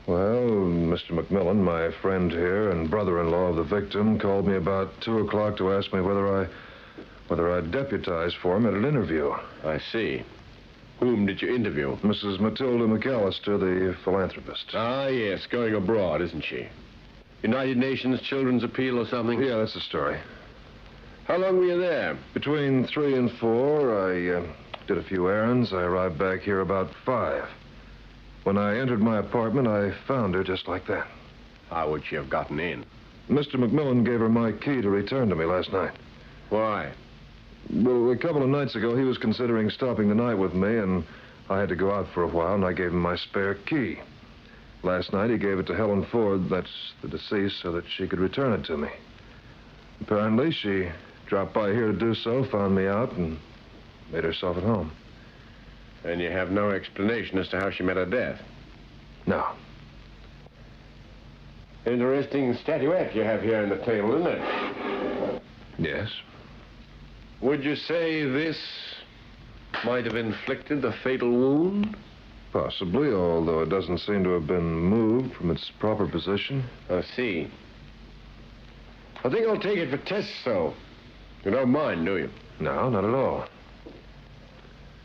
B: Well, Mr. McMillan, my friend here and brother-in-law of the victim, called me about 2 o'clock to ask me whether I'd deputize for him at an interview.
I: I see. Whom did you interview?
B: Mrs. Matilda McAllister, the philanthropist.
I: Ah, yes, going abroad, isn't she? United Nations Children's Appeal or something?
B: Yeah, that's the story.
I: How long were you there?
B: Between 3 and 4, I did a few errands. I arrived back here about 5. When I entered my apartment, I found her just like that.
I: How would she have gotten in?
B: Mr. McMillan gave her my key to return to me last night.
I: Why?
B: Well, a couple of nights ago, he was considering stopping the night with me, and I had to go out for a while, and I gave him my spare key. Last night, he gave it to Helen Ford, that's the deceased, so that she could return it to me. Apparently, she dropped by here to do so, found me out, and made herself at home.
I: And you have no explanation as to how she met her death?
B: No.
I: Interesting statuette you have here on the table, isn't it?
B: Yes.
I: Would you say this might have inflicted the fatal wound?
B: Possibly, although it doesn't seem to have been moved from its proper position.
I: I see. I think I'll take it for tests, though. You don't mind, do you?
B: No, not at all.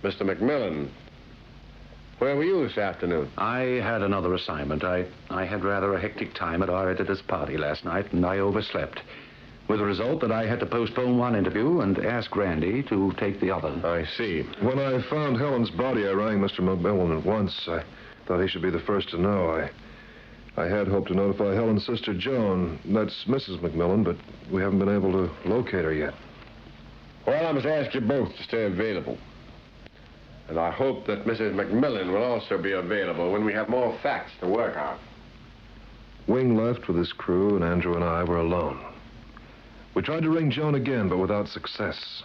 I: Mr. McMillan, where were you this afternoon?
L: I had another assignment. I had rather a hectic time at our editor's party last night, and I overslept. With the result that I had to postpone one interview and ask Randy to take the other.
I: I see.
B: When I found Helen's body, I rang Mr. McMillan at once. I thought he should be the first to know. I had hoped to notify Helen's sister, Joan. That's Mrs. McMillan, but we haven't been able to locate her yet.
I: Well, I must ask you both to stay available. And I hope that Mrs. McMillan will also be available when we have more facts to work out.
B: Wing left with his crew, and Andrew and I were alone. We tried to ring Joan again, but without success.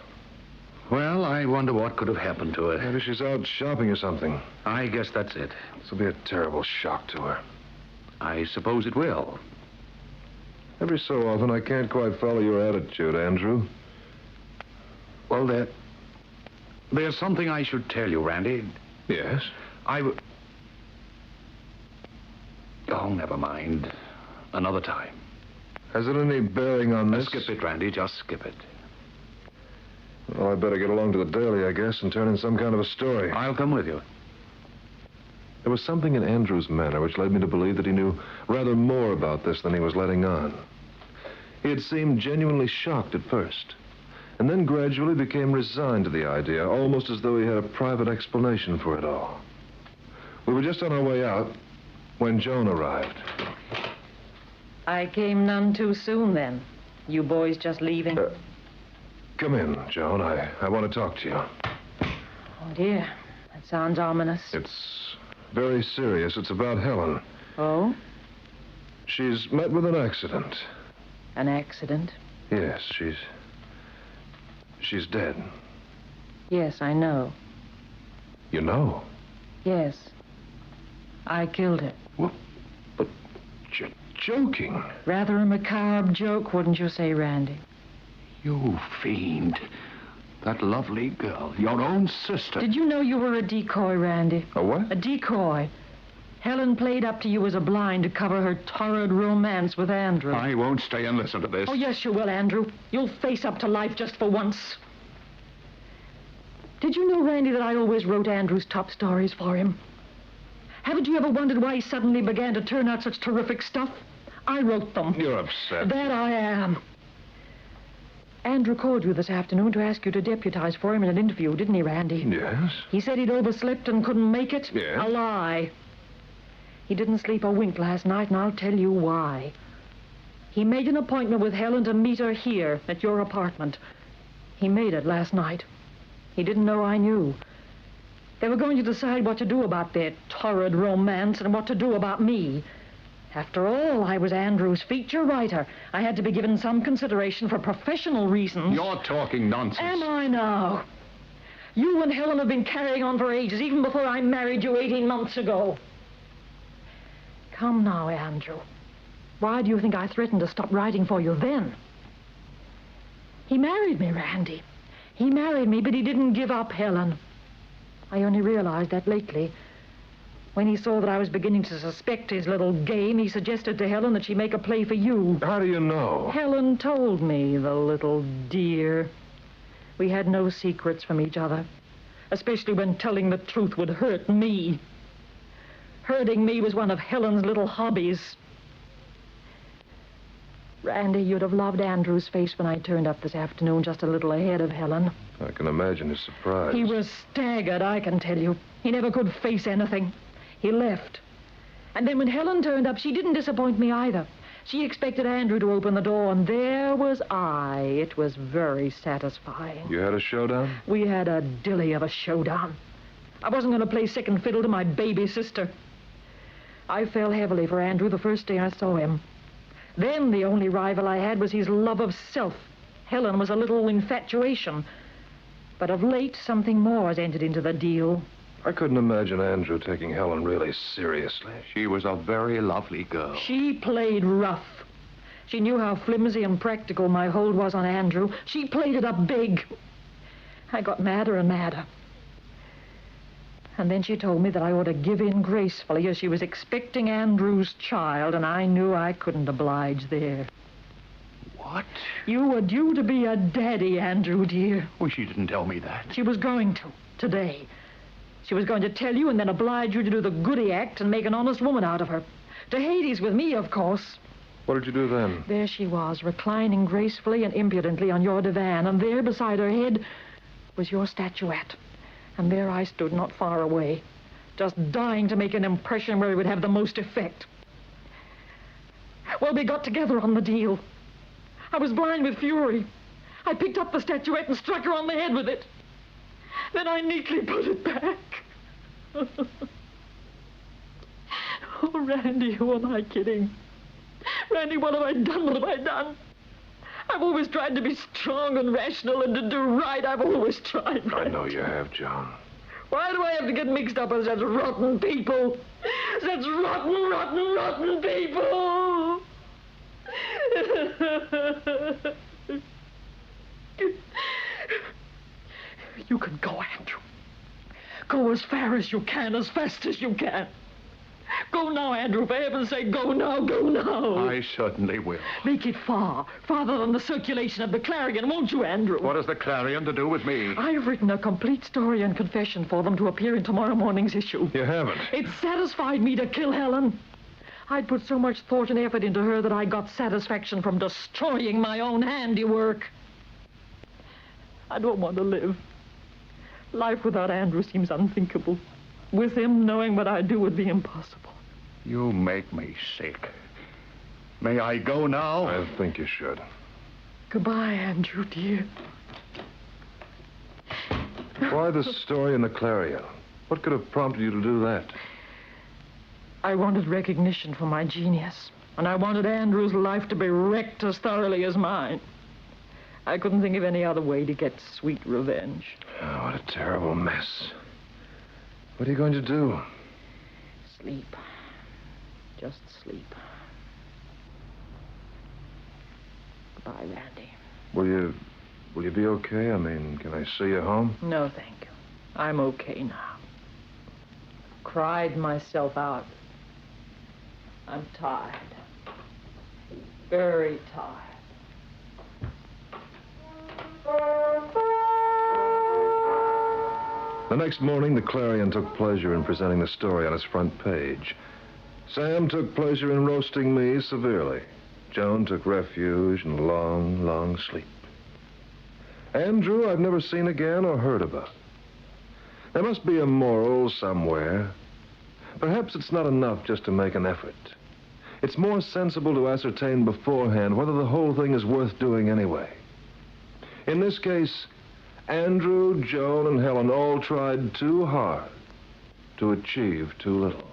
L: Well, I wonder what could have happened to her.
B: Maybe she's out shopping or something.
L: I guess that's it.
B: This will be a terrible shock to her.
L: I suppose it will.
B: Every so often, I can't quite follow your attitude, Andrew.
L: Well, there's something I should tell you, Randy.
B: Yes?
L: Oh, never mind. Another time.
B: Has it any bearing on this?
L: Skip it, Randy. Just skip it.
B: Well, I'd better get along to the Daily, I guess, and turn in some kind of a story.
L: I'll come with you.
B: There was something in Andrew's manner which led me to believe that he knew rather more about this than he was letting on. He had seemed genuinely shocked at first, and then gradually became resigned to the idea, almost as though he had a private explanation for it all. We were just on our way out when Joan arrived.
J: I came none too soon, then. You boys just leaving?
B: Come in, Joan. I want to talk to you.
J: Oh, dear. That sounds ominous.
B: It's very serious. It's about Helen.
J: Oh?
B: She's met with an accident.
J: An accident?
B: Yes, she's dead.
J: Yes, I know.
B: You know?
J: Yes. I killed her.
B: Well, but you're joking.
J: Rather a macabre joke, wouldn't you say, Randy?
L: You fiend. That lovely girl, your own sister.
J: Did you know you were a decoy, Randy?
B: A what?
J: A decoy. Helen played up to you as a blind to cover her torrid romance with Andrew.
L: I won't stay and listen to this.
J: Oh, yes, you will, Andrew. You'll face up to life just for once. Did you know, Randy, that I always wrote Andrew's top stories for him? Haven't you ever wondered why he suddenly began to turn out such terrific stuff? I wrote them.
B: You're upset.
J: That I am. Andrew called you this afternoon to ask you to deputize for him in an interview, didn't he, Randy?
B: Yes.
J: He said he'd overslept and couldn't make it?
B: Yes.
J: A lie. He didn't sleep a wink last night, and I'll tell you why. He made an appointment with Helen to meet her here at your apartment. He made it last night. He didn't know I knew. They were going to decide what to do about their torrid romance and what to do about me. After all, I was Andrew's feature writer. I had to be given some consideration for professional reasons.
L: You're talking nonsense.
J: Am I now? You and Helen have been carrying on for ages, even before I married you 18 months ago. Come now, Andrew. Why do you think I threatened to stop writing for you then? He married me, Randy. He married me, but he didn't give up Helen. I only realized that lately. When he saw that I was beginning to suspect his little game, he suggested to Helen that she make a play for you.
B: How do you know?
J: Helen told me, the little dear. We had no secrets from each other, especially when telling the truth would hurt me. Hurting me was one of Helen's little hobbies. Randy, you'd have loved Andrew's face when I turned up this afternoon, just a little ahead of Helen.
B: I can imagine his surprise.
J: He was staggered, I can tell you. He never could face anything. He left. And then when Helen turned up, she didn't disappoint me either. She expected Andrew to open the door, and there was I. It was very satisfying.
B: You had a showdown?
J: We had a dilly of a showdown. I wasn't going to play second fiddle to my baby sister. I fell heavily for Andrew the first day I saw him. Then the only rival I had was his love of self. Helen was a little infatuation. But of late, something more has entered into the deal.
B: I couldn't imagine Andrew taking Helen really seriously.
L: She was a very lovely girl.
J: She played rough. She knew how flimsy and practical my hold was on Andrew. She played it up big. I got madder and madder. And then she told me that I ought to give in gracefully, as she was expecting Andrew's child, and I knew I couldn't oblige there.
L: What?
J: You were due to be a daddy, Andrew, dear.
L: Well, she didn't tell me that.
J: She was going to, today. She was going to tell you and then oblige you to do the goody act and make an honest woman out of her. To Hades with me, of course.
B: What did you do then?
J: There she was, reclining gracefully and impudently on your divan, and there beside her head was your statuette. And there I stood, not far away, just dying to make an impression where it would have the most effect. Well, we got together on the deal. I was blind with fury. I picked up the statuette and struck her on the head with it. Then I neatly put it back. Oh, Randy, who am I kidding? Randy, what have I done? What have I done? I've always tried to be strong and rational and to do right. I've always tried.
B: I know you have, Joan.
J: Why do I have to get mixed up with such rotten people? Such rotten, rotten, rotten people! You can go, Andrew. Go as far as you can, as fast as you can. Go now, Andrew. For heaven's sake, go now, go now.
L: I certainly will.
J: Make it far, farther than the circulation of the Clarion, won't you, Andrew?
L: What has the Clarion to do with me?
J: I've written a complete story and confession for them to appear in tomorrow morning's issue.
B: You haven't?
J: It satisfied me to kill Helen. I'd put so much thought and effort into her that I got satisfaction from destroying my own handiwork. I don't want to live. Life without Andrew seems unthinkable. With him, knowing what I do would be impossible.
L: You make me sick. May I go now?
B: I think you should.
J: Goodbye, Andrew, dear.
B: Why the story in the Clarion? What could have prompted you to do that?
J: I wanted recognition for my genius, and I wanted Andrew's life to be wrecked as thoroughly as mine. I couldn't think of any other way to get sweet revenge.
B: Oh, what a terrible mess. What are you going to do?
J: Sleep. Just sleep. Goodbye, Randy.
B: Will you be okay? I mean, can I see you home?
J: No, thank you. I'm okay now. Cried myself out. I'm tired. Very tired.
B: The next morning, the Clarion took pleasure in presenting the story on its front page. Sam took pleasure in roasting me severely. Joan took refuge in long, long sleep. Andrew, I've never seen again or heard about. There must be a moral somewhere. Perhaps it's not enough just to make an effort. It's more sensible to ascertain beforehand whether the whole thing is worth doing anyway. In this case, Andrew, Joan, and Helen all tried too hard to achieve too little.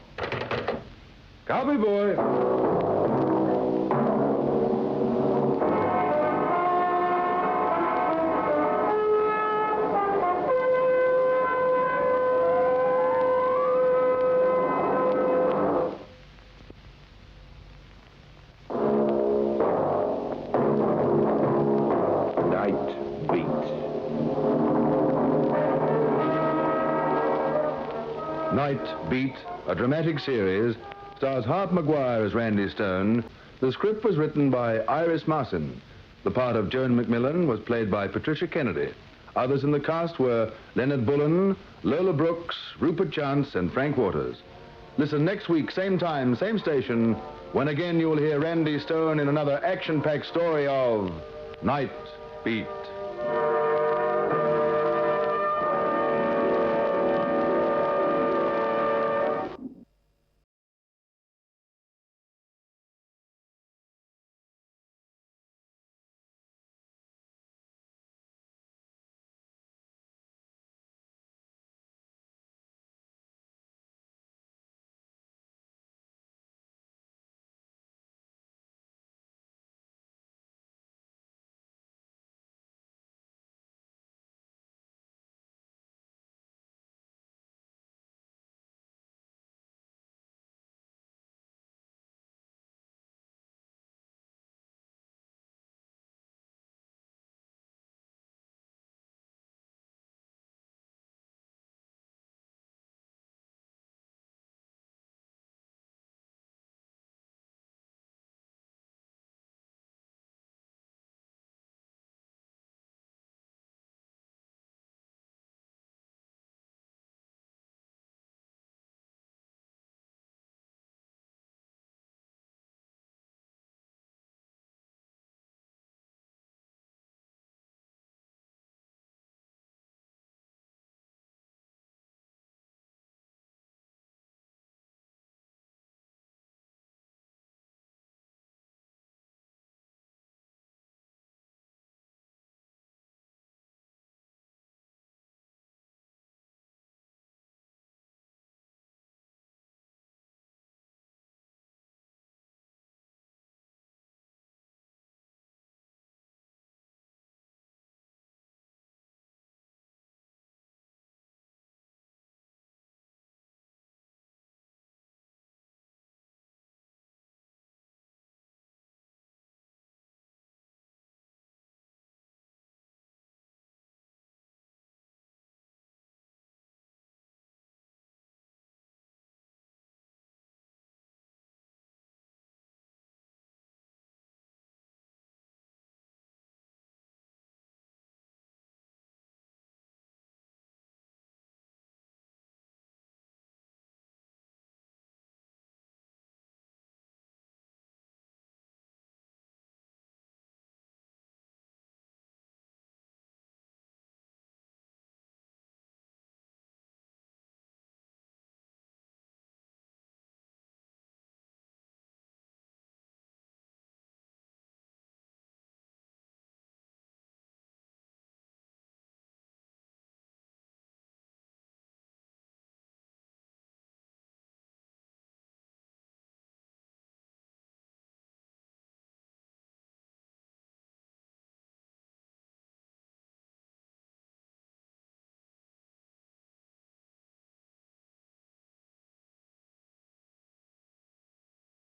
B: Copy, boy.
T: Nightbeat, a dramatic series, stars Hart Maguire as Randy Stone. The script was written by Iris Marson. The part of Joan McMillan was played by Patricia Kennedy. Others in the cast were Leonard Bullen, Lola Brooks, Rupert Chance, and Frank Waters. Listen next week, same time, same station, when again you will hear Randy Stone in another action-packed story of Nightbeat.